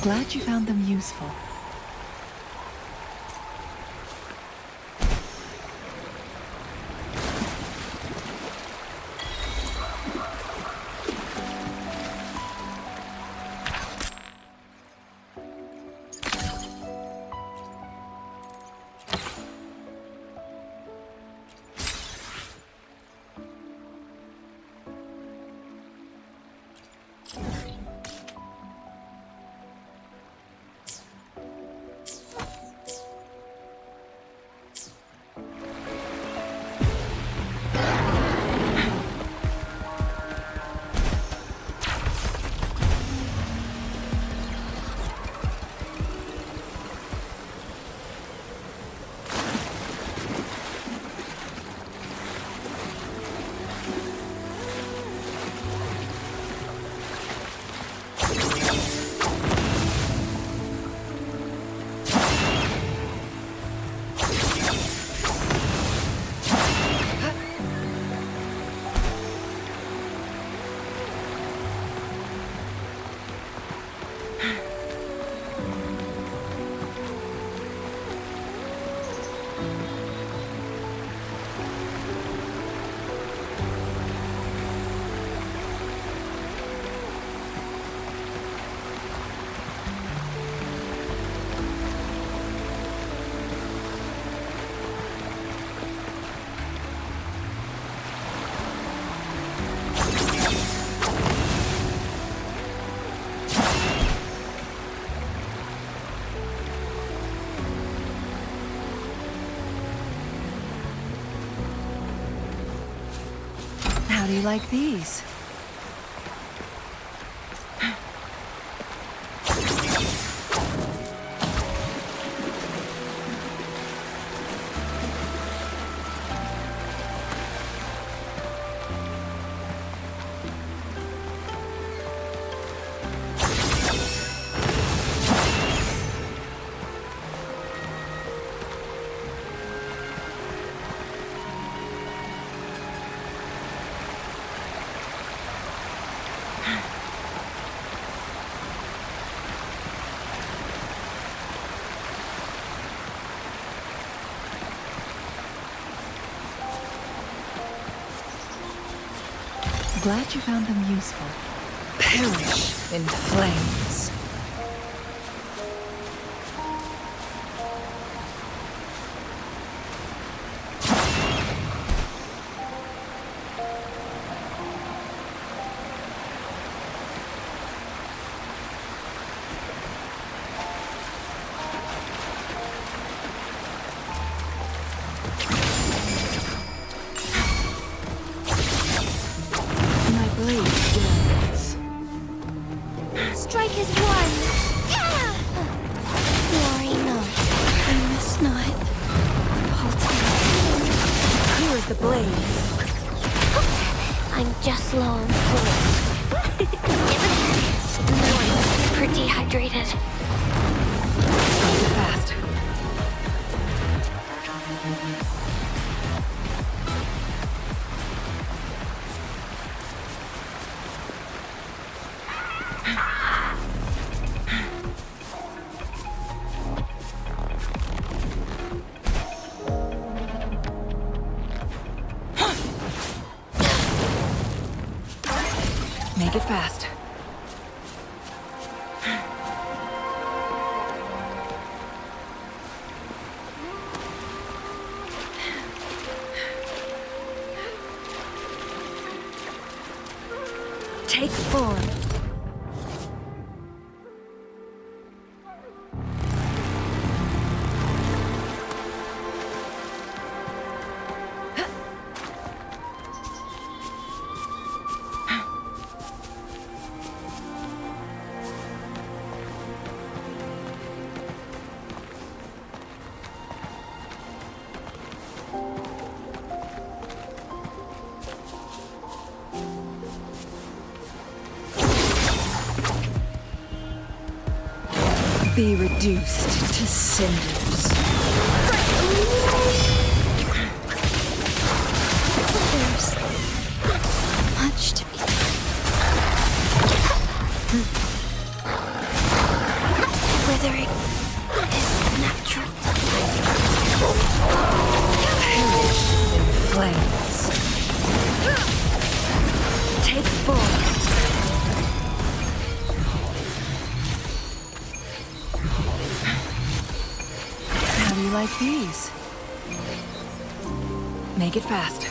Glad you found them useful. do you like these? Glad you found them useful.
Perish in flames.
My blade burns.
Strike is one. Glory not. I must not. Falter.
Here is the blade.
I'm just low on fluid. No, I'm super dehydrated.
Make it fast. Make it fast. Take form. Be reduced to cinders.
There's much to be done. Withering is natural.
Perish in flames.
Take form. How do you like these? Make it fast.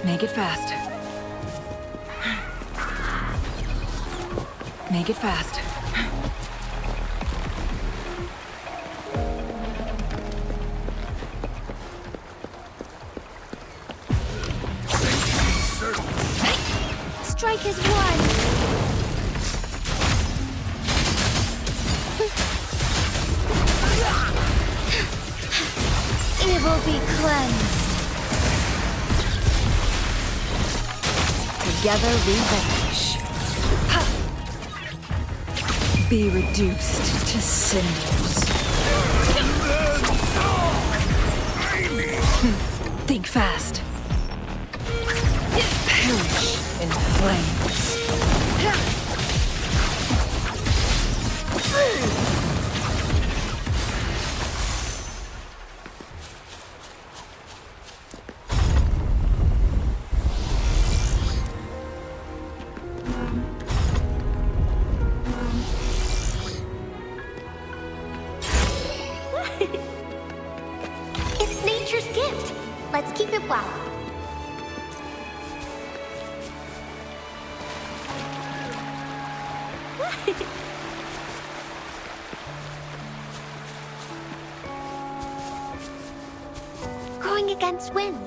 Make it fast. Make it fast.
Strike is one. will be cleansed.
Together we vanish. Be reduced to cinders. Think fast. Perish in flames.
It's nature's gift. Let's keep it well. Going against wind.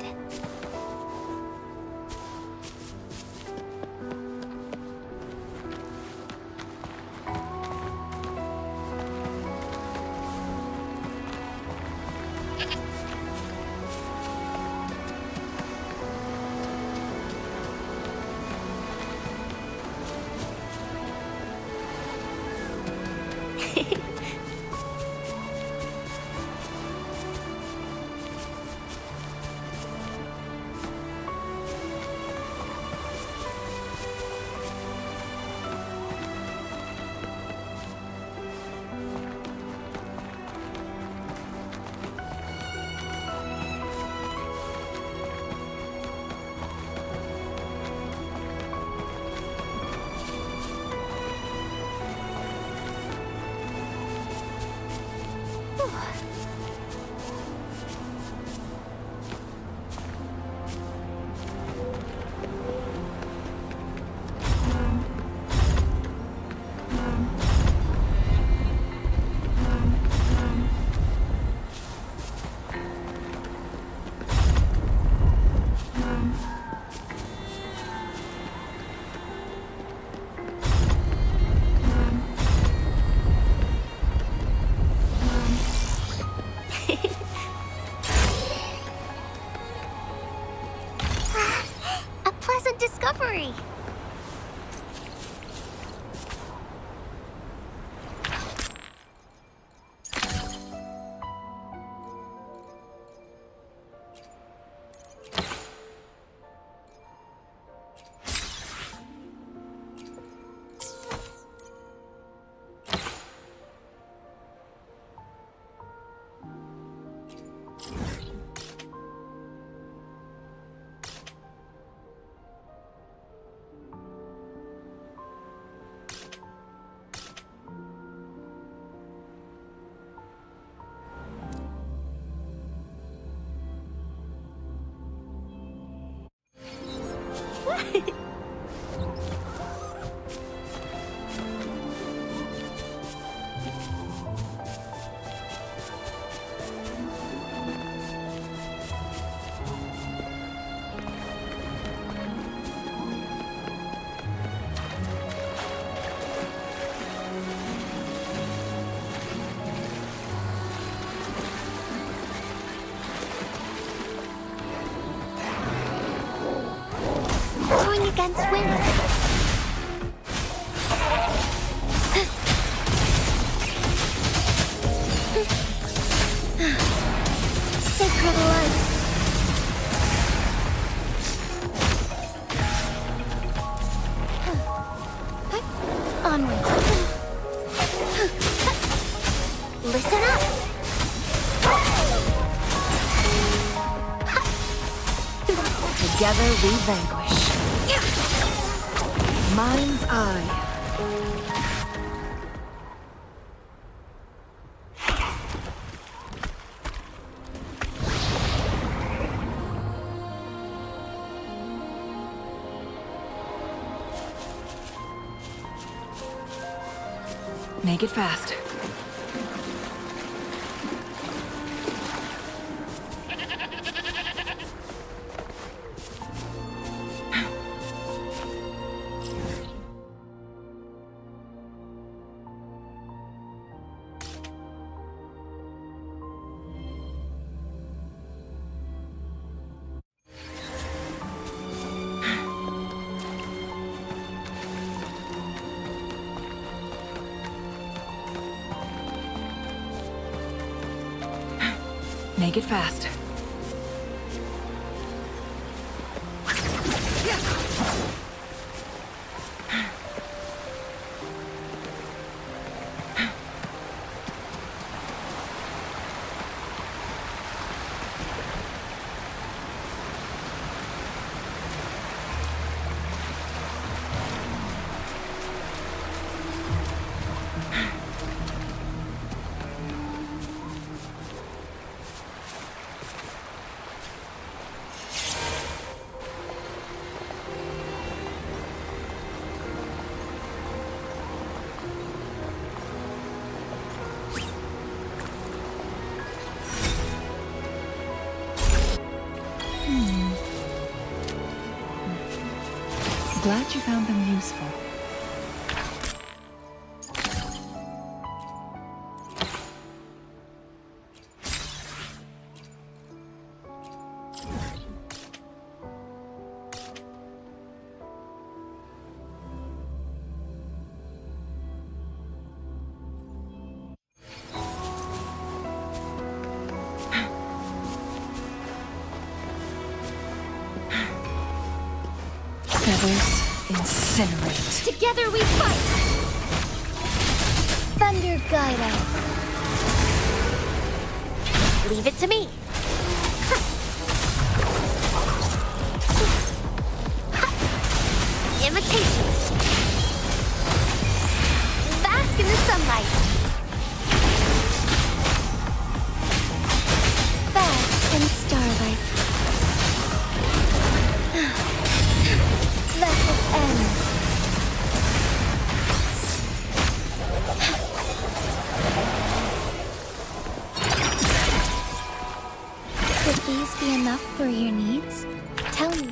A pleasant discovery. Going against wind. Sacred light. Onwards. Listen up.
Together we vanquish. Mind's eye. Make it fast. Make it fast. Glad you found them useful. Feathers incinerate.
Together we fight! Thunder guide us. Leave it to me. Imitation. Bask in the sunlight. Bask in starlight. Vessel ends. Would these be enough for your needs? Tell me.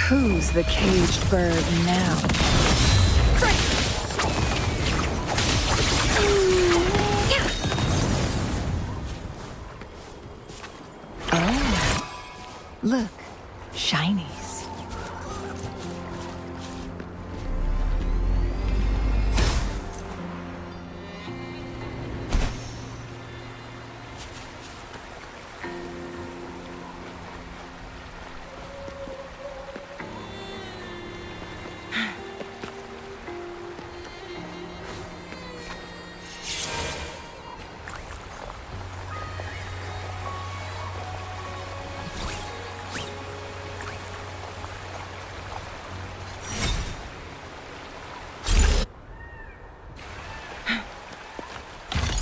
Who's the caged bird now? Oh, look, shinies.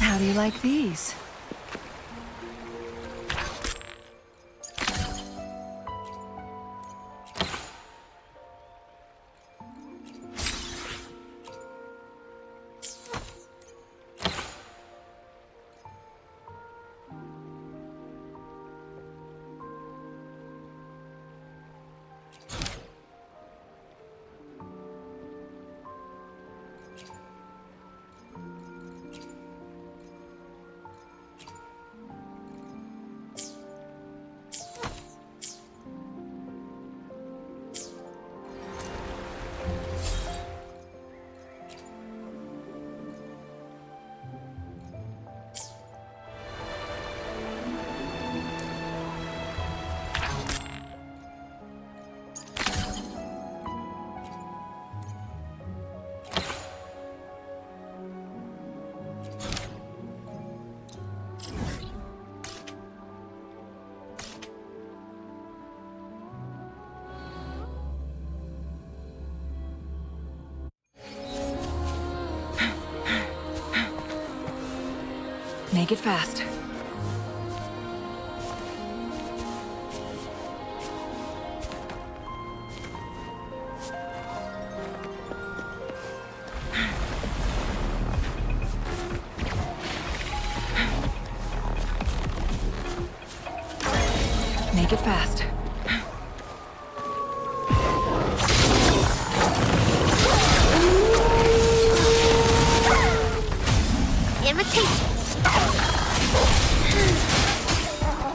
How do you like these? Make it fast. Make it fast.
Invitation!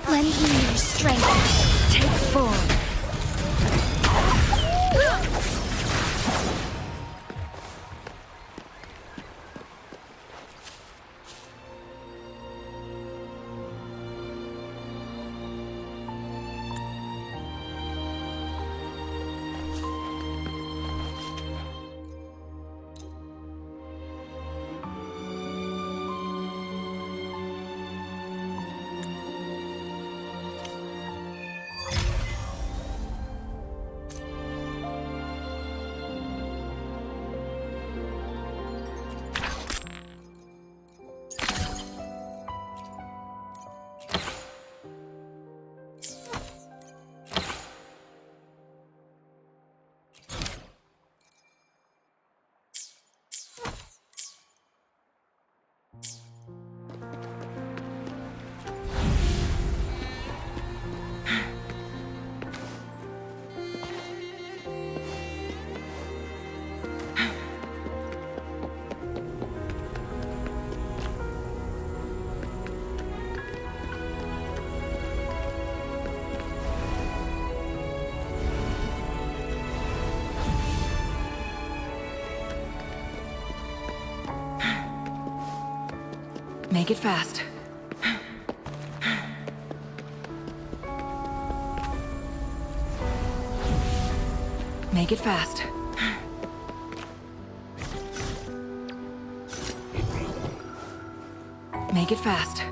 Lend me your strength. Take form.
Make it fast. Make it fast. Make it fast.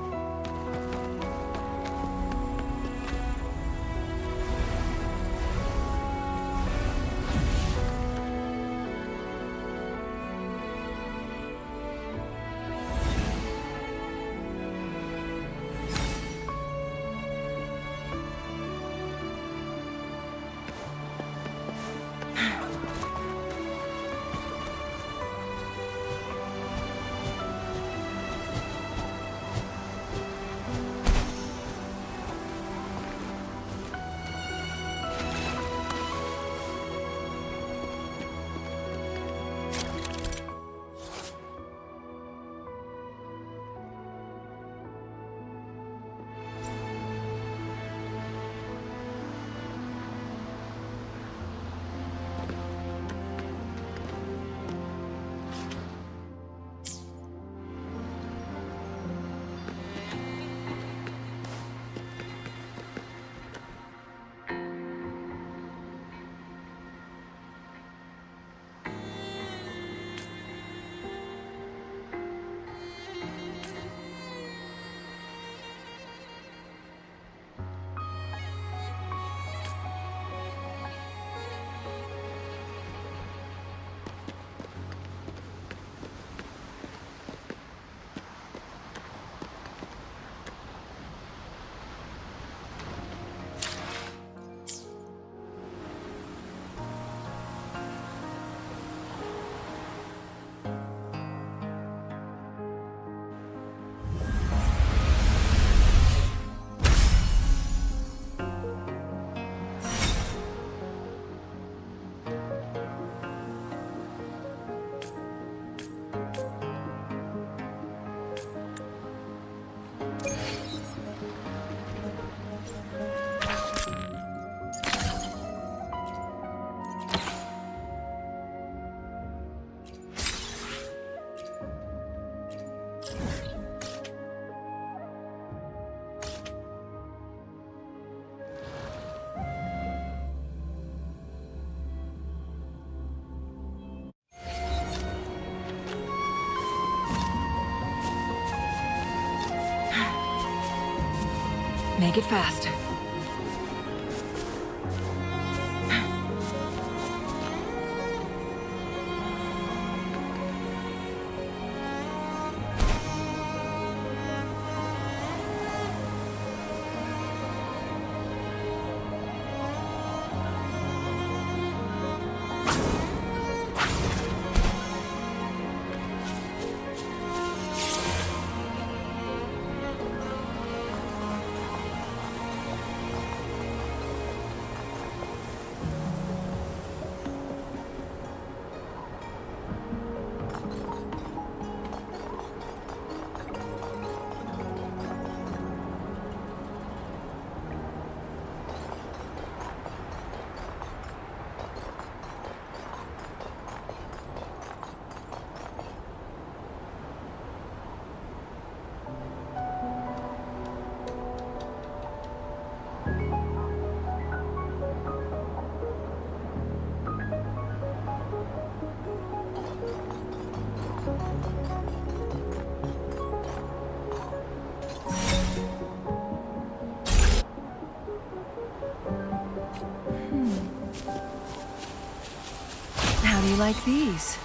Make it fast. do you like these?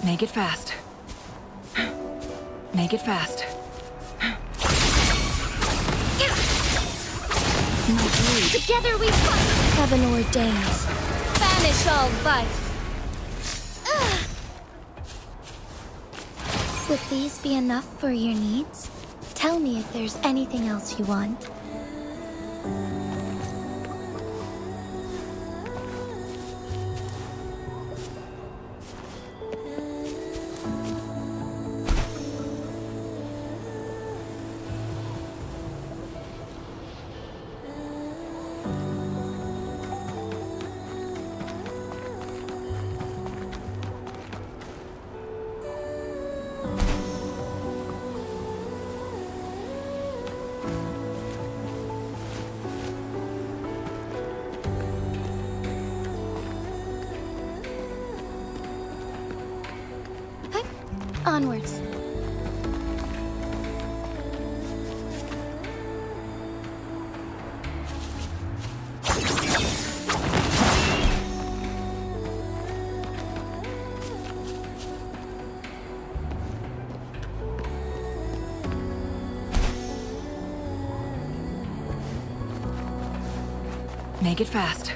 Make it fast. Make it fast.
Together we fight! Heaven ordains. Banish all vice. Would these be enough for your needs? Tell me if there's anything else you want. Onwards.
Make it fast.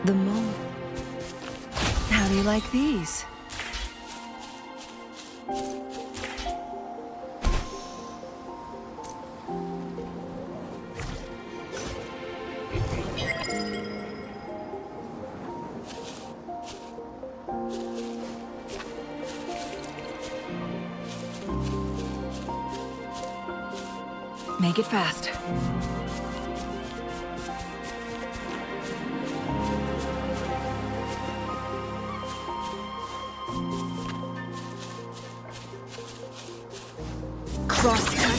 The moment.
How do you like these? Make it fast. Crosscut.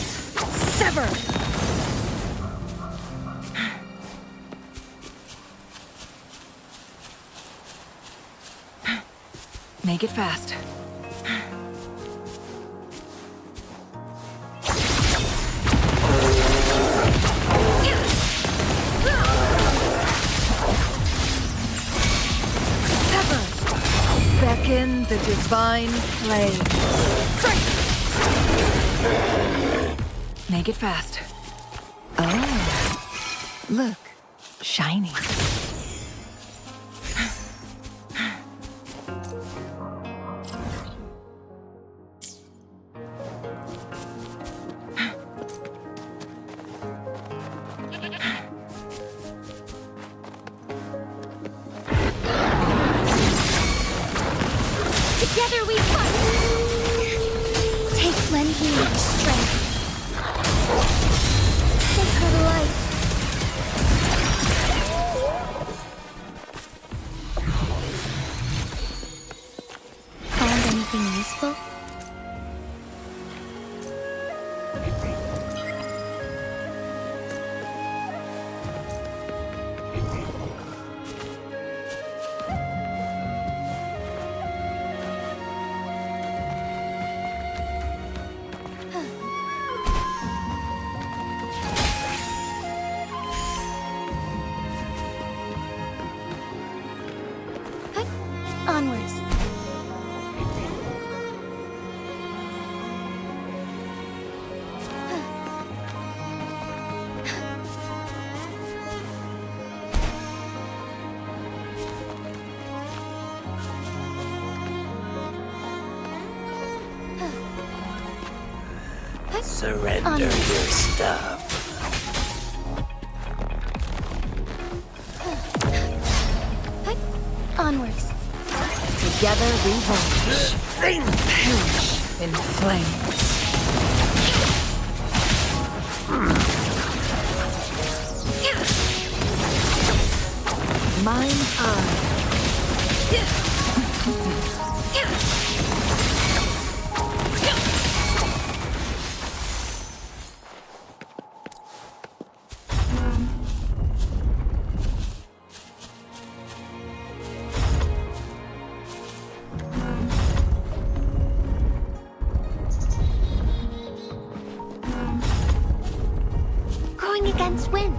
Sever! Make it fast. Beckon the divine flame. Make it fast. Oh, look, shiny.
Surrender your stuff.
Onwards.
Together we vanish. Perish in flames. Mine eye.
Going against wind.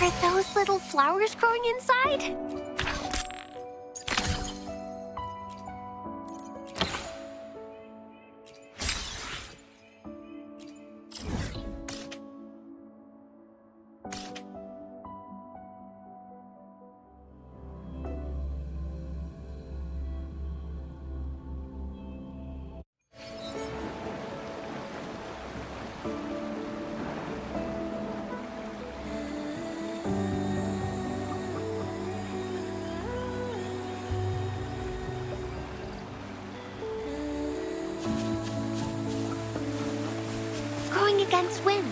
Are those little flowers growing inside? Going against wind.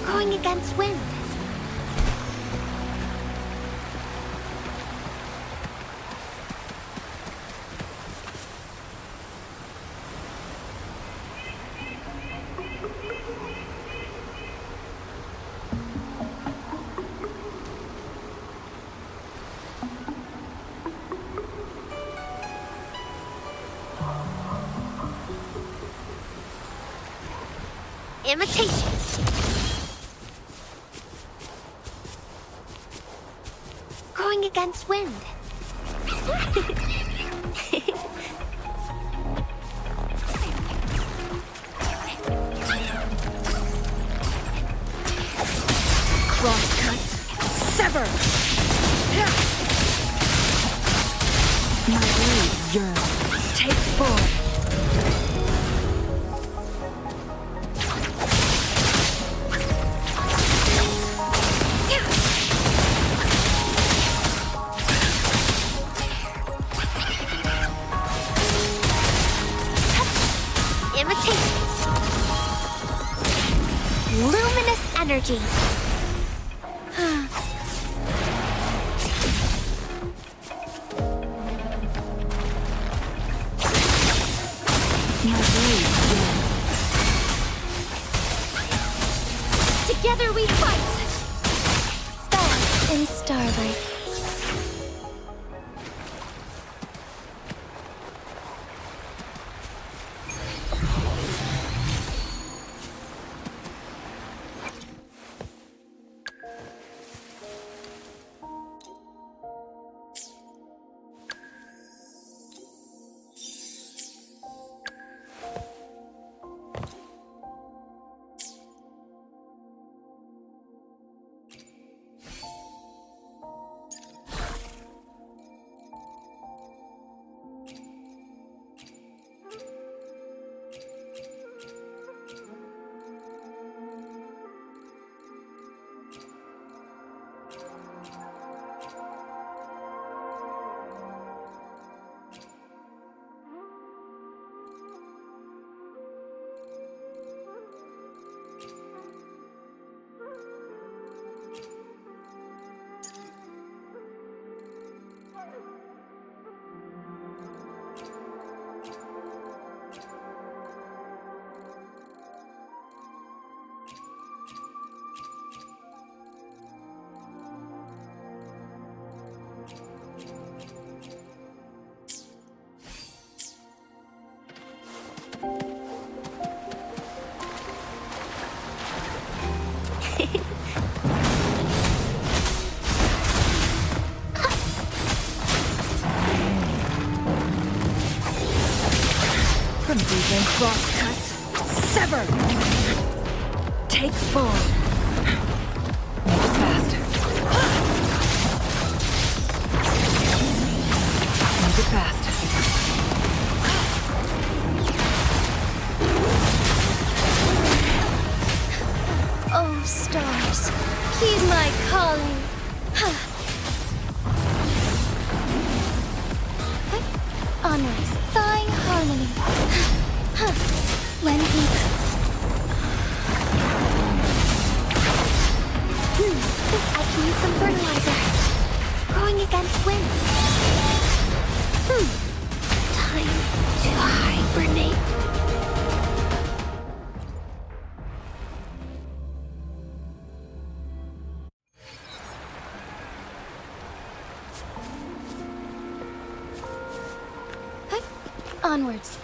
Going against wind. Imitation. Going against wind.
Crosscut. Sever. My blade yearns. Take form.
Luminous energy.
My blade yearns.
Together we fight. Bound in starlight.
Crosscut. Sever. Take 4.
Make it fast. Make it fast.
Oh, stars, heed my calling. Onwards, thawing harmony. Lend me. I can use some fertilizer. Growing against wind. Time to hibernate. Onwards.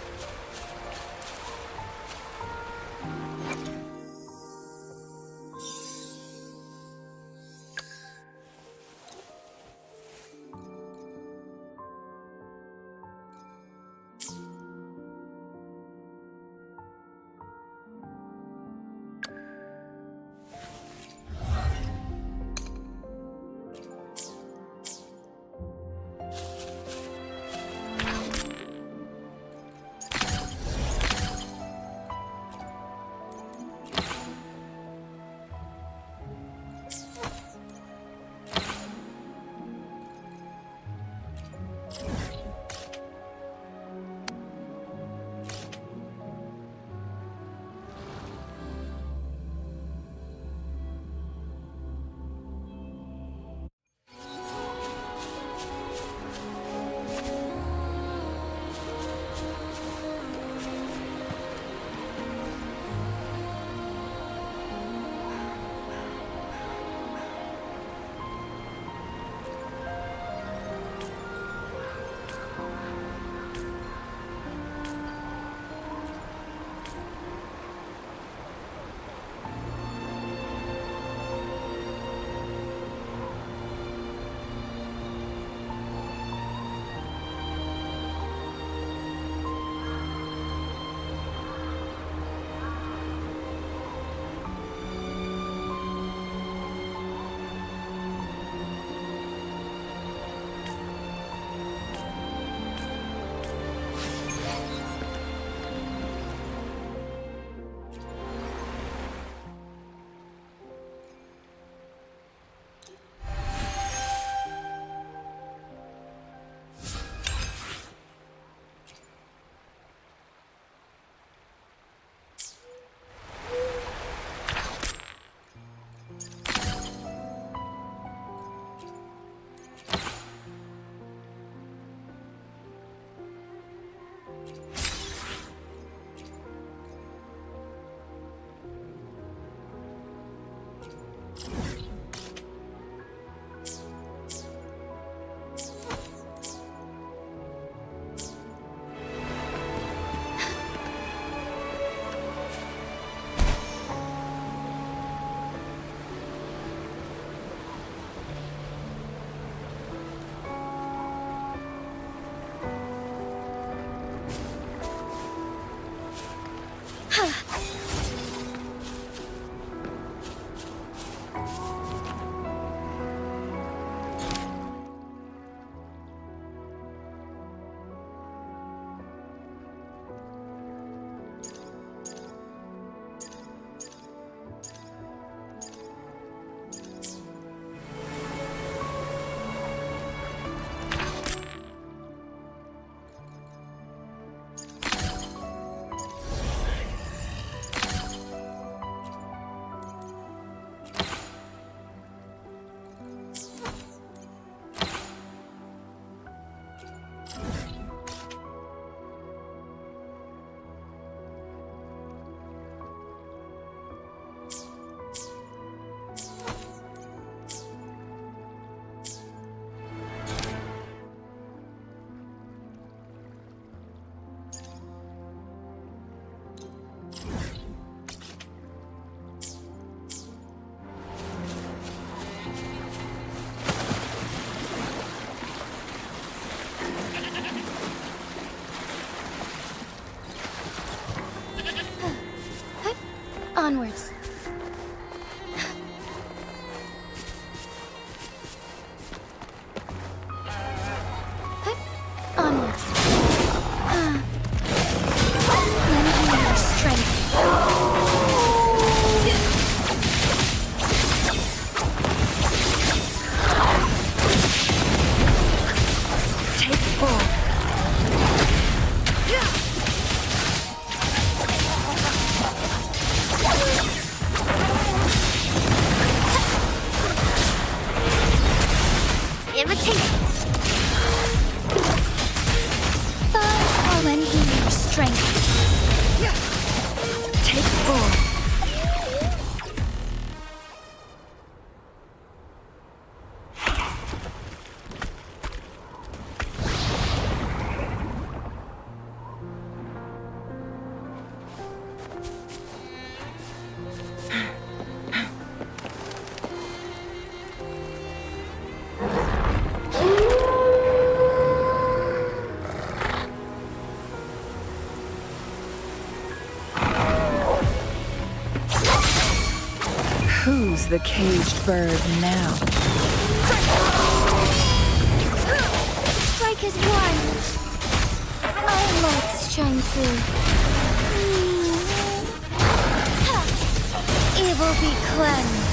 Onwards. Onwards. Lend me your strength.
Take full.
Imitate.
I'll lend me your strength.
Take full. Who's the caged bird now?
Strike is one. My lights shine through. Evil be cleansed.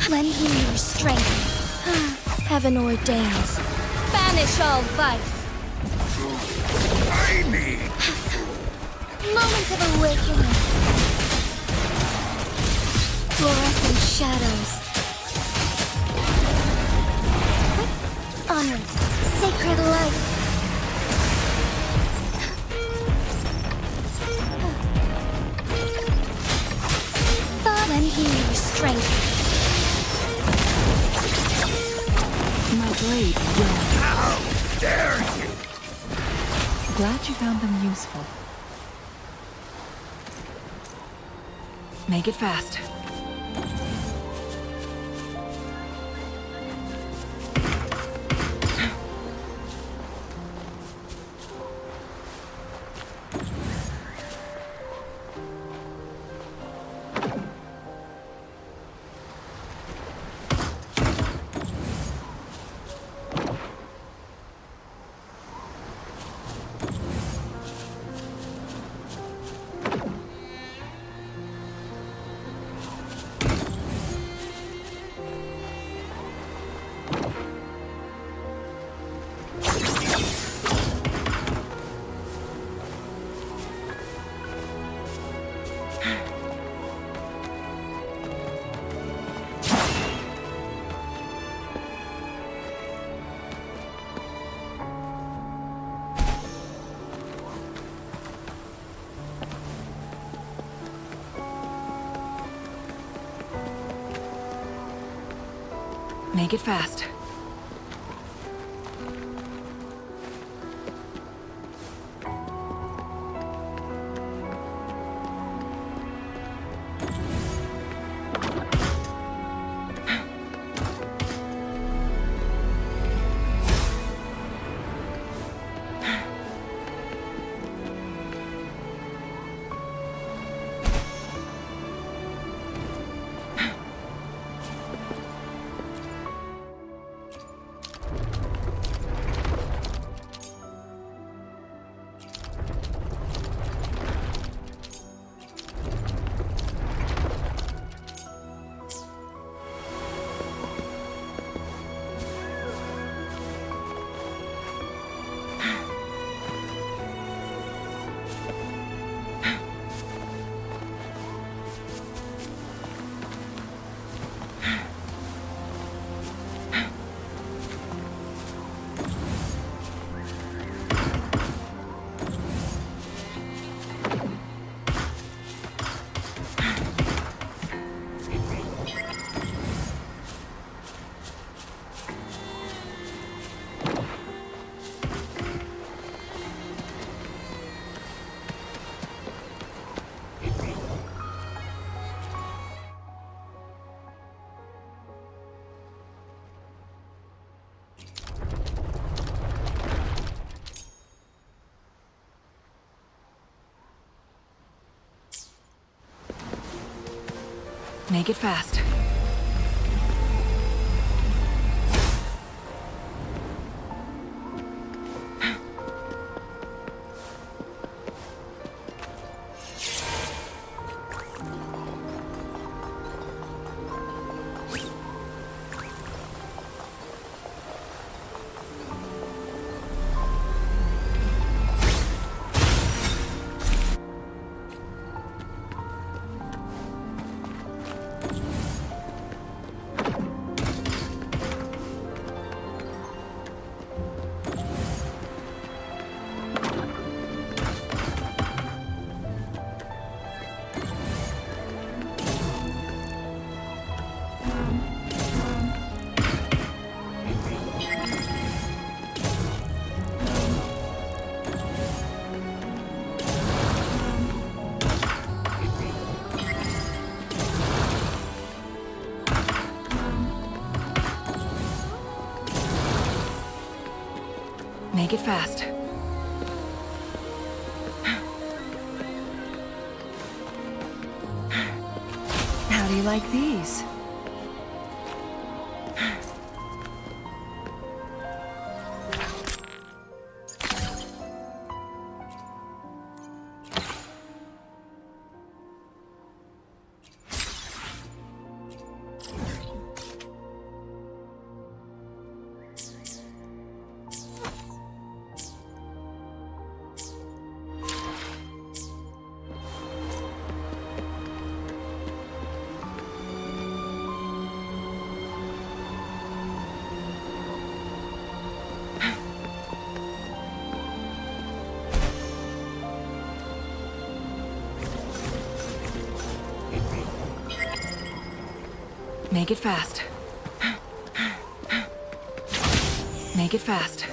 Lend me your strength. Heaven ordains. Banish all vice. Moment of awakening. Fluorescent shadows. Honors. Sacred light. Lend me your strength.
My blade, yeah. How dare you! Glad you found them useful. Make it fast. Make it fast. Make it fast. Make it fast. How do you like these?
Make it fast. Make it fast.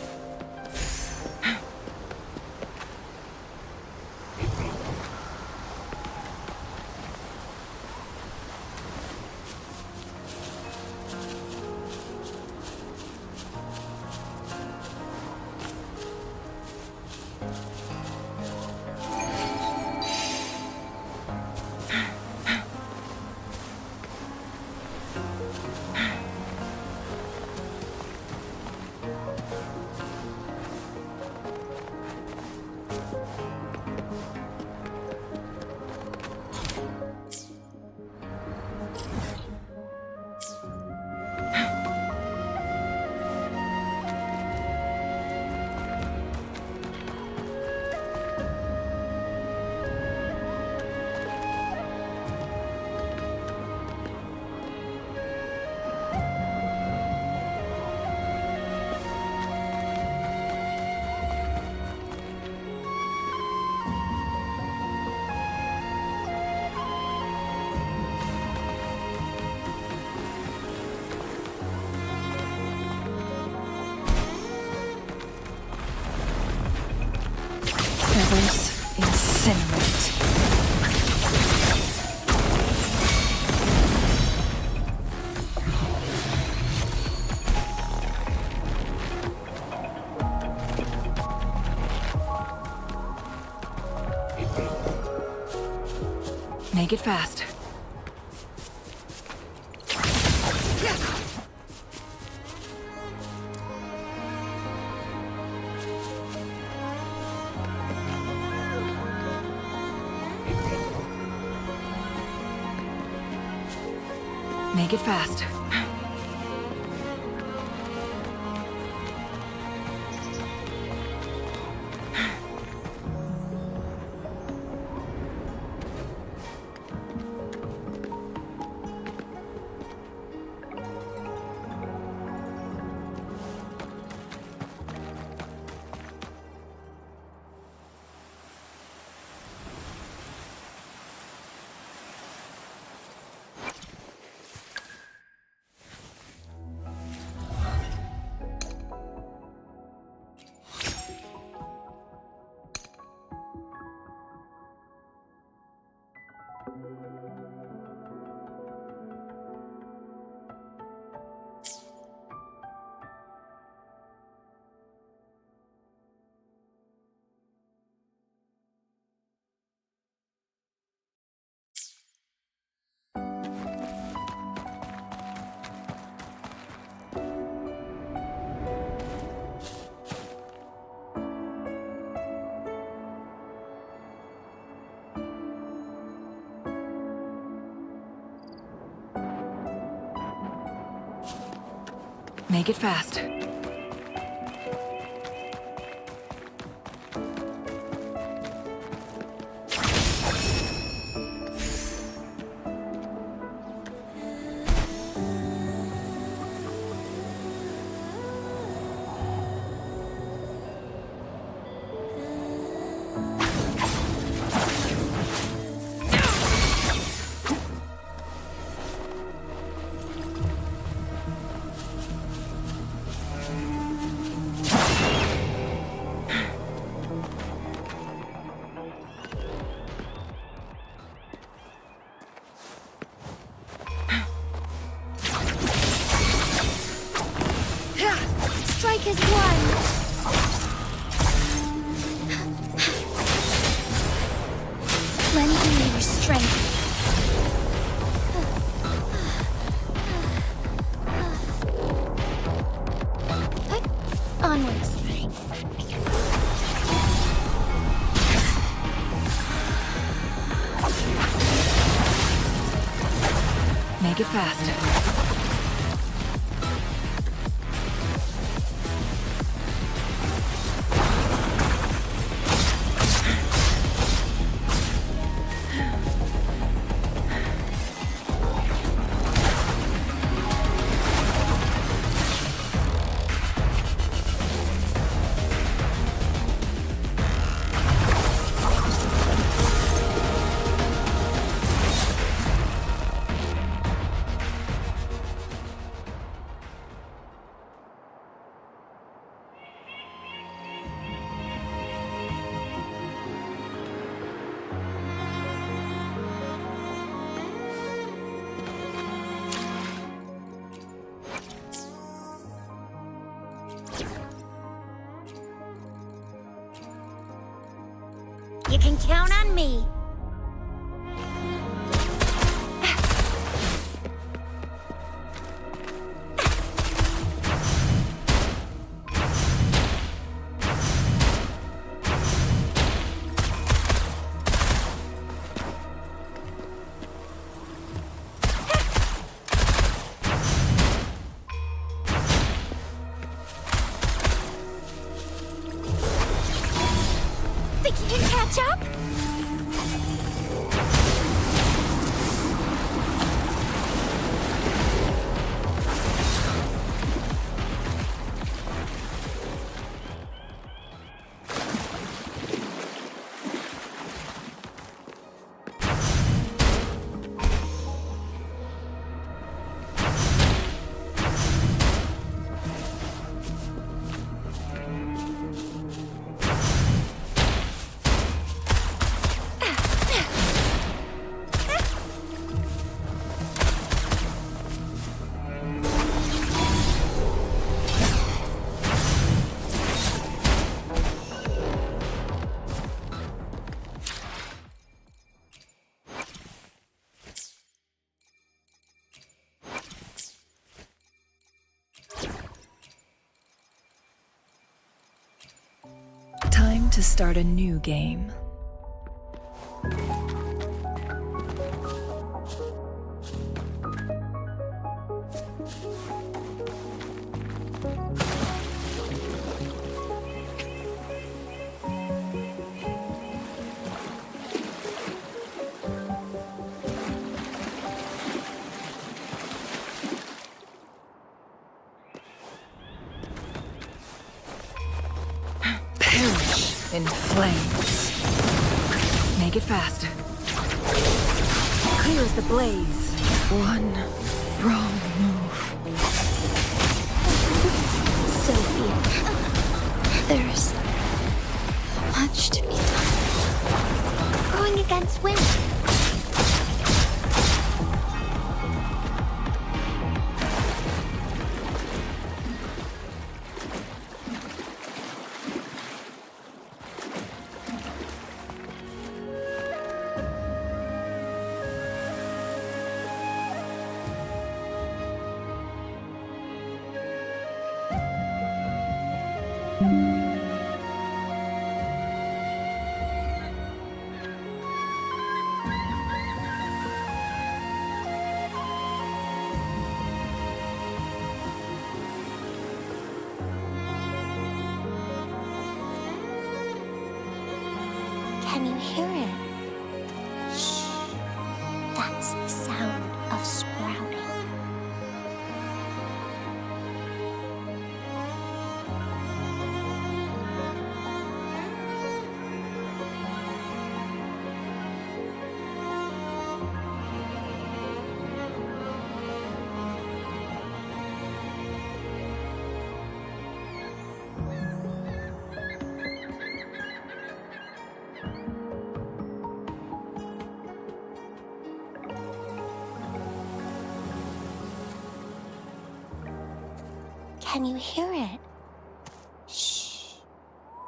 Incinerate. Make it fast. Make it fast. Make it fast.
Strike is one. Lend me your strength. Onwards.
Make it fast.
can count on me. Think you can catch up?
Time to start a new game. Perish in flames. Make it fast. Clear as the blaze. One wrong move.
Sophia, there's much to be done.
Going against wind. Can you hear it? Shh. That's the sound of sprouting. Can you hear it? Shh.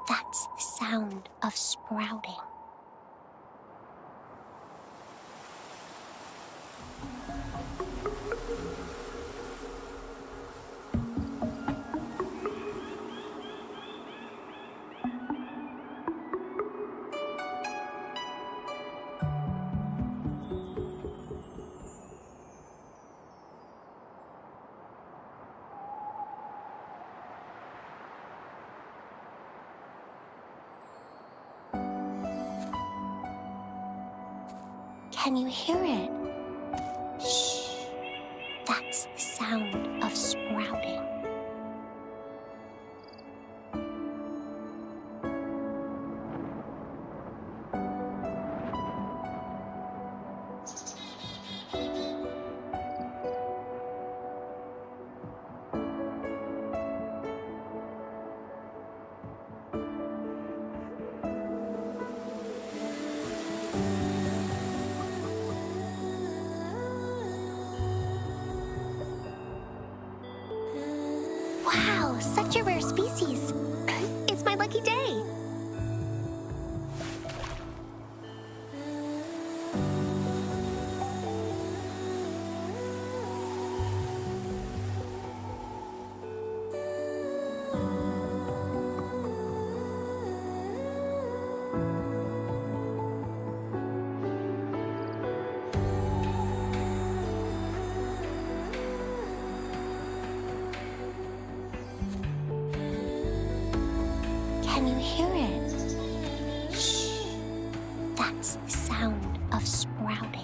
That's the sound of sprouting. Can you hear it? Shh. That's the sound of sprouting. Wow, such a rare species. It's my lucky day. Can you hear it? Shh. That's the sound of sprouting.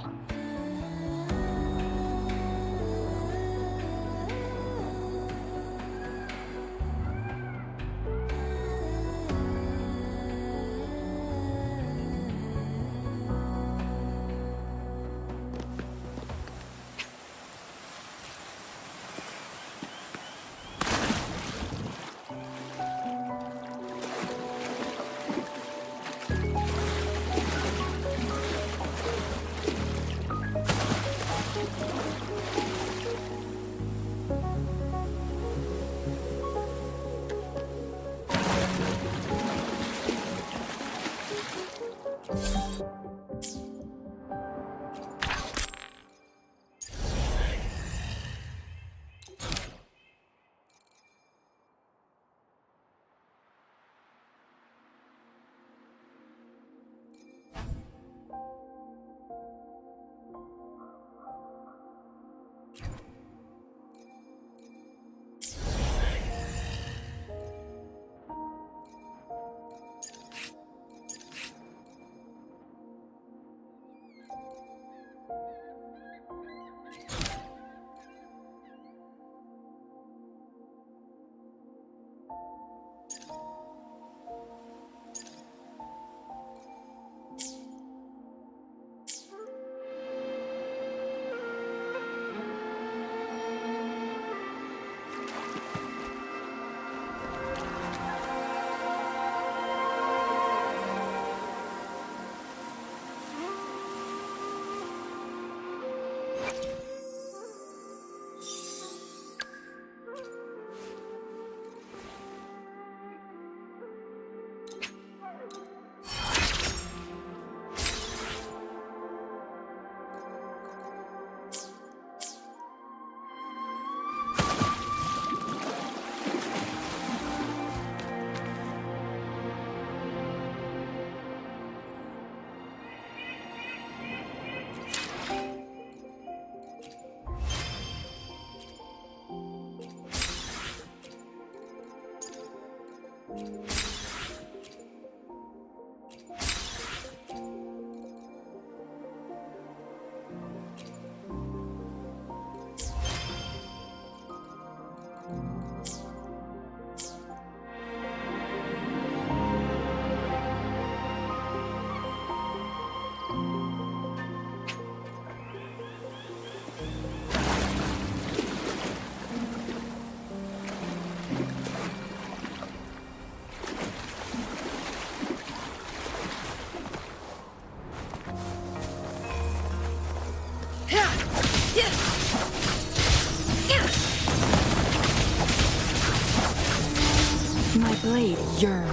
My blade yearns.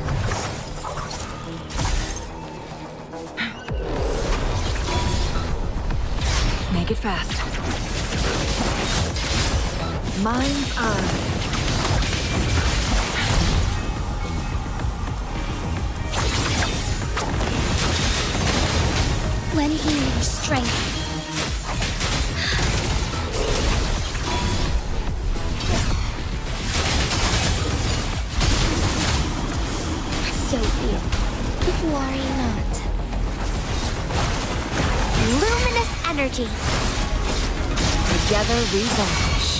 Make it fast. Mind's eye.
Lend me your strength. So be it. Worry not. Luminous energy.
Together we vanish.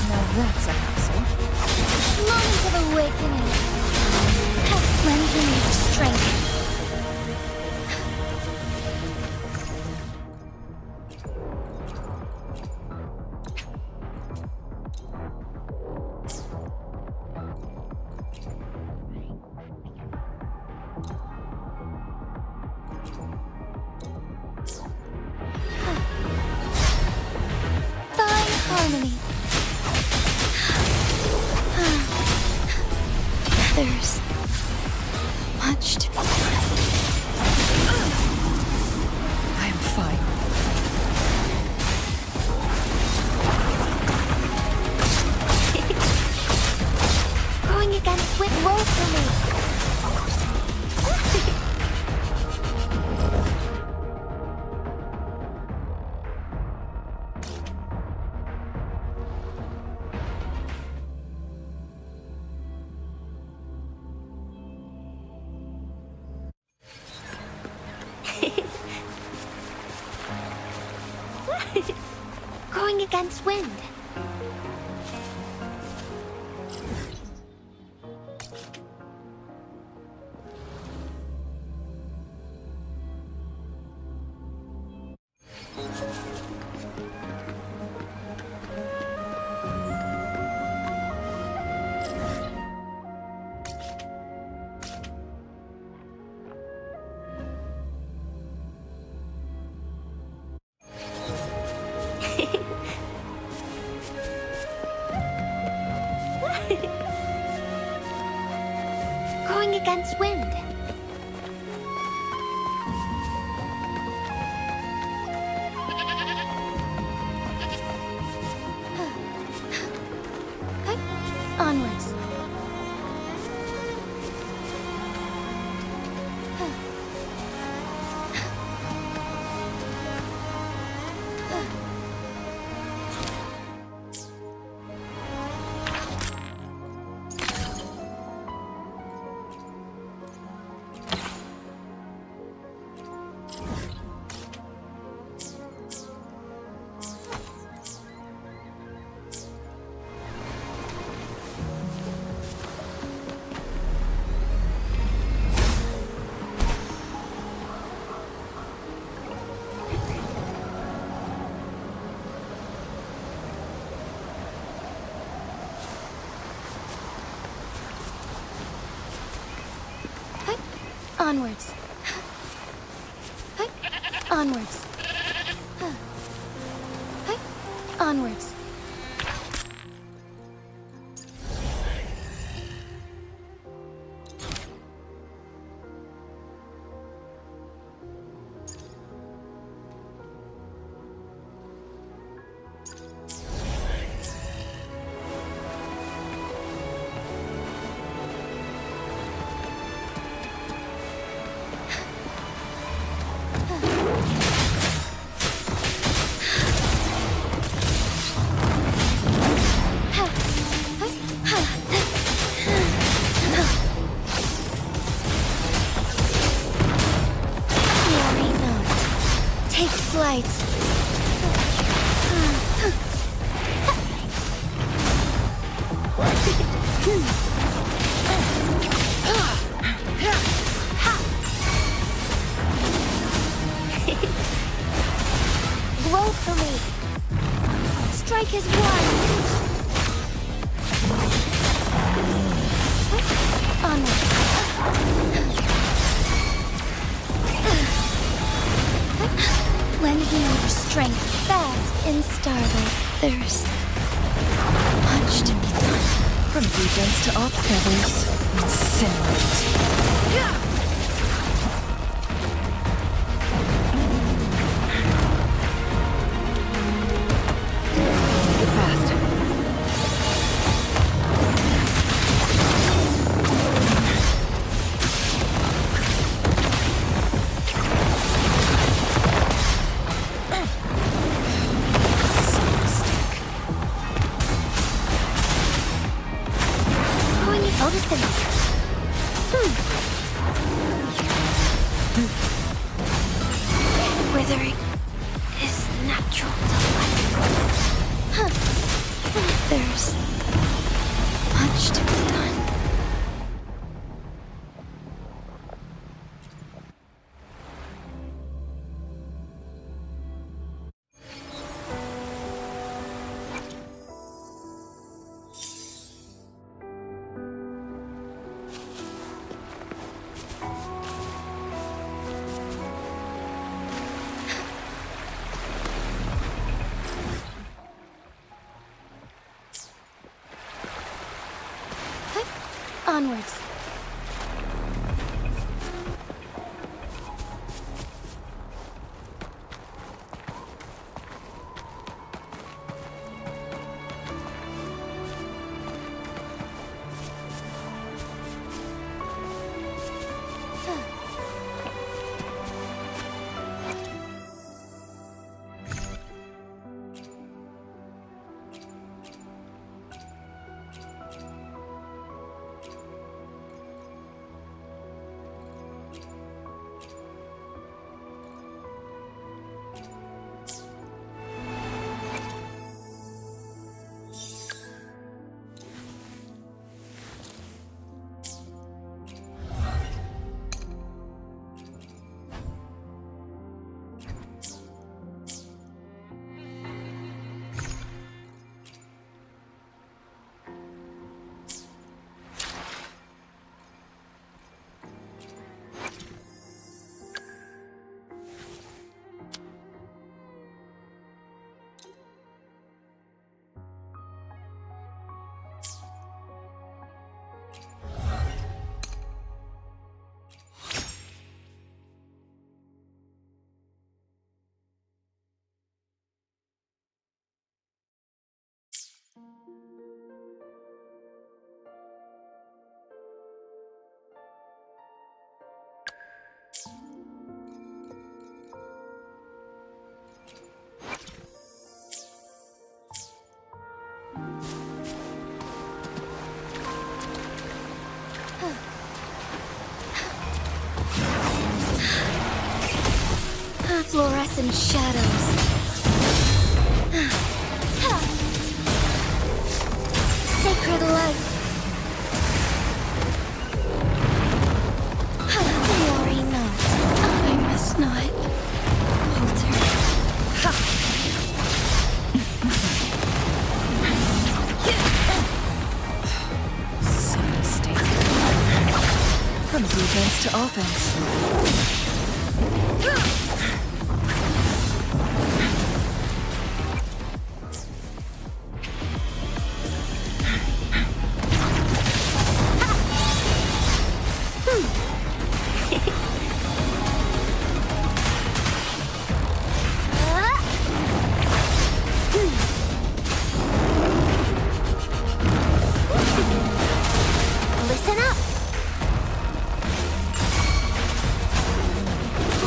Now that's a hassle.
Moment of awakening. Lend me your strength. Harmony. There's much to be done.
I am fine.
Going against went well for me. against wind. Going against wind. Onwards. Onwards. Onwards. Onwards. Take flight. Blow for me. Strike is one. Onward. Lend me your strength fast in starlight. There's much to be done.
From defense to off feathers. Incinerate.
Wuthering is natural delight. There's much to be done.
Onwards. lights and shadows. Sacred light. Worry not. I must not alter.
So mistaken. From defense to offense.
Listen up.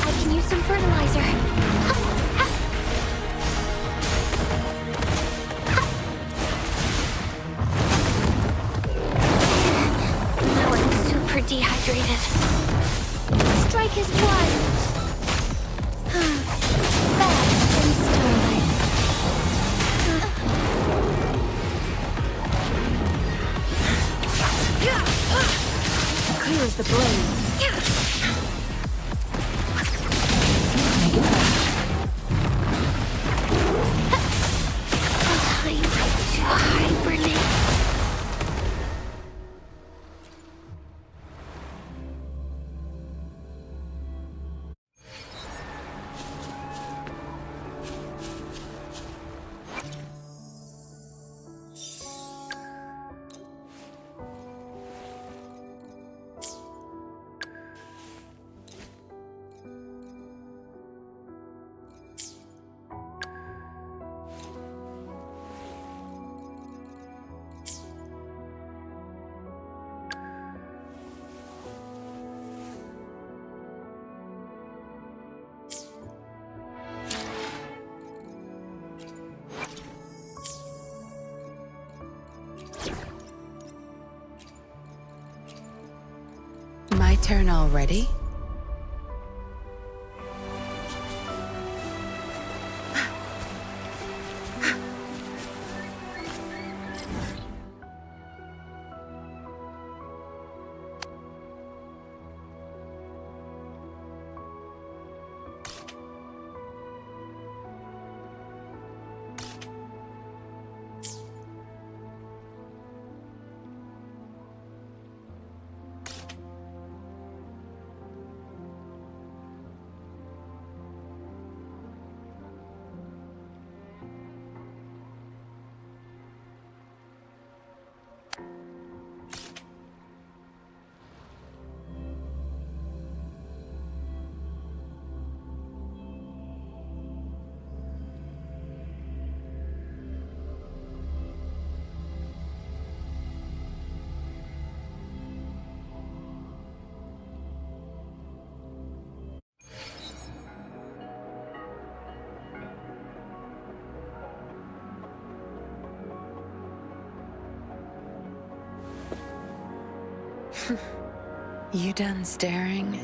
I can use some fertilizer. Now I'm super dehydrated. Strike is one. Fast and starlight.
Clear as the blade.
Time to hibernate.
My turn already? You done staring?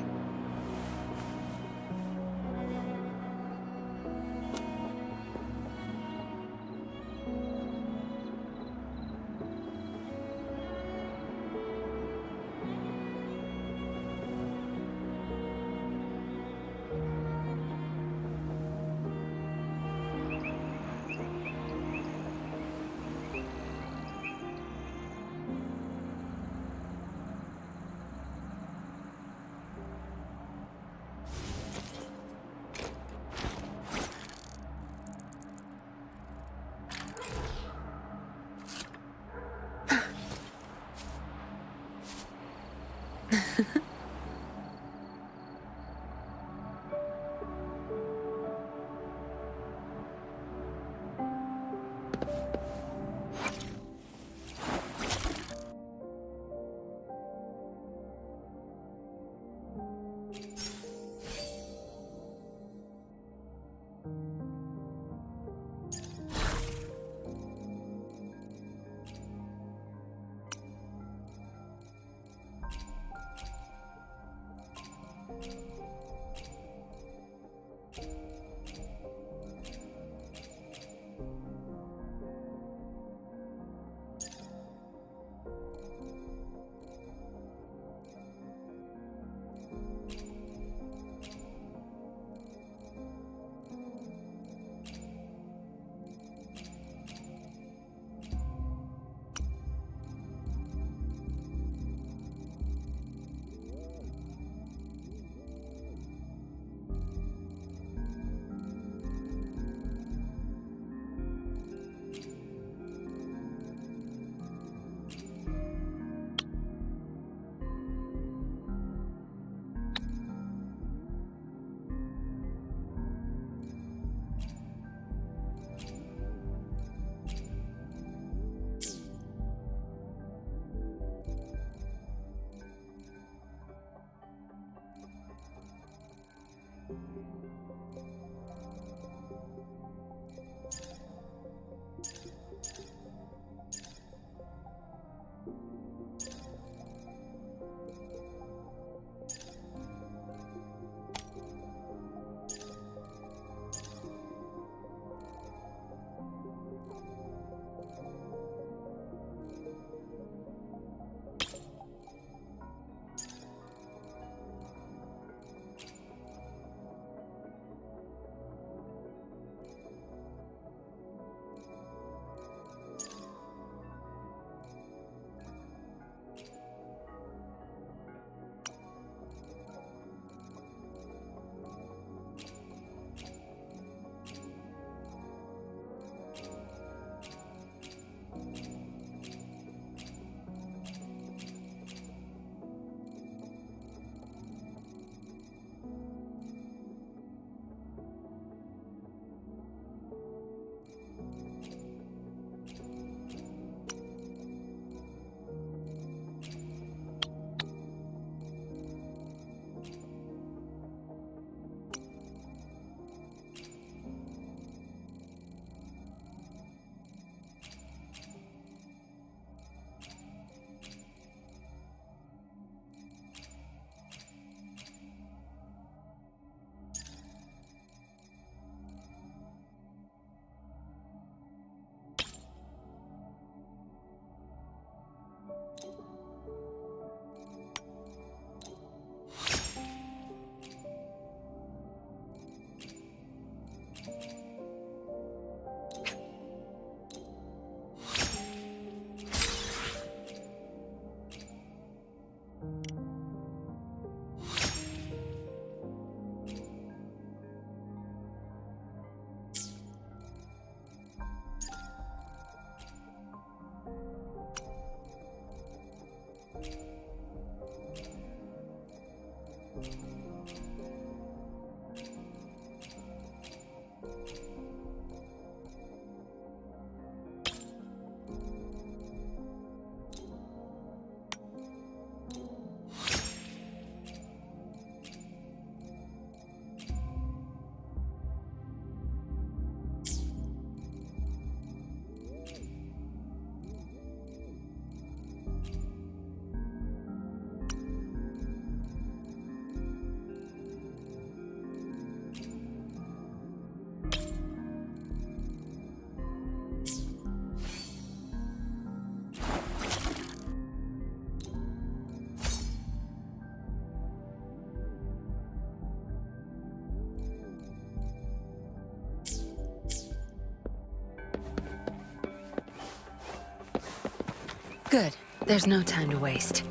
Good. There's no time to waste.